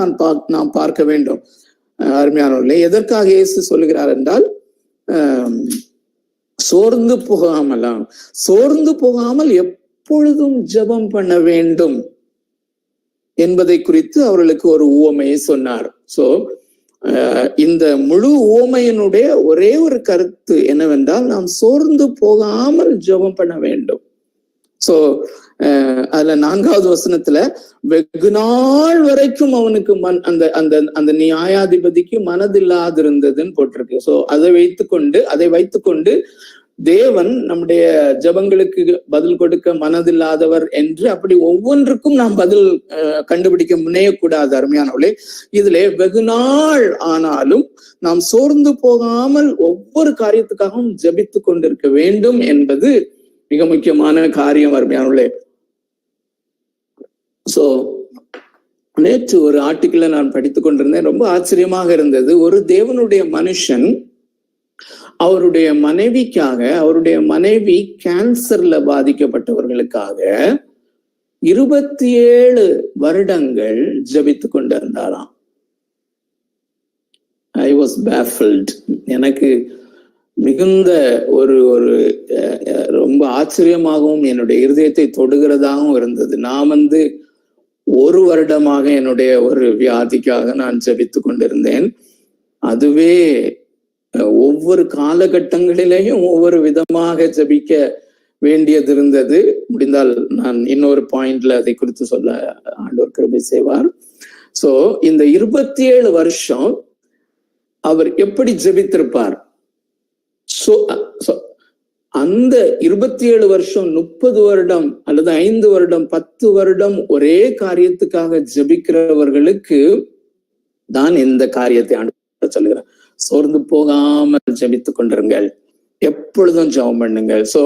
நாம் பார்க்க வேண்டும். அருமையானவர்களே, எதற்காக இயேசு சொல்லுகிறார் என்றால், சோர்ந்து போகாமல் எப்பொழுதும் ஜெபம் பண்ண வேண்டும் என்பதை குறித்து அவர்களுக்கு ஒரு உவமையை சொன்னார். சோ இந்த முழு உவமையினுடைய ஒரே ஒரு கருத்து என்னவென்றால், நாம் சோர்ந்து போகாமல் ஜெபம் பண்ண வேண்டும். சோ அதுல 4வது வசனத்துல வெகு நாள் வரைக்கும் அவனுக்கு அந்த நியாயாதிபதிக்கு மனதில்லாதிருந்ததுன்னு போட்டிருக்கு. சோ அதை வைத்துக்கொண்டு தேவன் நம்முடைய ஜெபங்களுக்கு பதில் கொடுக்க மனதில்லாதவர் என்று அப்படி ஒவ்வொன்றுக்கும் நாம் பதில் கண்டுபிடிக்க முனையக்கூடாது. அருமையானவர்களே, இதிலே வெகு நாள் ஆனாலும் நாம் சோர்ந்து போகாமல் ஒவ்வொரு காரியத்துக்காகவும் ஜெபித்து கொண்டிருக்க வேண்டும் என்பது மிக முக்கியமான காரியம். அருமையானவர்களே, சோ நேற்று ஒரு ஆர்டிக்கிள நான் படித்துக் கொண்டிருந்தேன். ரொம்ப ஆச்சரியமாக இருந்தது. ஒரு தேவனுடைய மனுஷன் அவருடைய மனைவிக்காக, அவருடைய மனைவி கேன்சர்ல பாதிக்கப்பட்டவர்களுக்காக 27 வருடங்கள் ஜெபித்து கொண்டிருந்தாராம். I was பேஃபில்ட். எனக்கு மிகுந்த ஒரு ரொம்ப ஆச்சரியமாகவும் என்னுடைய இருதயத்தை தொடுகிறதாகவும் இருந்தது. நான் 1 வருடமாக என்னுடைய ஒரு வியாதிக்காக நான் ஜெபித்து கொண்டிருந்தேன். அதுவே ஒவ்வொரு காலகட்டங்களிலேயும் ஒவ்வொரு விதமாக ஜெபிக்க வேண்டியது இருந்தது. முடிந்தால் நான் இன்னொரு பாயிண்ட்ல அதை குறித்து சொல்ல ஆண்டவர் கிருபை செய்வார். சோ இந்த 27 வருஷம் அவர் எப்படி ஜெபித்திருப்பார்? அந்த 27 வருஷம் 30 வருடம் அல்லது 5 வருடம் 10 வருடம் ஒரே காரியத்துக்காக ஜெபிக்கிறவர்களுக்கு தான் இந்த காரியத்தை ஆண்டவர் சொல்லுகிறார். சோர்ந்து போகாமல் ஜெபித்துக் கொண்டிருங்கள். எப்பொழுதும் ஜெபம் பண்ணுங்க. சோ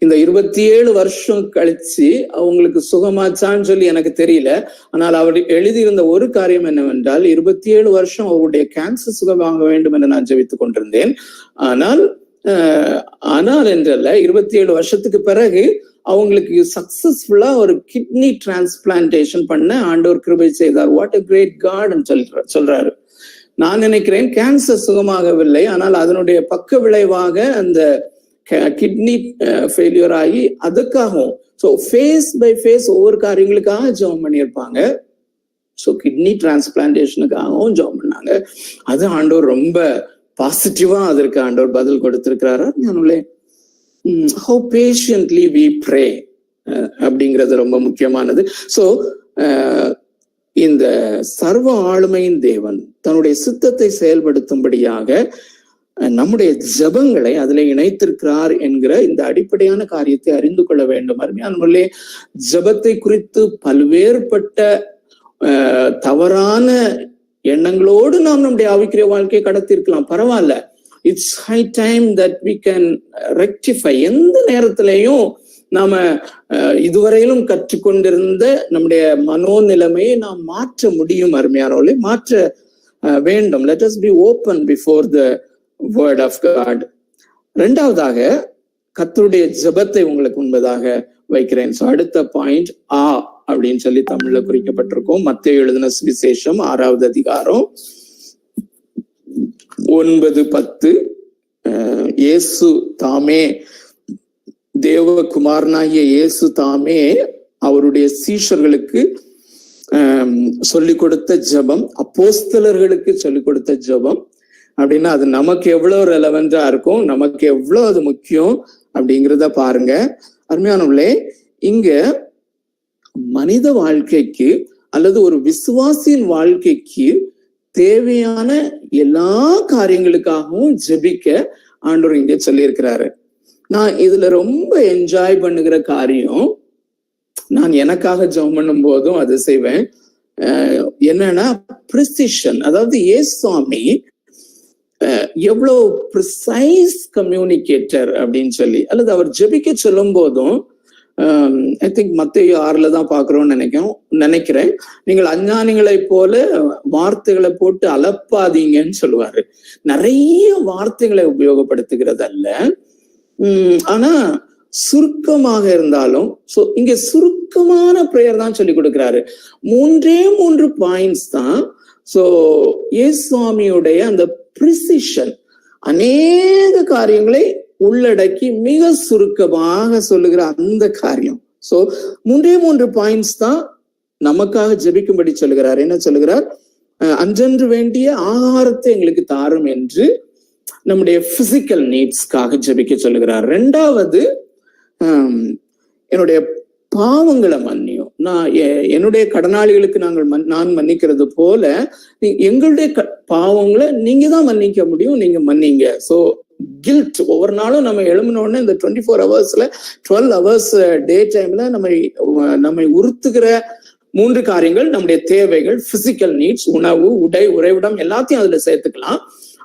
இந்த 27 வருஷம் கழிச்சு அவங்களுக்கு சுகமாச்சான்னு சொல்லி எனக்கு தெரியல. ஆனால் அவர் எழுதியிருந்த ஒரு காரியம் என்னவென்றால் 27 வருஷம் அவருடைய கேன்சர் சுகமாக வேண்டும் என்று நான் ஜெபித்துக் கொண்டிருந்தேன். ஆனால் என்றல்ல, 27 வருஷத்துக்கு பிறகு அவங்களுக்கு சக்சஸ்ஃபுல்லா ஒரு கிட்னி டிரான்ஸ்பிளான்டேஷன் பண்ண ஆண்டவர் கிருபை செய்தார். வாட் a great God சொல்றாரு. நான் நினைக்கிறேன் கேன்சர் சுகமாகவில்லை, ஆனால் அதனுடைய பக்க விளைவாக அந்த கிட்னி ஃபெயிலியர் ஆகி அதுக்காகவும் ஸோ ஃபேஸ் பை ஃபேஸ் ஒவ்வொரு காரியங்களுக்காக ஜெபம் பண்ணியிருப்பாங்க. ஸோ கிட்னி டிரான்ஸ்பிளான்டேஷனுக்காகவும் ஜெபம் பண்ணாங்க. அது ஆண்டவர் ரொம்ப பாசிட்டிவா அதற்கு ஆண்டவர் பதில் கொடுத்திருக்கிறாரா? ஞானங்களே, how patiently we pray அப்படிங்கிறது ரொம்ப முக்கியமானது. ஸோ இந்த சர்வ ஆளுமையின் தேவன் தன்னுடைய சித்தத்தை செயல்படுத்தும்படியாக நம்முடைய ஜெபங்களை அதில் இணைத்திருக்கிறார் என்கிற இந்த அடிப்படையான காரியத்தை அறிந்து கொள்ள வேண்டும். அருமையானவர்களே, ஜெபத்தை குறித்து பல்வேறுபட்ட தவறான எண்ணங்களோடு நாம் நம்முடைய ஆவிக்குரிய வாழ்க்கையை கடத்திருக்கலாம், பரவாயில்ல. It's high time that we can rectify. எந்த நேரத்திலையும் நாம இதுவரையிலும் கற்றுக்கொண்டிருந்த நம்முடைய மனோநிலைமையை நாம் மாற்ற முடியும். அருமையானவர்களே, மாற்ற வேண்டும். Let us be open before the word of God. இரண்டாவதாக, கர்த்தருடைய ஜெபத்தை உங்களுக்கு முன்பதாக வைக்கிறேன். ஸோ அடுத்த பாயிண்ட் அப்படின்னு சொல்லி தமிழ்ல குறிக்கப்பட்டிருக்கும். மத்தேயு எழுதின சுவிசேஷம் 6வது அதிகாரம் 9-10. இயேசு தாமே, தேவகுமாரனாகிய இயேசு தாமே அவருடைய சீஷர்களுக்கு சொல்லிக் கொடுத்த ஜெபம், அப்போஸ்தலர்களுக்கு சொல்லிக் கொடுத்த ஜெபம் அப்படின்னா அது நமக்கு எவ்வளவு ரெலவெண்டா இருக்கும், நமக்கு எவ்வளவு அது முக்கியம் அப்படிங்கிறத பாருங்க. அருமையானவர்களே, இங்க மனித வாழ்க்கைக்கு அல்லது ஒரு விசுவாசியின் வாழ்க்கைக்கு தேவையான எல்லா காரியங்களுக்காகவும் ஜெபிக்க ஆண்டவர் இங்க சொல்லியிருக்கிறாரு. நான் இதுல ரொம்ப என்ஜாய் பண்ணுகிற காரியம், நான் எனக்காக ஜெபம் பண்ணும் போதும் அது செய்வேன், என்னன்னா ப்ரிசிஷன். அதாவது இயேசுவாமி எவ்வளவு ப்ரிசைஸ் கம்யூனிகேட்டர் அப்படின்னு சொல்லி, அல்லது அவர் ஜெபிக்க சொல்லும் போதும் ஐ திங்க் மத்தேயு 6ல தான் பாக்குறோம்னு நினைக்கிறேன். நீங்கள் அஞ்ஞானிகளை போல வார்த்தைகளை போட்டு அலப்பாதீங்கன்னு சொல்லுவாரு. நிறைய வார்த்தைகளை உபயோகப்படுத்துகிறது அல்ல, ஆனா சுருக்கமாக இருந்தாலும் இங்க சுருக்கமான பிரேயர் தான் சொல்லி கொடுக்கிறாரு. 3 பாயிண்ட்ஸ் தான். சோ இயேசுவாமியுடைய அந்த பிரிசிஷன் அநேக காரியங்களை உள்ளடக்கி மிக சுருக்கமாக சொல்லுகிற அந்த காரியம். சோ 3 பாயிண்ட்ஸ் தான் நமக்காக ஜெபிக்கும்படி சொல்லுகிறார். என்ன சொல்லுகிறார்? அன்றன்று வேண்டிய ஆகாரத்தை எங்களுக்கு தாரும் என்று நம்முடைய பிசிக்கல் நீட்ஸ்க்காக ஜெபிக்க சொல்லுகிறார். 2வது, என்னுடைய பாவங்களை மன்னியும். நான் என்னுடைய கடனாளிகளுக்கு நான் மன்னிக்கிறது போல எங்களுடைய பாவங்களை நீங்க தான் மன்னிக்க முடியும், நீங்க மன்னிங்க. சோ கில்ட், ஒவ்வொரு நாளும் நம்ம எழும்பினோடனே இந்த 24 ஹவர்ஸ்ல 12 ஹவர்ஸ் டே டைம்ல நம்மை உறுத்துகிற 3 காரியங்கள், நம்முடைய தேவைகள், பிசிக்கல் நீட்ஸ், உணவு, உடை, உறைவிடம் எல்லாத்தையும் அதுல சேர்த்துக்கலாம்.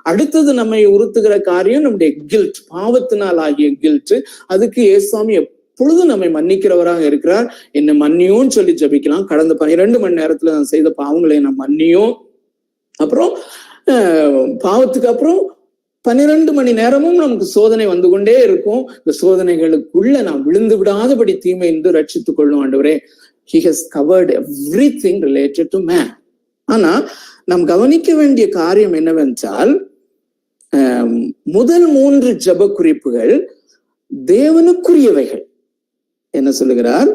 அடுத்தது நம்மை உறுத்துகிற காரியம் நம்முடைய கில்ட், பாவத்தினால் ஆகிய கில்ட். அதுக்கு இயேசுவாமி எப்பொழுதும் நம்மை மன்னிக்கிறவராக இருக்கிறார். என்ன மன்னியும் சொல்லி ஜெபிக்கலாம். கடந்த 12 மணி நேரத்துல நான் செய்த பாவங்களை நான் மன்னியும். அப்புறம் பாவத்துக்கு அப்புறம் 12 மணி நேரமும் நமக்கு சோதனை வந்து கொண்டே இருக்கும். இந்த சோதனைகளுக்குள்ள நாம் விழுந்து விடாதபடி தீமை என்று ரட்சித்துக் கொள்ளும் ஆண்டவரே. He has covered everything related to man. ஆனா நாம் கவனிக்க வேண்டிய காரியம் என்னவென்றால், முதல் 3 ஜெப குறிப்புகள் தேவனுக்குரியவைகள். என்ன சொல்லுகிறார்?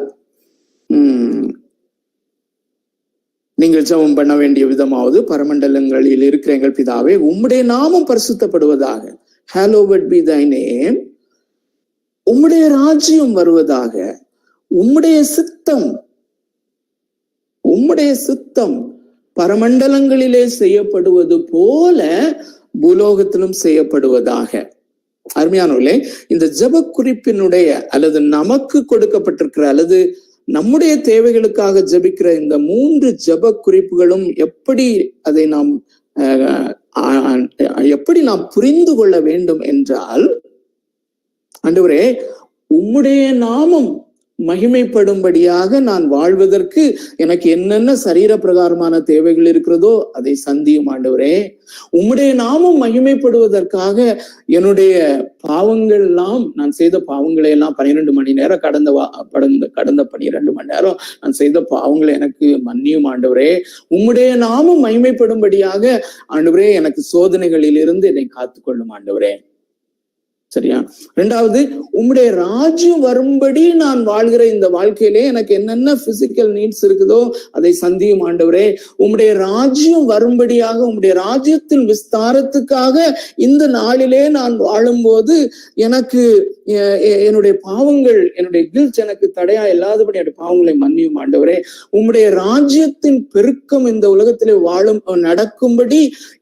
நீங்கள் ஜெபம் பண்ண வேண்டிய விதமாவது, பரமண்டலங்களில் இருக்கிற எங்கள் பிதாவே, உம்முடைய நாமம் பரிசுத்தப்படுவதாக, hallowed be thy name, உம்முடைய ராஜ்யம் வருவதாக, உம்முடைய சித்தம் பரமண்டலங்களிலே செய்யப்படுவது போல பூலோகத்திலும் செய்யப்படுவதாக. அருமையானவர்களே, இந்த ஜெப குறிப்பினுடைய அல்லது நமக்கு கொடுக்கப்பட்டிருக்கிற அல்லது நம்முடைய தேவைகளுக்காக ஜெபிக்கிற இந்த 3 ஜெப குறிப்புகளும் எப்படி நாம் புரிந்து கொள்ள வேண்டும் என்றால், ஆண்டவரே, உம்முடைய நாமம் மகிமைப்படும்படியாக நான் வாழ்வதற்கு எனக்கு என்னென்ன சரீர பிரகாரமான தேவைகள் இருக்கிறதோ அதை சந்தியும் ஆண்டவரே. உம்முடைய நாமம் மகிமைப்படுவதற்காக என்னுடைய பாவங்கள் எல்லாம், நான் செய்த பாவங்களை எல்லாம் 12 மணி நேரம் கடந்த 12 மணி நேரம் நான் செய்த பாவங்களை எனக்கு மன்னியும் ஆண்டவரே. உம்முடைய நாமம் மகிமைப்படும்படியாக ஆண்டவரே எனக்கு சோதனைகளில் இருந்து என்னை காத்துக்கொள்ளும் ஆண்டவரே. சரியா? ரெண்டாவது, உம்முடைய ராஜ்யம் வரும்படி நான் வாழ்கிற இந்த வாழ்க்கையிலே எனக்கு என்னென்ன பிசிக்கல் நீட்ஸ் இருக்குதோ அதை சந்தியும் ஆண்டவரே. உம்முடைய ராஜ்யம் வரும்படியாக, உம்முடைய ராஜ்யத்தின் விஸ்தாரத்துக்காக இந்த நாளிலே நான் வாழும்போது எனக்கு என்னுடைய பாவங்கள், என்னுடைய கில்ட் எனக்கு தடையா இல்லாதபடி என்னுடைய பாவங்களை மன்னியும் ஆண்டவரே. உம்முடைய ராஜ்யத்தின் பெருக்கம் இந்த உலகத்திலே நடக்கும்படி,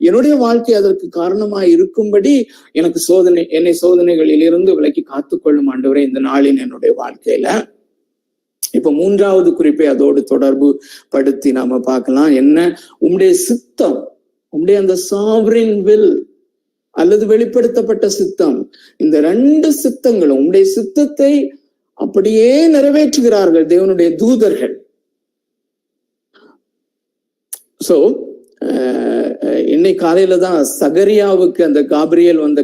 என்னுடைய வாழ்க்கை அதற்கு காரணமாய் இருக்கும்படி எனக்கு என்னை சோதனைகளில் இருந்து விலக்கி காத்துக்கொள்ளும் ஆண்டவரே இந்த நாளின் என்னுடைய வாழ்க்கையில. இப்ப 3வது குறிப்பை அதோடு தொடர்பு படுத்தி நாம பார்க்கலாம். என்ன? உம்முடைய சித்தம், உம்முடைய அந்த சாவரின் வில் அல்லது வெளிப்படுத்தப்பட்ட சித்தம், இந்த 2 சித்தங்களும், உம்முடைய சித்தத்தை அப்படியே நிறைவேற்றுகிறார்கள் தேவனுடைய தூதர்கள். சோ இன்னைக்கு காலையில தான் சகரியாவுக்கு அந்த காபிரியல் வந்த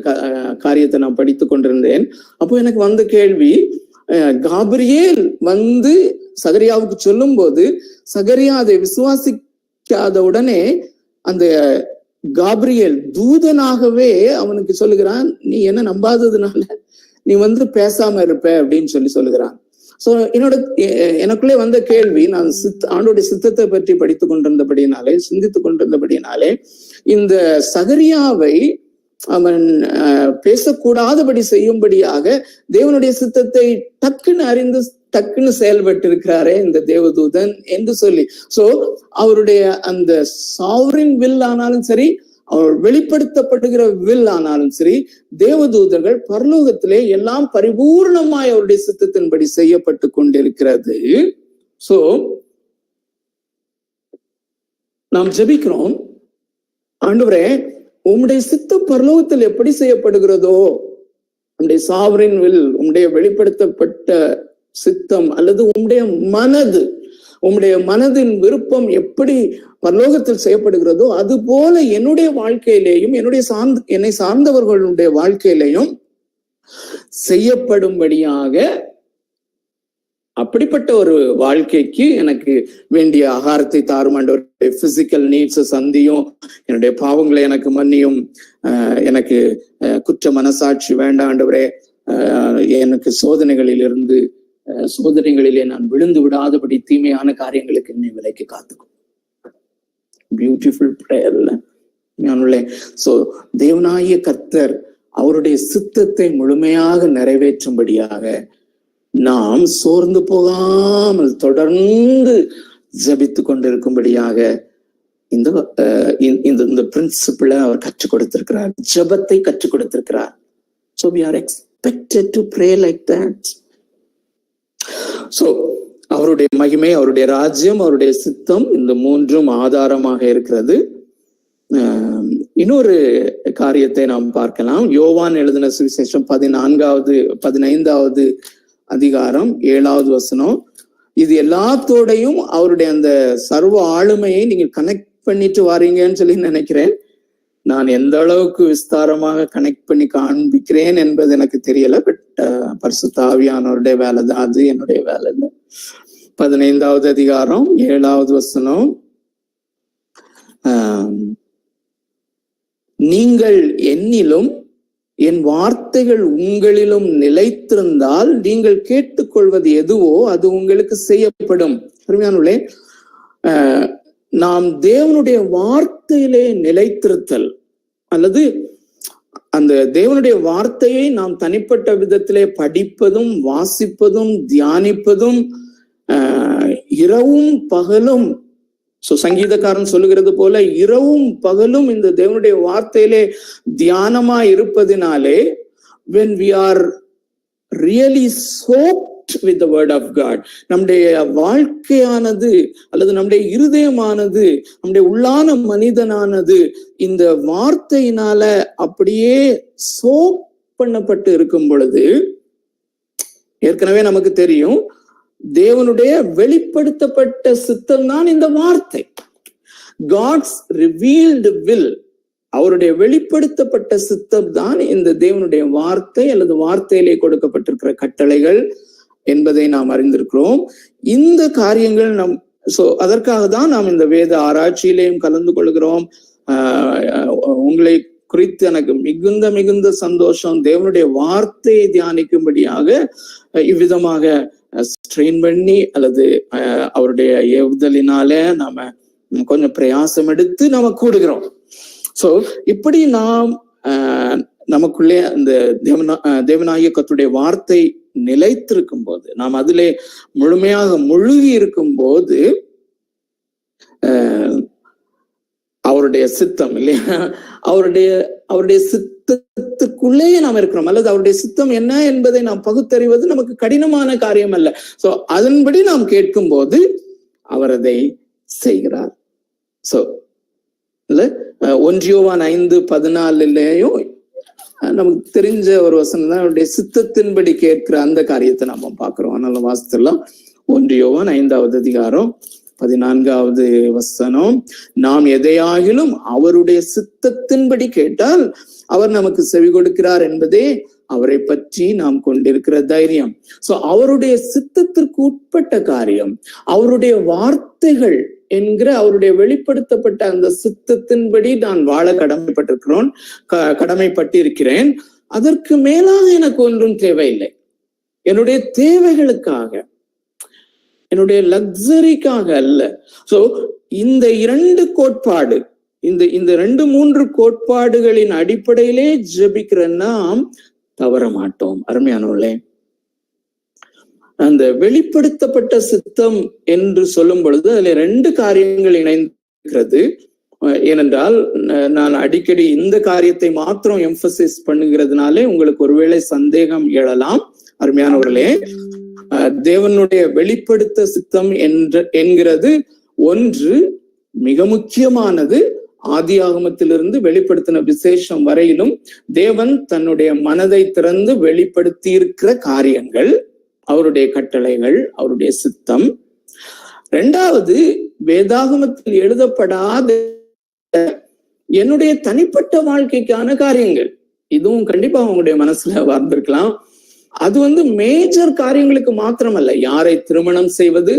காரியத்தை நான் படித்து கொண்டிருந்தேன். அப்போ எனக்கு வந்த கேள்வி, காபிரியேல் வந்து சகரியாவுக்கு சொல்லும் போது சகரியா அதை விசுவாசிக்காத உடனே அந்த காபிரியேல் தூதனாகவே அவனுக்கு சொல்லுகிறான், நீ என்ன நம்பாததுனால நீ வந்து பேசாம இருப்ப அப்படின்னு சொல்லுகிறான். சோ எனக்குள்ளே வந்த கேள்வி, நான் ஆண்டோடைய சித்தத்தை பற்றி படித்துக் கொண்டிருந்தபடினாலே, சிந்தித்துக் கொண்டிருந்தபடினாலே, இந்த சகரியாவை அவன் பேசக்கூடாதபடி செய்யும்படியாக தேவனுடைய சித்தத்தை டக்குன்னு அறிந்து டக்குன்னு செயல்பட்டு இருக்கிறாரே இந்த தேவதூதன் என்று சொல்லி. சோ அவருடைய அந்த சாவரின் வில் ஆனாலும் சரி, அவர் வெளிப்படுத்தப்படுகிற வில் ஆனாலும் சரி, தேவதூதர்கள் பரலோகத்திலே எல்லாம் பரிபூர்ணமாய் அவருடைய சித்தத்தின்படி செய்யப்பட்டு கொண்டிருக்கிறது. சோ நாம் ஜெபிக்கிறோம், ஆண்டவரே உம்முடைய சித்தம் பரலோகத்தில் எப்படி செய்யப்படுகிறதோ, உம்முடைய சாவரின் வில், உம்முடைய வெளிப்படுத்தப்பட்ட சித்தம் அல்லது உம்முடைய மனதின் விருப்பம் எப்படி பரலோகத்தில் செய்யப்படுகிறதோ அது போல என்னுடைய வாழ்க்கையிலேயும் என்னை சார்ந்தவர்களுடைய வாழ்க்கையிலேயும் செய்யப்படும்படியாக, அப்படிப்பட்ட ஒரு வாழ்க்கைக்கு எனக்கு வேண்டிய ஆகாரத்தை தாரும் ஆண்டவரே. பிசிக்கல் நீட்ஸ் சந்தியும், என்னுடைய பாவங்களை எனக்கு மன்னியும், எனக்கு குற்ற மனசாட்சி வேண்டாம் ஆண்டவரே. எனக்கு சோதனைகளிலே நான் விழுந்து விடாதபடி தீமையான காரியங்களுக்கு என்னை விலைக்கு காத்துக்கும். பியூட்டிஃபுல் பிரேயர் இல்ல? சோ தேவனாகிய கர்த்தர் அவருடைய சித்தத்தை முழுமையாக நிறைவேற்றும்படியாக நாம் சோர்ந்து போகாமல் தொடர்ந்து ஜபித்து கொண்டிருக்கும்படியாக இந்த பிரின்சிபிளை அவர் கற்றுக் கொடுத்திருக்கிறார், ஜபத்தை கற்றுக் கொடுத்திருக்கிறார். So we are expected to pray like that. So அவருடைய மகிமை, அவருடைய ராஜ்யம், அவருடைய சித்தம், இந்த 3ம் ஆதாரமாக இருக்கிறது. இன்னொரு காரியத்தை நாம் பார்க்கலாம். யோவான் எழுதின சுவிசேஷம் 15வது அதிகாரம் 7வது வசனம். இது எல்லாத்தோடையும் அவருடைய அந்த சர்வ ஆளுமையை நீங்க கனெக்ட் பண்ணிட்டு வாரீங்கன்னு சொல்லி நினைக்கிறேன். நான் எந்த அளவுக்கு விஸ்தாரமாக கனெக்ட் பண்ணி காண்பிக்கிறேன் என்பது எனக்கு தெரியல. பட் பரிசுத்த ஆவியானவருடைய வேலை தான் அது, என்னுடைய வேலை இல்லை. 15வது அதிகாரம் 7வது வசனம். நீங்கள் என்னிலும் என் வார்த்தைகள் உங்களிலும் நிலைத்திருந்தால் நீங்கள் கேட்டுக்கொள்வது எதுவோ அது உங்களுக்கு செய்யப்படும். அருமையானவர்களே, நாம் தேவனுடைய வார்த்தையிலே நிலைத்திருத்தல் அல்லது அந்த தேவனுடைய வார்த்தையை நாம் தனிப்பட்ட விதத்திலே படிப்பதும் வாசிப்பதும் தியானிப்பதும் இரவும் பகலும், சங்கீதக்காரன் சொல்லுகிறது போல இரவும் பகலும் இந்த தேவனுடைய வார்த்தையிலே தியானமா இருப்பதினாலே, when we are really soaked with the word of God, நம்முடைய வாழ்க்கையானது அல்லது நம்முடைய இருதயமானது, நம்முடைய உள்ளான மனிதனானது இந்த வார்த்தையினால அப்படியே சோக் பண்ணப்பட்டு இருக்கும் பொழுது ஏற்கனவே நமக்கு தெரியும், தேவனுடைய வெளிப்படுத்தப்பட்ட சித்தம் தான் இந்த வார்த்தை. God's revealed will, அவருடைய வெளிப்படுத்தப்பட்ட சித்தம் தான் இந்த தேவனுடைய வார்த்தை அல்லது வார்த்தையிலே கொடுக்கப்பட்டிருக்கிற கட்டளைகள் என்பதை நாம் அறிந்திருக்கிறோம். இந்த காரியங்கள் அதற்காக தான் நாம் இந்த வேத ஆராய்ச்சியிலேயும் கலந்து கொள்கிறோம். உங்களை குறித்து எனக்கு மிகுந்த சந்தோஷம். தேவனுடைய வார்த்தையை தியானிக்கும்படியாக இவ்விதமாக ஸ்ட்ரெயின் பண்ணி அல்லது அவருடைய ஏவுதலினால நாம கொஞ்சம் பிரயாசம் எடுத்து நாம கூடுகிறோம். சோ இப்படி நாம் நமக்குள்ளே அந்த தேவனாகிய கர்த்தருடைய வார்த்தை நிலைத்திருக்கும் போது, நாம் அதிலே முழுமையாக முழுகி இருக்கும் போது அவருடைய சித்தம் இல்லையா, அவருடைய சித்தத்துக்குள்ளேயே நாம் இருக்கிறோம், அல்லது அவருடைய சித்தம் என்ன என்பதை நாம் பகுத்தறிவது நமக்கு கடினமான காரியம் அல்ல. சோ அதன்படி நாம் கேட்கும் போது அவர் அதை செய்கிறார். சோ இல்ல 1 யோவான் 5:14 நமக்கு தெரிஞ்ச ஒரு வசனம் தான், அவருடைய சித்தத்தின்படி கேட்கிற அந்த காரியத்தை நாம பாக்குறோம். அதனால வாசித்துலாம் 1 யோவான் 5:14 நாம் எதையாகிலும் அவருடைய சித்தத்தின்படி கேட்டால் அவர் நமக்கு செவி கொடுக்கிறார் என்பதே அவரை பற்றி நாம் கொண்டிருக்கிற தைரியம். சோ அவருடைய சித்தத்திற்கு உட்பட்ட காரியம், அவருடைய வார்த்தைகள் என்கிற அவருடைய வெளிப்படுத்தப்பட்ட அந்த சித்தத்தின்படி நான் வாழ கடமைப்பட்டிருக்கிறேன். அதற்கு மேலாக எனக்கு ஒன்றும் தேவையில்லை. என்னுடைய தேவைகளுக்காக, என்னுடைய லக்ஸரிக்காக அல்ல. சோ இந்த 2 கோட்பாடு, இந்த 2-3 கோட்பாடுகளின் அடிப்படையிலே ஜெபிக்கிற நாம் தவற மாட்டோம். அருமையானவர்களே, அந்த வெளிப்படுத்தப்பட்ட சித்தம் என்று சொல்லும் பொழுது அதுல 2 காரியங்கள் இணைந்திருக்கிறது. ஏனென்றால் நான் அடிக்கடி இந்த காரியத்தை மாத்திரம் எம்பசிஸ் பண்ணுகிறதுனாலே உங்களுக்கு ஒருவேளை சந்தேகம் எழலாம். அருமையானவர்களே, தேவனுடைய வெளிப்படுத்த சித்தம் என்கிறது ஒன்று மிக முக்கியமானது. ஆதியாகமத்திலிருந்து வெளிப்படுத்தின விசேஷம் வரையிலும் தேவன் தன்னுடைய மனதை திறந்து வெளிப்படுத்தி இருக்கிற காரியங்கள், அவருடைய கட்டளைகள், அவருடைய சித்தம். 2வது, வேதாகமத்தில் எழுதப்படாத என்னுடைய தனிப்பட்ட வாழ்க்கைக்கான காரியங்கள். இதுவும் கண்டிப்பா அவங்களுடைய மனசுல வாழ்ந்திருக்கலாம். அது மேஜர் காரியங்களுக்கு மாத்திரமல்ல. யாரை திருமணம் செய்வது,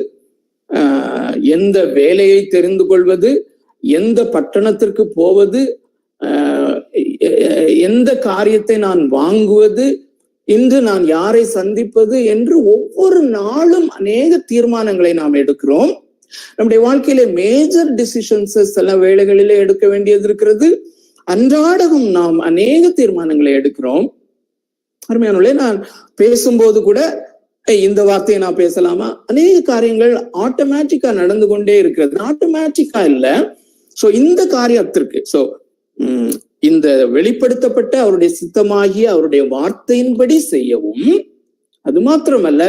எந்த வேலையை தெரிந்து கொள்வது, எந்த பட்டணத்திற்கு போவது, எந்த காரியத்தை நான் வாங்குவது, இன்று நான் யாரை சந்திப்பது என்று ஒவ்வொரு நாளும் அநேக தீர்மானங்களை நாம் எடுக்கிறோம். நம்முடைய வாழ்க்கையிலே மேஜர் டிசிஷன்ஸ் சில வேளைகளிலே எடுக்க வேண்டியது இருக்கிறது. அன்றாடகம் நாம் அநேக தீர்மானங்களை எடுக்கிறோம். அருமையானவர்களே, நான் பேசும்போது கூட இந்த வார்த்தையை நான் பேசலாமா, அநேக காரியங்கள் ஆட்டோமேட்டிக்கா நடந்து கொண்டே இருக்கிறது. ஆட்டோமேட்டிக்கா இல்ல. சோ இந்த காரியத்திற்கு இந்த வெளிப்படுத்தப்பட்ட அவருடைய சித்தமாகிய அவருடைய வார்த்தையின்படி செய்யவும், அது மாத்திரமல்ல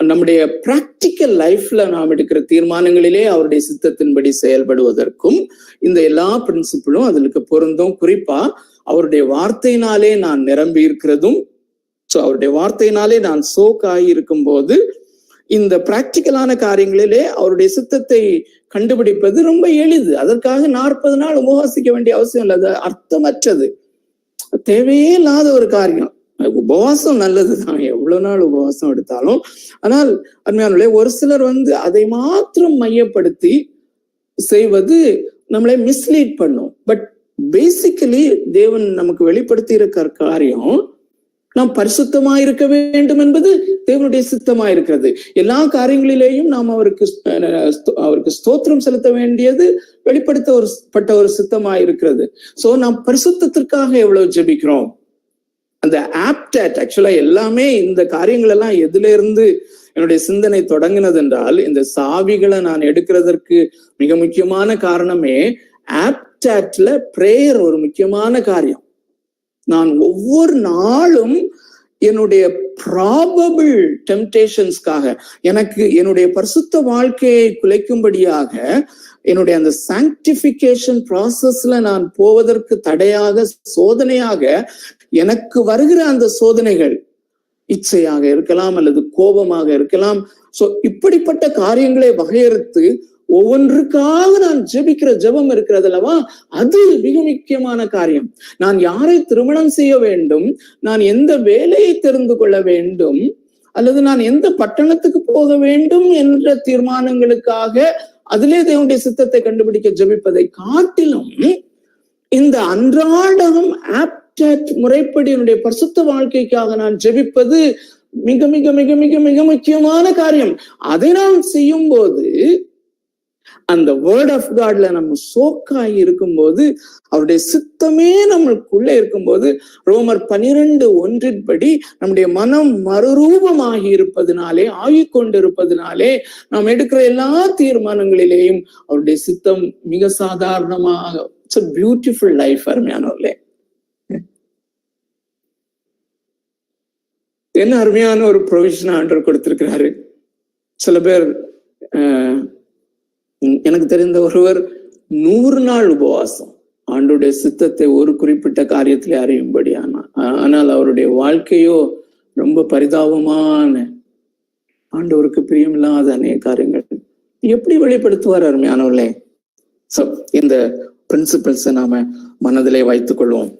நம்முடைய பிராக்டிக்கல் லைஃப்ல நாம் எடுக்கிற தீர்மானங்களிலே அவருடைய சித்தத்தின்படி செயல்படுவதற்கும் இந்த எல்லா பிரின்சிபிளும் அதற்கு பொருந்தும். குறிப்பா அவருடைய வார்த்தையினாலே நான் நிரம்பி இருக்கிறதும், அவருடைய வார்த்தையினாலே நான் சோக்காகி இருக்கும் போது இந்த பிராக்டிக்கலான காரியங்களிலே அவருடைய சித்தத்தை கண்டுபிடிப்பது ரொம்ப எளிது. அதற்காக 40 நாள் உபவாசிக்க வேண்டிய அவசியம் இல்லை. அது அர்த்தமற்றது, தேவையே இல்லாத ஒரு காரியம். உபவாசம் நல்லதுதான், எவ்வளவு நாள் உபவாசம் எடுத்தாலும். ஆனால் அருமையானவர்களே, ஒரு சிலர் அதை மாத்திரம் மையப்படுத்தி செய்வது நம்மளை மிஸ்லீட் பண்ணும். பட் பேசிக்கலி தேவன் நமக்கு வெளிப்படுத்தி இருக்கிற காரியம், நாம் பரிசுத்தமா இருக்க வேண்டும் என்பது தேவனுடைய சித்தமா இருக்கிறது. எல்லா காரியங்களிலேயும் நாம் அவருக்கு ஸ்தோத்திரம் செலுத்த வேண்டியது வெளிப்படுத்தப்பட்ட ஒரு சித்தமா இருக்கிறது. சோ நாம் பரிசுத்தத்திற்காக எவ்வளவு ஜெபிக்கிறோம், அந்த ஆப்டேட் ஆக்சுவலா எல்லாமே இந்த காரியங்கள் எல்லாம் எதுல இருந்து என்னுடைய சிந்தனை தொடங்கினது என்றால், இந்த சாவிகளை நான் எடுக்கிறதற்கு மிக முக்கியமான காரணமே ஆப்டேட்ல பிரேயர் ஒரு முக்கியமான காரியம். நான் ஒவ்வொரு நாளும் என்னுடைய ப்ராபபிள் டெம்டேஷன்ஸ்க்காக, எனக்கு என்னுடைய பரிசுத்த வாழ்க்கையை குலைக்கும்படியாக, என்னுடைய அந்த சாங்டிபிகேஷன் ப்ராசஸ்ல நான் போவதற்கு தடையாக, சோதனையாக எனக்கு வருகிற அந்த சோதனைகள் இச்சையாக இருக்கலாம் அல்லது கோபமாக இருக்கலாம். சோ இப்படிப்பட்ட காரியங்களை வகையறுத்து ஒவ்வொன்றுக்காக நான் ஜெபிக்கிற ஜெபம் இருக்கிறது அல்லவா, அது மிக முக்கியமான காரியம். நான் யாரை திருமணம் செய்ய வேண்டும், நான் எந்த வேலையை தெரிந்து கொள்ள வேண்டும், அல்லது நான் எந்த பட்டணத்துக்கு போக வேண்டும் என்ற தீர்மானங்களுக்காக அதிலே தேவனுடைய சித்தத்தை கண்டுபிடிக்க ஜெபிப்பதை காட்டிலும் இந்த அன்றாடம் ஆப்டட் முறைப்படி என்னுடைய பரிசுத்த வாழ்க்கைக்காக நான் ஜெபிப்பது மிக மிக மிக மிக மிக முக்கியமான காரியம். அதை நான் செய்யும் போது அந்த வேர்ட் ஆஃப் காட்ல நம்ம சோக்காகி இருக்கும்போது, அவருடைய சித்தமே நம்மளுக்குள்ள இருக்கும்போது, ரோமர் 12:1 படி நம்முடைய மனம் மறுரூபமாகி இருப்பதனாலே, ஆகிக்கொண்டிருப்பதனாலே நாம் எடுக்கிற எல்லா தீர்மானங்களிலேயும் அவருடைய சித்தம் மிக சாதாரணமாக. It's a beautiful life. அருமையானவர்களே, என்ன அருமையான ஒரு ப்ரொவிஷன் ஆண்டவர் கொடுத்திருக்கிறாரு. சில பேர், எனக்கு தெரிந்த ஒருவர் 100 நாள் உபவாசம் ஆண்டுடைய சித்தத்தை ஒரு குறிப்பிட்ட காரியத்திலே அறியும்படி ஆனால் அவருடைய வாழ்க்கையோ ரொம்ப பரிதாபமான, ஆண்டவருக்கு பிரியமில்லாத அநேக காரியங்கள். எப்படி வெளிப்படுத்துவார் அருமையானவர்களே? சோ இந்த பிரின்சிபல்ஸை நாம மனதிலே வைத்துக் கொள்வோம்.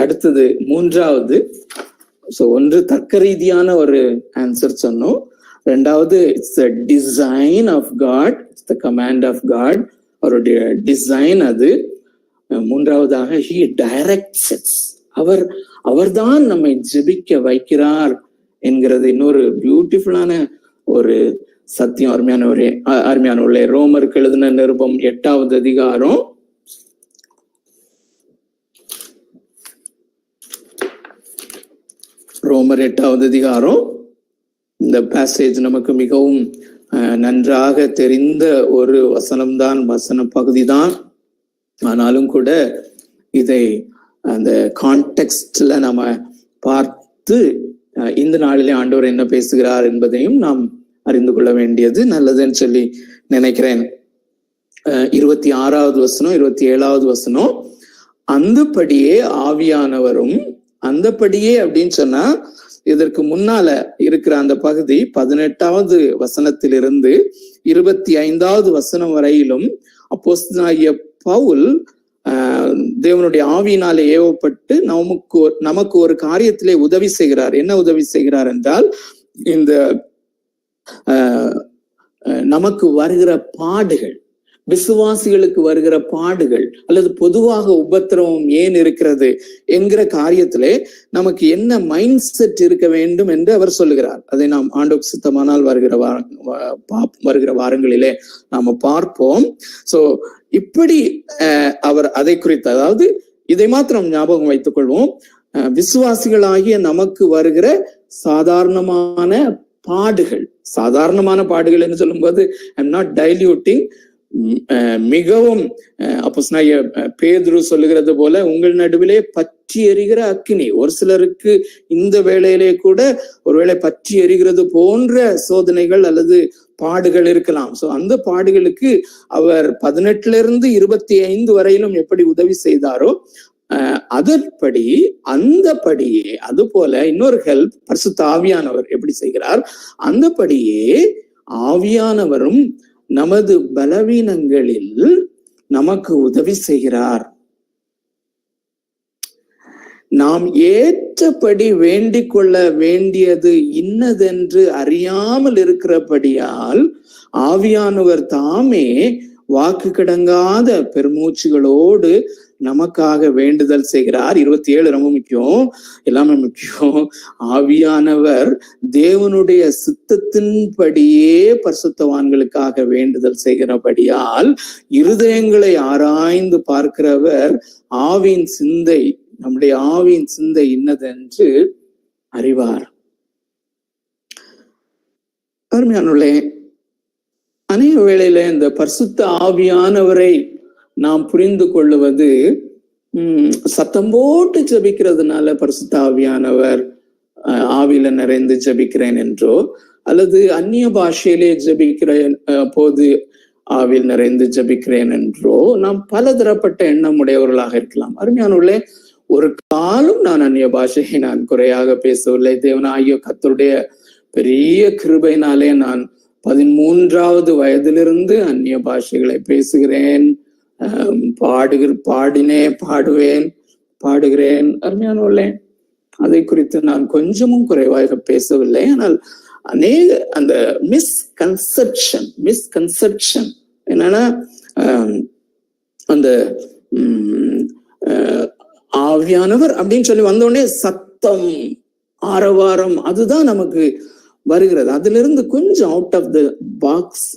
அடுத்தது 3வது, ஒன்று தர்க்க ரீதியான ஒரு ஆன்சர் சொன்னோம். ரெண்டாவது, it's the design of God, it's the command of God, அவருடைய டிசைன் அது. மூன்றாவதாக, ஹி டைரக்ட்ஸ், அவர்தான் நம்மை ஜெபிக்க வைக்கிறார் என்கிறது இன்னொரு பியூட்டிஃபுல்லான ஒரு சத்தியம். அருமையானவர்களே, ரோமருக்கு எழுதின நிருபம் 8வது அதிகாரம் ரோமர் 8வது அதிகாரம். இந்த பேசேஜ் நமக்கு மிகவும் நன்றாக தெரிந்த ஒரு வசனம்தான், வசன பகுதி தான். ஆனாலும் கூட இதை அந்த கான்டெக்ஸ்ட்ல நம்ம பார்த்து இந்த நாளிலே ஆண்டவர் என்ன பேசுகிறார் என்பதையும் நாம் அறிந்து கொள்ள வேண்டியது நல்லதுன்னு சொல்லி நினைக்கிறேன். 26வது வசனம், 27வது வசனம், அந்தபடியே ஆவியானவரும், அந்தபடியே அப்படின்னு சொன்னா இதற்கு முன்னால இருக்கிற அந்த பகுதி 18வது வசனத்திலிருந்து 25வது வசனம் வரையிலும் அப்போஸ்தலனாகிய பவுல் தேவனுடைய ஆவியினாலே ஏவப்பட்டு நமக்கு ஒரு காரியத்திலே உதவி செய்கிறார். என்ன உதவி செய்கிறார் என்றால், இந்த நமக்கு வருகிற பாடுகள், விசுவாசிகளுக்கு வருகிற பாடுகள் அல்லது பொதுவாக உபத்திரவம் ஏன் இருக்கிறது என்கிற காரியத்திலே நமக்கு என்ன மைண்ட் செட் இருக்க வேண்டும் என்று அவர் சொல்லுகிறார். அதை நாம் ஆண்டவருக்கு சித்தமானால் வருகிற வாரங்களிலே நாம பார்ப்போம். சோ இப்படி அவர் அதை குறித்து, அதாவது இதை மாத்திரம் ஞாபகம் வைத்துக் கொள்வோம். விசுவாசிகளாகிய நமக்கு வருகிற சாதாரணமான பாடுகள், சாதாரணமான பாடுகள் என்று சொல்லும் போது ஐம் நாட் டைல்யூட்டிங், மிகவும் அப்போஸ்தலனாகிய பேதுரு சொல்லுகிறது போல உங்கள் நடுவிலே பற்றி எரிகிற அக்கினி. ஒரு சிலருக்கு இந்த வேளையிலே கூட ஒருவேளை பற்றி எரிகிறது போன்ற சோதனைகள் அல்லது பாடுகள் இருக்கலாம். சோ அந்த பாடுகளுக்கு அவர் 18 25 வரையிலும் எப்படி உதவி செய்தாரோ அதன்படி, அந்தபடியே, அது போல இன்னொரு ஹெல்ப் பரிசுத்த ஆவியானவர் எப்படி செய்கிறார், அந்தபடியே ஆவியானவரும் நமது பலவீனங்களில் நமக்கு உதவி செய்கிறார். நாம் ஏற்றபடி வேண்டிக் கொள்ள வேண்டியது இன்னதென்று அறியாமல் இருக்கிறபடியால் ஆவியானவர் தாமே வாக்கு கடங்காத பெருமூச்சுகளோடு நமக்காக வேண்டுதல் செய்கிறார். 27 ரொம்ப முக்கியம், எல்லாமே முக்கியம். ஆவியானவர் தேவனுடைய சித்தத்தின்படியே பரிசுத்தவான்களுக்காக வேண்டுதல் செய்கிறபடியால் இருதயங்களை ஆராய்ந்து பார்க்கிறவர் ஆவியின் சிந்தை, நம்முடைய ஆவியின் சிந்தை இன்னதென்று அறிவார். அருமையானவர்களே, அநேக வேளையில இந்த பரிசுத்த ஆவியானவரை நாம் புரிந்து கொள்ளுவது சத்தம் போட்டு ஜபிக்கிறதுனால பரிசுத்த ஆவியானவர் ஆவியில நிறைந்து ஜபிக்கிறேன் என்றோ, அல்லது அந்நிய பாஷையிலே ஜபிக்கிற போது ஆவியில் நிறைந்து ஜபிக்கிறேன் என்றோ நாம் பலதரப்பட்ட எண்ணம் உடையவர்களாக இருக்கலாம். அருமையானவர்களே, ஒரு காலம் நான் அந்நிய பாஷையை நான் குறையாக பேசவில்லை. தேவனாகிய கர்த்தருடைய பெரிய கிருபையினாலே நான் 13வது வயதிலிருந்து அந்நிய பாஷைகளை பேசுகிறேன், பாடுகிறேன். அருமையானவர்களே, அதை குறித்து நான் கொஞ்சமும் குறைவாக பேசவில்லை. ஆனால் அநேக அந்த மிஸ்கன்செப்ஷன் என்னன்னா, அந்த ஆவியானவர் அப்படின்னு சொல்லி வந்தோடனே சத்தம், ஆரவாரம், அதுதான் நமக்கு வருகிறது. அதுல இருந்து கொஞ்சம் அவுட் ஆஃப் த பாக்ஸ்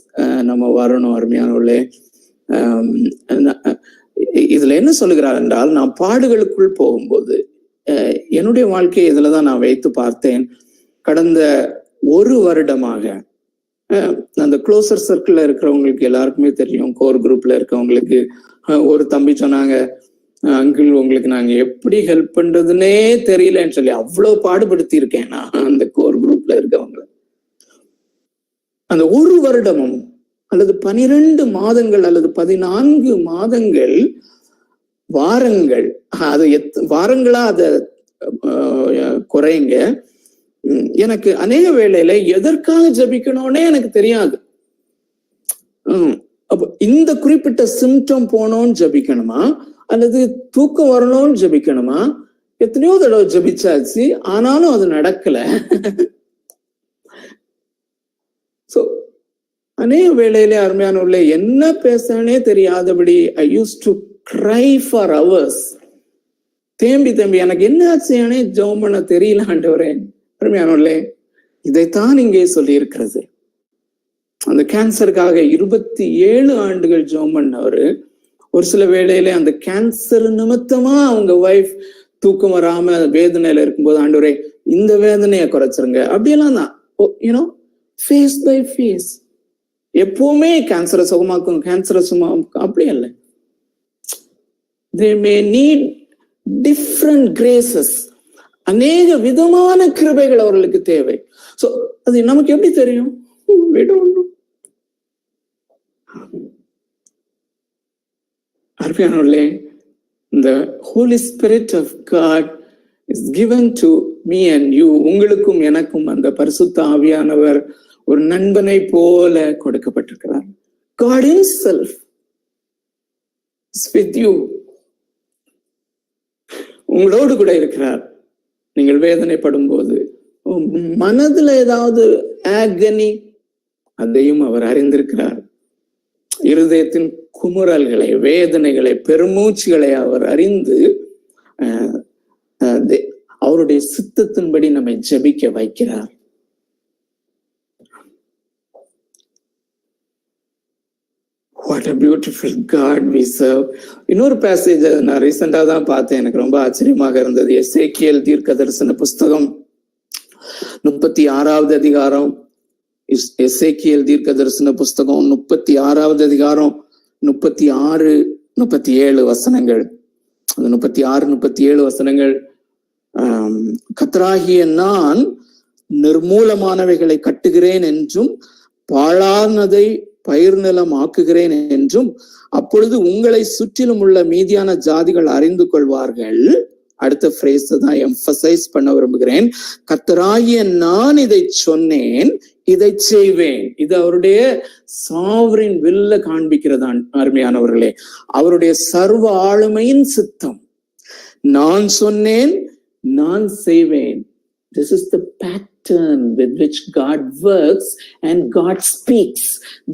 நம்ம வரணும். அருமையானவர்களே, இதுல என்ன சொல்லுகிறார் என்றால், நான் பாடுகளுக்குள் போகும்போது என்னுடைய வாழ்க்கையை இதுலதான் நான் வைத்து பார்த்தேன். கடந்த ஒரு வருடமாக அந்த க்ளோசர் சர்க்கிள்ல இருக்கிறவங்களுக்கு எல்லாருக்குமே தெரியும், கோர் குரூப்ல இருக்கவங்களுக்கு ஒரு தம்பி சொன்னாங்க, அங்கிள் உங்களுக்கு நாங்க எப்படி ஹெல்ப் பண்றதுன்னே தெரியலன்னு சொல்லி அவ்வளவு பாடுபடுத்தி இருக்கேன் நான் அந்த கோர் குரூப்ல இருக்கவங்களை. அந்த ஒரு வருடமும் அல்லது 12 மாதங்கள் அல்லது 14 மாதங்கள், வாரங்கள், அது வாரங்களா அதை குறைங்க, எனக்கு அநேக வேளையில எதற்காக ஜபிக்கணும்னே எனக்கு தெரியாது. அப்ப இந்த குறிப்பிட்ட சிம்டம் போனோம்னு ஜபிக்கணுமா அல்லது தூக்கம் வரணும்னு ஜபிக்கணுமா? எத்தனையோ தடவை ஜபிச்சாச்சு, ஆனாலும் அது நடக்கல. சோ அநேக வேளையிலே அருமையானவர்களே, என்ன பேசனே தெரியாதபடி I use to cry for hours. தேம்பி எனக்கு என்ன ஆச்சுனே ஜெபம் பண்ண தெரியல ஆண்டவரே. அருமையானவர்களே, இதைத்தான் இங்கே சொல்லி இருக்கிறது. அந்த கேன்சருக்காக 27 ஆண்டுகள் ஜெபம் பண்ணவரு, ஒரு சில வேளையில அந்த கேன்சர் நிமித்தமா அவங்க வைஃப் தூக்கம் வராம வேதனையில இருக்கும்போது, ஆண்டவரே இந்த வேதனையை குறைச்சிருங்க அப்படியெல்லாம் தான், யூனோ, ஃபேஸ் பை ஃபேஸ். எப்பவுமே கேன்சரை சுகமாக்கும் அப்படி இல்லை. They may need different graces. அநேக விதமான கிருபைகள் அவர்களுக்கு தேவை. சோ அது நமக்கு எப்படி தெரியும்? We don't know. அருமையானவர்களே, the Holy Spirit of God is given to me and you. உங்களுக்கும் எனக்கும் அந்த பரிசுத்த ஆவியானவர் ஒரு நண்பனை போல கொடுக்கப்பட்டிருக்கிறார். God himself is with you. உங்களோடு கூட இருக்கிறார். நீங்கள் வேதனைப்படும் போது, மனதுல ஏதாவது ஆகனி, அதையும் அவர் அறிந்திருக்கிறார். இருதயத்தின் குமுறல்களை, வேதனைகளை, பெருமூச்சுகளை அவர் அறிந்து அவருடைய சித்தத்தின்படி நம்மை ஜெபிக்க வைக்கிறார். What a beautiful God we serve. இன்னொரு பேசேஜ் நான் ரீசெண்டா தான் பார்த்தேன், எனக்கு ரொம்ப ஆச்சரியமாக இருந்தது. எசேக்கியேல் தீர்க்க தரிசன புஸ்தகம் 36வது அதிகாரம். எசேக்கியேல் தீர்க்க தரிசன புஸ்தகம் 36வது அதிகாரம் 36, 37 வசனங்கள். அந்த 36, 37 வசனங்கள், கர்த்தராகிய நான் நிர்மூலமானவைகளை கட்டுகிறேன் என்றும் பாழானதை பயிர் நிலம் ஆக்குகிறேன் என்றும், அப்பொழுது உங்களை சுற்றிலும் உள்ள மீதியான ஜாதிகள் அறிந்து கொள்வார்கள். அடுத்த ஃப்ரேஸ் தான் எம்பசைஸ் பண்ண விரும்புகிறேன். கர்த்தராகிய நான் இதை சொன்னேன், இதை செய்வேன். இது அவருடைய சாவரின் வில்ல காண்பிக்கிறதான் அருமையானவர்களே, அவருடைய சர்வ ஆளுமையின் சித்தம். நான் சொன்னேன், நான் செய்வேன். This is the pattern with which God works and God speaks.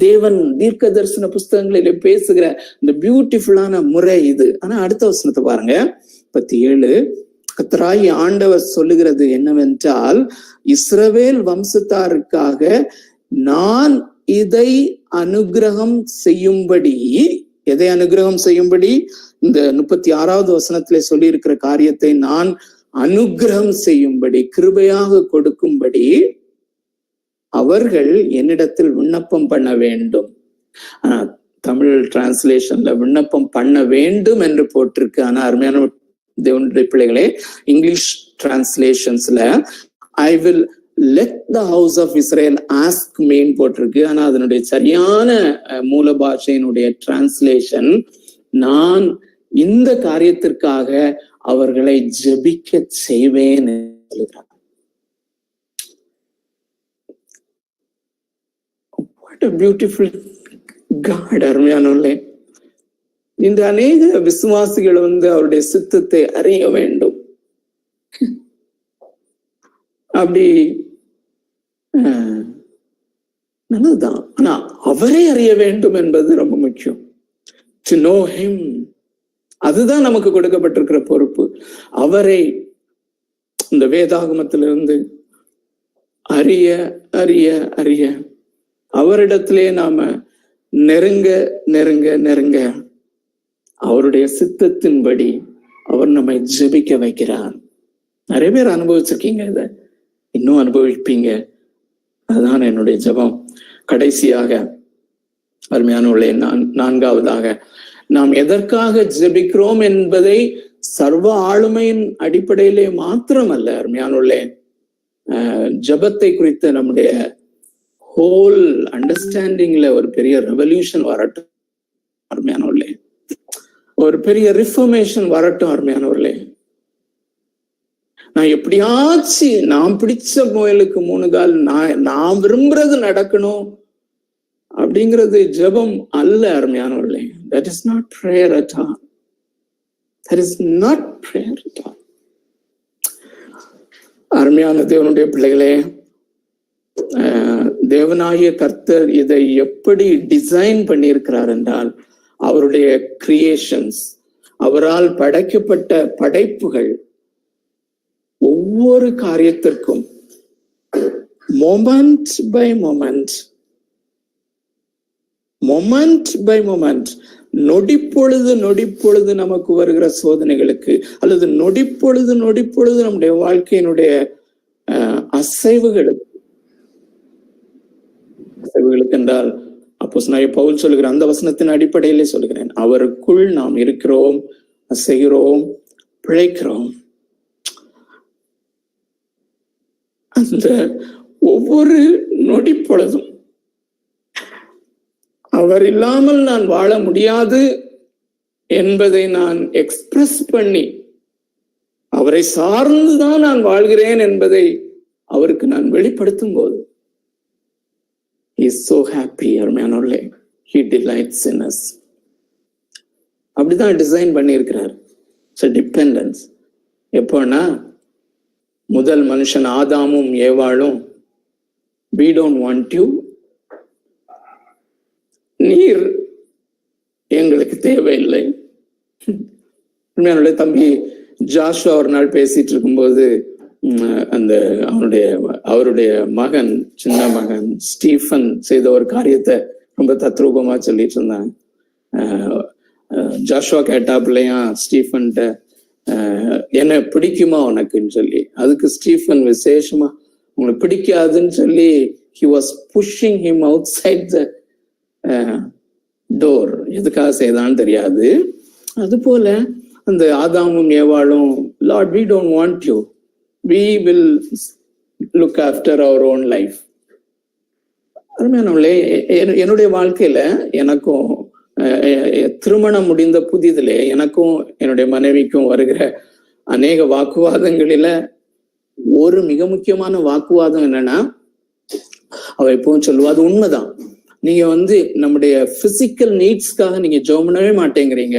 தேவன் தீர்க்க தரிசன புஸ்தகங்களிலே பேசுகிற இந்த பியூட்டிஃபுல்லான முறை இது. ஆனா அடுத்த வசனத்தை பாருங்க, 37. கர்த்தராகிய ஆண்டவர் சொல்லுகிறது என்னவென்றால், இஸ்ரவேல் வம்சத்தாருக்காக நான் இதை அனுக்கிரகம் செய்யும்படி, எதை அனுக்கிரகம் செய்யும்படி? இந்த 36வது வசனத்திலே சொல்லி இருக்கிற காரியத்தை நான் அனுக்கிரகம் செய்யும்படி, கிருபையாக கொடுக்கும்படி அவர்கள் என்னிடத்தில் விண்ணப்பம் பண்ண வேண்டும். தமிழ் டிரான்ஸ்லேஷன்ல விண்ணப்பம் பண்ண வேண்டும் என்று போட்டிருக்கு. ஆனா அருமையான தேவனுடைய பிள்ளைகளே, இங்கிலீஷ் டிரான்ஸ்லேஷன்ஸ்ல I will let the house of Israel ask மீன் போட்டிருக்கு. ஆனா அதனுடைய சரியான மூல பாஷையினுடைய டிரான்ஸ்லேஷன், நான் இந்த காரியத்திற்காக அவர்களை ஜெபிக்க செய்வேன் சொல்கிறார். What a beautiful God, அருமையானவர்களே. இந்த அநேக விசுவாசிகள் அவருடைய சித்தத்தை அறிய வேண்டும். அப்படி நல்லதுதான். ஆனா அவரை அறிய வேண்டும் என்பது ரொம்ப முக்கியம். To know him. அதுதான் நமக்கு கொடுக்கப்பட்டிருக்கிற பொறுப்பு. அவரை இந்த வேதாகமத்திலிருந்து அறிய அறிய அறிய அவரிடத்திலே நாம நெருங்க நெருங்க நெருங்க அவருடைய சித்தத்தின்படி அவர் நம்மை ஜெபிக்க வைக்கிறார். நிறைய பேர் அனுபவிச்சிருக்கீங்க, இதை இன்னும் அனுபவிப்பீங்க. அதுதான் என்னுடைய ஜெபம். கடைசியாக அருமையானவர்களே, நான்காவதாக நாம் எதற்காக ஜெபிக்கிறோம் என்பதை சர்வ ஆளுமையின் அடிப்படையிலே மாத்திரமல்ல, அருமையானவர்களே, ஜெபத்தை குறித்த நம்முடைய ஹோல் அண்டர்ஸ்டாண்டிங்ல ஒரு பெரிய ரெவல்யூஷன் வரட்டும் அருமையானவர்களே, ஒரு பெரிய ரிஃபர்மேஷன் வரட்டும் அருமையானவர்களே. நான் எப்படியாச்சு நான் பிடிச்ச முயலுக்கு 3 கால், நான் விரும்புறது நடக்கணும் அப்படிங்கிறது ஜெபம் அல்ல அருமையானவர்களே. That is not prayer at all. That is not prayer at all. அருமையான தேவனுடைய பிள்ளைகளே, தேவனாகிய கர்த்தர் இதை எப்படி டிசைன் பண்ணியிருக்கிறார் என்றால், அவருடைய கிரியேஷன்ஸ், அவரால் படைக்கப்பட்ட படைப்புகள் ஒவ்வொரு காரியத்திற்கும் moment by moment, moment by moment, நொடிப்பொழுது நொடிப்பொழுது நமக்கு வருகிற சோதனைகளுக்கு, அல்லது நொடிப்பொழுது நொடிப்பொழுது நம்முடைய வாழ்க்கையினுடைய அசைவுகளுக்கு என்றால், அப்போஸ்தலனாகிய பவுல் சொல்லுகிற அந்த வசனத்தின் அடிப்படையிலே சொல்லுகிறேன், அவருக்குள் நாம் இருக்கிறோம், செய்கிறோம், பிழைக்கிறோம். அந்த ஒவ்வொரு நொடி பொழுதும் அவர் இல்லாமல் நான் வாழ முடியாது என்பதை நான் எக்ஸ்பிரஸ் பண்ணி, அவரை சார்ந்துதான் நான் வாழ்கிறேன் என்பதை அவருக்கு நான் வெளிப்படுத்தும் போது, he is so happy. அருமையானவர்களே, he delights in us. அப்படிதான் டிசைன் பண்ணி இருக்கிறார். டிபெண்டன்ஸ் எப்போனா, முதல் மனுஷன் ஆதாமும் ஏவாளும், we don't want you, நீர் எங்களுக்கு தேவையில்லை. தம்பி ஜாஷுவா ஒரு நாள் பேசிட்டு இருக்கும்போது, அந்த அவருடைய மகன், சின்ன மகன் ஸ்டீஃபன் செய்த ஒரு காரியத்தை ரொம்ப தத்ரூபமா சொல்லிட்டு இருந்தாங்க. ஜாஷுவா கேட்டாப்லையா ஸ்டீஃபன்ட்ட, என்ன பிடிக்குமா உனக்குன்னு சொல்லி. அதுக்கு ஸ்டீஃபன் விசேஷமா உங்களுக்கு பிடிக்காதுன்னு சொல்லி he was pushing him outside the door. எதுக்காக செய்தான்னு தெரியாது. அது போல அந்த ஆதாமும் ஏவாளும், Lord, we don't want you, we will look after our own life. அருமையானவர்களே, என்னுடைய வாழ்க்கையில எனக்கும் திருமணம் முடிந்த புதிதிலே எனக்கும் என்னுடைய மனைவிக்கும் வருகிற அநேக வாக்குவாதங்களில ஒரு மிக முக்கியமான வாக்குவாதம் என்னன்னா, அவ எப்பவும் சொல்லுவா, அது உண்மைதான், நீங்க நம்முடைய பிசிக்கல் நீட்ஸ்க்காக நீங்க ஜெபம் பண்ணவே மாட்டேங்கிறீங்க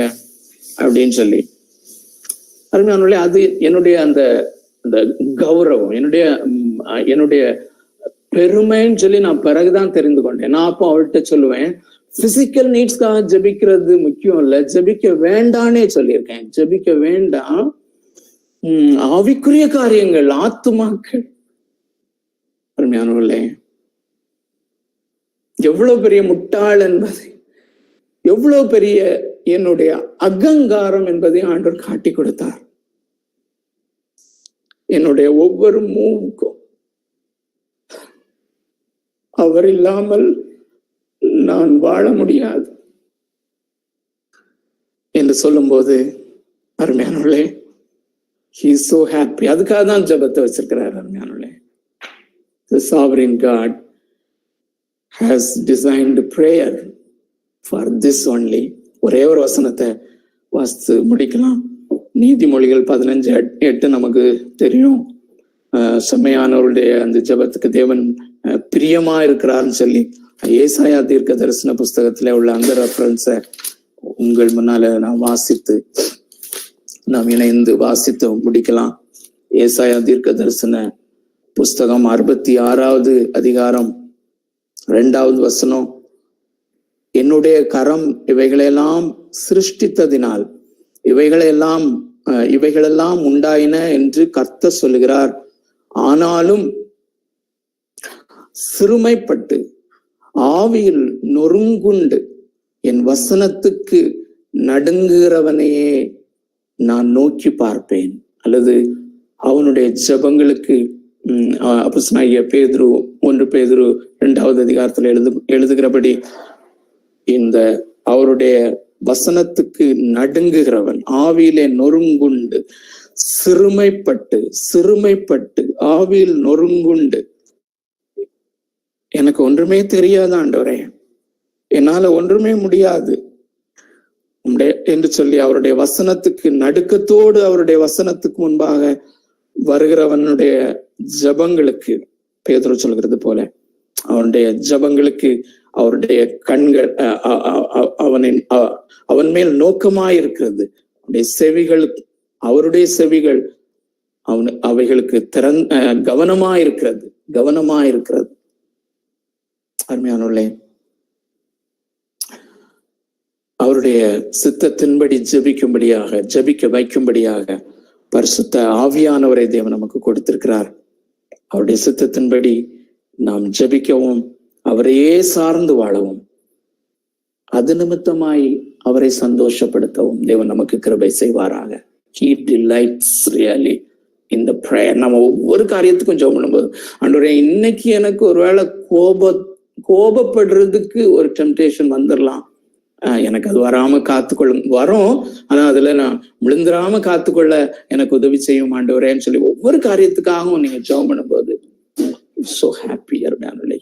அப்படின்னு சொல்லி. அருமையானவர்களே, அது என்னுடைய அந்த கௌரவம், என்னுடைய பெருமைன்னு சொல்லி நான் பிறகுதான் தெரிந்து கொண்டேன். நான் அப்போ அவள்கிட்ட சொல்லுவேன், பிசிக்கல் நீட்ஸ்க்காக ஜெபிக்கிறது முக்கியம் இல்ல, ஜெபிக்க வேண்டானே சொல்லியிருக்கேன். ஜெபிக்க வேண்டாம், ஆவிக்குரிய காரியங்கள், ஆத்துமாக்கள். அருமையானவர்களே, எவ்வளவு பெரிய முட்டாள் என்பதை, எவ்வளவு பெரிய என்னுடைய அகங்காரம் என்பதை ஆண்டவர் காட்டி கொடுத்தார். என்னுடைய ஒவ்வொரு மூவுக்கும் அவர் இல்லாமல் நான் வாழ முடியாது என்று சொல்லும் போது, அருமையானவர்களே, he is so happy. அதுக்காக தான் ஜெபத்தை வச்சிருக்கிறார். அருமையானவர்களே, the sovereign God has designed prayer for this only. ஒரே ஒரு வசனத்தை வாசித்து முடிக்கலாம். நீதிமொழிகள் 15:8 நமக்கு தெரியும். செம்மையானவருடைய அந்த ஜெபத்துக்கு தேவன் பிரியமா இருக்கிறார்னு சொல்லி ஏசாயா தீர்க்க தரிசன புஸ்தகத்துல உள்ள அந்த ரெஃபரன்ஸை உங்கள் முன்னால நாம் இணைந்து வாசித்து முடிக்கலாம். ஏசாயா தீர்க்க தரிசன புஸ்தகம் 66வது அதிகாரம் 2வது வசனம். என்னுடைய கரம் இவைகளெல்லாம் சிருஷ்டித்ததினால் இவைகளெல்லாம் உண்டாயின என்று கர்த்தர் சொல்லுகிறார். ஆனாலும் சிறுமைப்பட்டு ஆவியில் நொறுங்குண்டு என் வசனத்துக்கு நடுங்குகிறவனையே நான் நோக்கி பார்ப்பேன். அல்லது அவனுடைய ஜெபங்களுக்கு அப்போஸ்தலனாகிய பேதுரு 1 பேதுரு 2வது அதிகாரத்துல எழுதுகிறபடி இந்த அவருடைய வசனத்துக்கு நடுங்குகிறவன் ஆவியிலே நொறுங்குண்டு சிறுமைப்பட்டு ஆவியில் நொறுங்குண்டு, எனக்கு ஒன்றுமே தெரியாது ஆண்டவரே, என்னால ஒன்றுமே முடியாது என்று சொல்லி அவருடைய வசனத்துக்கு நடுக்கத்தோடு அவருடைய வசனத்துக்கு முன்பாக வருகிறவனுடைய ஜபங்களுக்கு பேதுரு சொல்கிறது போல அவனுடைய ஜபங்களுக்கு அவருடைய கண்கள் அவன் மேல் நோக்கமாயிருக்கிறது. அவருடைய செவிகள் அவைகளுக்கு கவனமாயிருக்கிறது. அருமையானவர்களே, அவருடைய சித்தத்தின்படி ஜெபிக்க வைக்கும்படியாக பரிசுத்த ஆவியானவரை தேவன் நமக்கு கொடுத்திருக்கிறார். அவருடைய சித்தத்தின்படி நாம் ஜெபிக்கவும் அவரையே சார்ந்து வாழவும் அது நிமித்தமாய் அவரை சந்தோஷப்படுத்தவும் தேவன் நமக்கு கிருபை செய்வாராக. He delights really in the prayer. நம்ம ஒவ்வொரு காரியத்துக்கும் ஜெபம் பண்ணும்போது, ஆண்டவரே இன்னைக்கு எனக்கு ஒருவேளை கோபப்படுறதுக்கு ஒரு டெம்டேஷன் வந்துடலாம், எனக்கு அது வராம காத்துக்கொள்ளும், வரும், ஆனா அதுல நான் விழுந்துராம காத்துக்கொள்ள எனக்கு உதவி செய்யும் ஆண்டவரேன்னு சொல்லி ஒவ்வொரு காரியத்துக்காகவும் நீங்க ஜெபம் பண்ணும்போது so happy.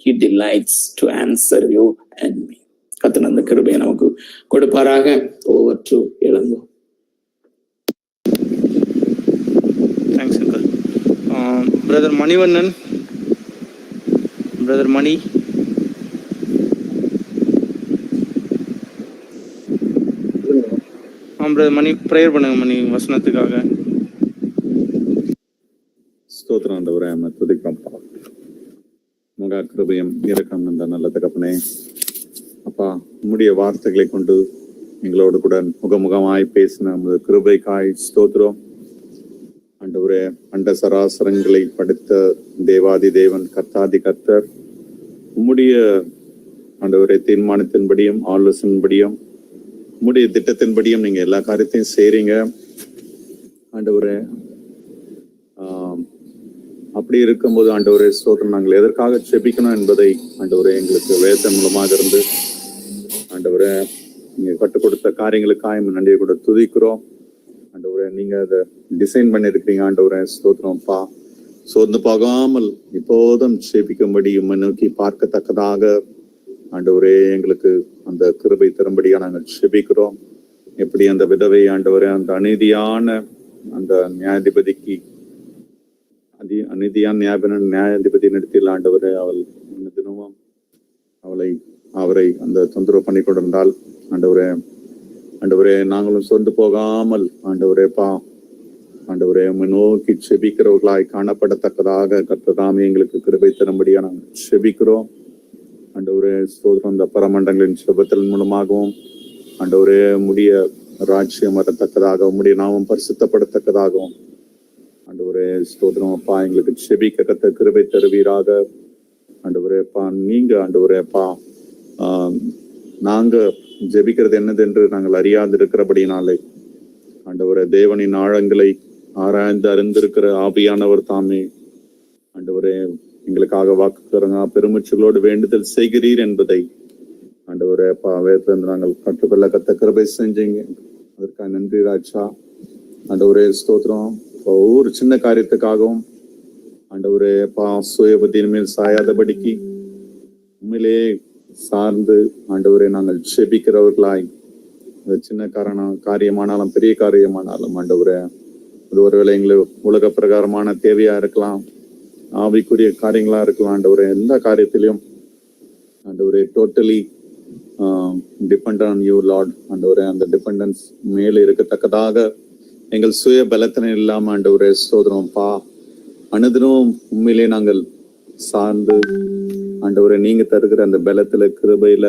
He delights to answer you and me. கர்த்தர் அந்த கிருபையை நமக்கு கொடுப்பாராக. Over to Ilango. Thanks uncle. Brother Manivannan, brother Mani. Brother Mani prayer பண்ணுங்க மணி வசனத்துக்காக. ஸ்தோத்திரம் ஆண்டவரே, துதிக்கிறோம்ப்பா. உங்க கிருபையும் இரக்கம் இந்த நல்ல தகப்பனே, அப்பா உம்முடைய வார்த்தைகளை கொண்டு எங்களோடு கூட முகமுகமாய் பேசின நமது கிருபைக்காய் ஸ்தோத்திரம் ஆண்டவரே. அண்ட சராசரங்களை படைத்த தேவாதி தேவன், கர்த்தாதி கர்த்தர், உம்முடைய ஆண்டவரே தீர்மானத்தின்படியும் ஆலோசனைன்படியும் உம்முடைய திட்டத்தின்படியும் நீங்க எல்லா காரியத்தையும் செய்றீங்க ஆண்டவரே. அப்படி இருக்கும்போது ஆண்டவரே ஸ்தோத்திரம், நாங்கள் எதற்காக ஜெபிக்கணும் என்பதை ஆண்டவரே எங்களுக்கு வேதம் மூலமாக இருந்து ஆண்டவரே நீங்க கற்றுக் கொடுத்த காரியங்களுக்காக நன்றியை கூட துதிக்கிறோம் ஆண்டவரே. நீங்க அதை டிசைன் பண்ணிருக்கீங்க ஆண்டவரே ஸ்தோத்திரம்ப்பா. சோர்ந்து போகாமல் இப்போதும் ஜெபிக்கும்படி உம்மை நோக்கி பார்க்கத்தக்கதாக ஆண்டவரே எங்களுக்கு அந்த கிருபை தரும்படியா நாங்கள் ஜெபிக்கிறோம். எப்படி அந்த விதவை ஆண்டவரே அந்த அநீதியான அந்த நியாயாதிபதிக்கு அநீதியான நியாயாதிபதி நடத்தியில் ஆண்டவரே அவள் தினமும் அவரை அந்த தொந்தரவு பண்ணி கொண்டிருந்தால் ஆண்டவரே நாங்களும் சொந்து போகாமல் ஆண்டவரே நோக்கி செபிக்கிறவர்களாய் காணப்படத்தக்கதாக கர்த்ததாமே எங்களுக்கு கிருபை தரும்படியா நாங்கள் செபிக்கிறோம் ஆண்டவரே ஸ்தோத்திரம். இந்த பரமண்டங்களின் செபத்தின் மூலமாகவும் ஆண்டவரே முடிய ராஜ்யம் வரத்தக்கதாக உம்முடைய நாமம் பரிசுத்தப்படத்தக்கதாகவும் ஆண்டவரே ஸ்தோத்திரம் அப்பா எங்களுக்கு செபிக்க கத்த கிருபை தருவீராக ஆண்டவரே அப்பா. நீங்க ஆண்டவரே அப்பா நாங்க ஜெபிக்கிறது என்னது என்று நாங்கள் அறியாது இருக்கிறபடினாலே ஆண்டவரே தேவனின் ஆழங்களை ஆராய்ந்து அறிந்திருக்கிற ஆவியானவர் தாமே ஆண்டவரே எங்களுக்காக வாக்குறங்க பெருமூச்சுகளோடு வேண்டுதல் செய்கிறீர் என்பதை ஆண்டவரே அப்பா வேதத்திலிருந்து நாங்கள் கற்றுக்கொள்ள கத்த கிருபை செஞ்சீங்க, அதற்காக நன்றி ராஜா. ஆண்டவரே ஸ்தோத்திரம். ஒவ்வொரு சின்ன காரியத்துக்காகவும் ஆண்டவரே அப்பா சுயபதியின் மேல் சாயாதபடிக்கு உண்மையிலே சார்ந்து ஆண்டவரே நாங்கள் ஜெபிக்கிறவர்களாய் அது சின்ன காரியமானாலும் பெரிய காரியமானாலும் ஆண்டவரே, அது ஒருவேளை எங்களுக்கு உலக பிரகாரமான தேவையா இருக்கலாம், ஆவிக்குரிய காரியங்களா இருக்கலாம் ஆண்டவரே. எந்த காரியத்திலையும் ஆண்டவரே totally depend on you Lord ஆண்டவரே. அந்த டிபெண்டன்ஸ் மேலே இருக்கத்தக்கதாக எங்கள் சுய பலத்தினை இல்லாம ஆண்டவரே ஸ்தோத்திரம்ப்பா. அனுதினமும் உண்மையிலே நாங்கள் சார்ந்து ஆண்டவரே நீங்க தருகிற அந்த பலத்துல கிருபையில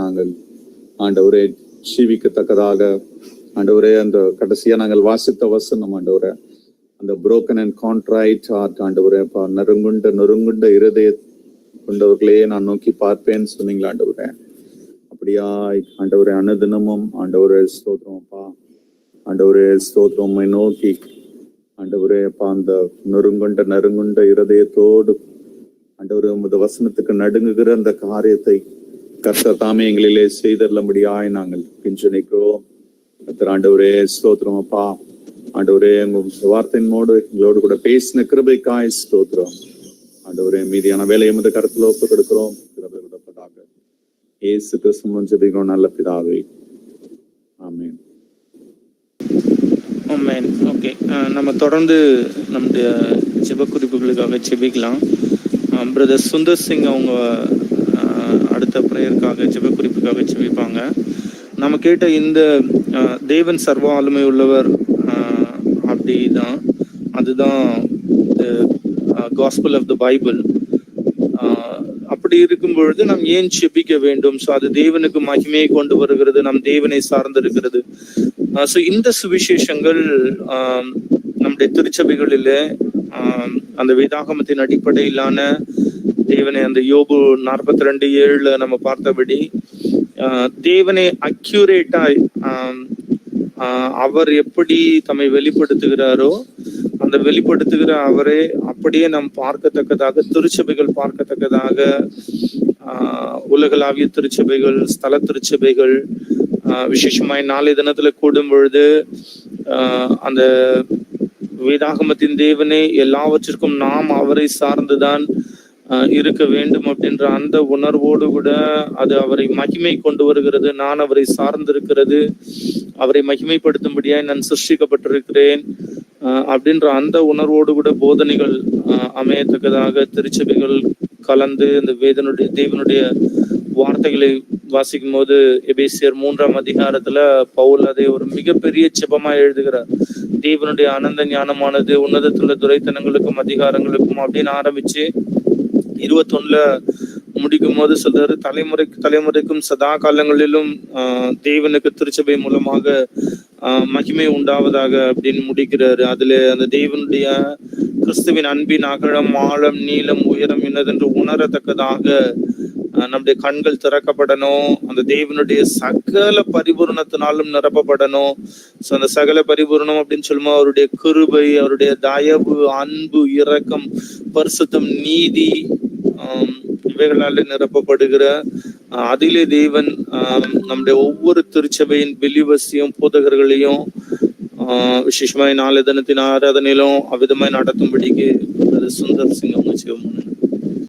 நாங்கள் ஆண்டவரே ஜீவிக்கத்தக்கதாக ஆண்டவரே, அந்த கடைசியா நாங்கள் வாசித்த வசனம் ஆண்டவரே, அந்த புரோக்கன் அண்ட் கான்ட்ரைட் ஹார்ட் ஆண்டவரே, நொறுங்குண்ட இருதய கொண்டவர்களே நான் நோக்கி பார்ப்பேன்னு சொன்னீங்களா ஆண்டவரே. அப்படியாய் ஆண்டவரே அனுதினமும் ஆண்டவரே ஸ்தோத்திரம்ப்பா. ஆண்டவரே ஸ்தோத்திரம் உம்மை நோக்கி ஆண்டவரே அப்பா, அந்த நறுங்குண்ட இருதயத்தோடு ஆண்டவரே உமது வசனத்துக்கு நடுங்குகிற அந்த காரியத்தை கர்த்தர் தாமே எங்களிலே செய்தருளும்படியாய் நாங்கள் பிஞ்சனைக்கிறோம். கர்த்தர் ஆண்டவரே ஸ்தோத்திரம் அப்பா. ஆண்டவரே உங்க வார்த்தையினோடு எங்களோடு கூட பேசின கிருபைக்காய் ஸ்தோத்திரம் ஆண்டவரே. மீதியான வேலையை முதல் கருத்துல ஒப்பு கொடுக்கிறோம். கிருபை விடப்பதாக இயேசு கிறிஸ்துவின் ஜெபிக்கிறோம் நல்ல பிதாவே, ஆமென். ஆமென். ஓகே, நம்ம தொடர்ந்து நம்முடைய ஜெப குறிப்புகளுக்காக ஜெபிக்கலாம். பிரதர் சுந்தர் சிங் அவங்க அடுத்த பிரேயருக்காக ஜெப குறிப்புக்காக ஜெபிப்பாங்க. நம்ம கேட்ட இந்த தேவன் சர்வ ஆளுமை உள்ளவர் அப்படிதான், அதுதான் காஸ்பல் ஆஃப் த பைபிள். அப்படி இருக்கும் பொழுது நாம் ஏன் ஜெபிக்க வேண்டும்? ஸோ அது தேவனுக்கு மகிமையை கொண்டு வருகிறது, நம் தேவனை சார்ந்து இருக்கிறது. ஸோ இந்த சுவிசேஷங்கள் நம்முடைய திருச்சபைகளிலே அந்த வேதாகமத்தின் அடிப்படையிலான தேவனை, அந்த யோபு 42:7 நம்ம பார்த்தபடி தேவனை அக்யூரேட்டாய் அவர் எப்படி தம்மை வெளிப்படுத்துகிறாரோ அந்த வெளிப்படுத்துகிற அவரே அப்படியே நாம் பார்க்கத்தக்கதாக, திருச்சபைகள் பார்க்கத்தக்கதாக, உலகளாவிய திருச்சபைகள், ஸ்தல திருச்சபைகள் விசேஷமாய் நாளை தினத்துல கூடும் பொழுது அந்த வேதாகமத்தின் தேவனே எல்லாவற்றிற்கும் நாம் அவரை சார்ந்துதான் இருக்க வேண்டும் அப்படின்ற அந்த உணர்வோடு கூட அது அவரை மகிமை கொண்டு வருகிறது. நான் அவரை சார்ந்திருக்கிறது, அவரை மகிமைப்படுத்தும்படியாய் நான் சிருஷ்டிக்கப்பட்டிருக்கிறேன் அப்படின்ற அந்த உணர்வோடு கூட போதனைகள் அமையத்தக்கதாக திருச்சபைகள் கலந்து இந்த தேவனுடைய வார்த்தைகளை வாசிக்கும் போது எபேசியர் 3ஆம் அதிகாரத்துல பவுல் அதை ஒரு மிகப்பெரிய ஜெபமா எழுதுகிறார். தேவனுடைய ஆனந்த ஞானமானது உன்னதத்துள்ள துரைத்தனங்களுக்கும் அதிகாரங்களுக்கும் அப்படின்னு ஆரம்பிச்சு 21 முடிக்கும் போது சொல்றாரு, தலைமுறைக்கும் சதா காலங்களிலும் தேவனுக்கு திருச்சபை மூலமாக மகிமை உண்டாவதாக அப்படின்னு முடிக்கிறாரு. அதுல அந்த தேவனுடைய கிறிஸ்துவின் அன்பின் அகலம், ஆழம், நீளம், உயரம் என்னதென்று உணரத்தக்கதாக நம்முடைய கண்கள் திறக்கப்படணும். அந்த தேவனுடைய சகல பரிபூரணத்தினாலும் நிரப்பப்படணும். ஸோ அந்த சகல பரிபூரணம் அப்படின்னு சொல்லும்போது அவருடைய கிருபை, அவருடைய தயவு, அன்பு, இரக்கம், பரிசுத்தம், நீதி இவைகளால நிரப்பப்படுகிற அதிலே தேவன் நம்முடைய ஒவ்வொரு திருச்சபையின் பிலிவர்ஸையும் போதகர்களையும் விசேஷமாய் நாளை தினத்தின் ஆராதனையிலும் அவ்விதமாய் நடத்தும்படிக்கு சுந்தர் சிங் அவங்க செய்வோம்.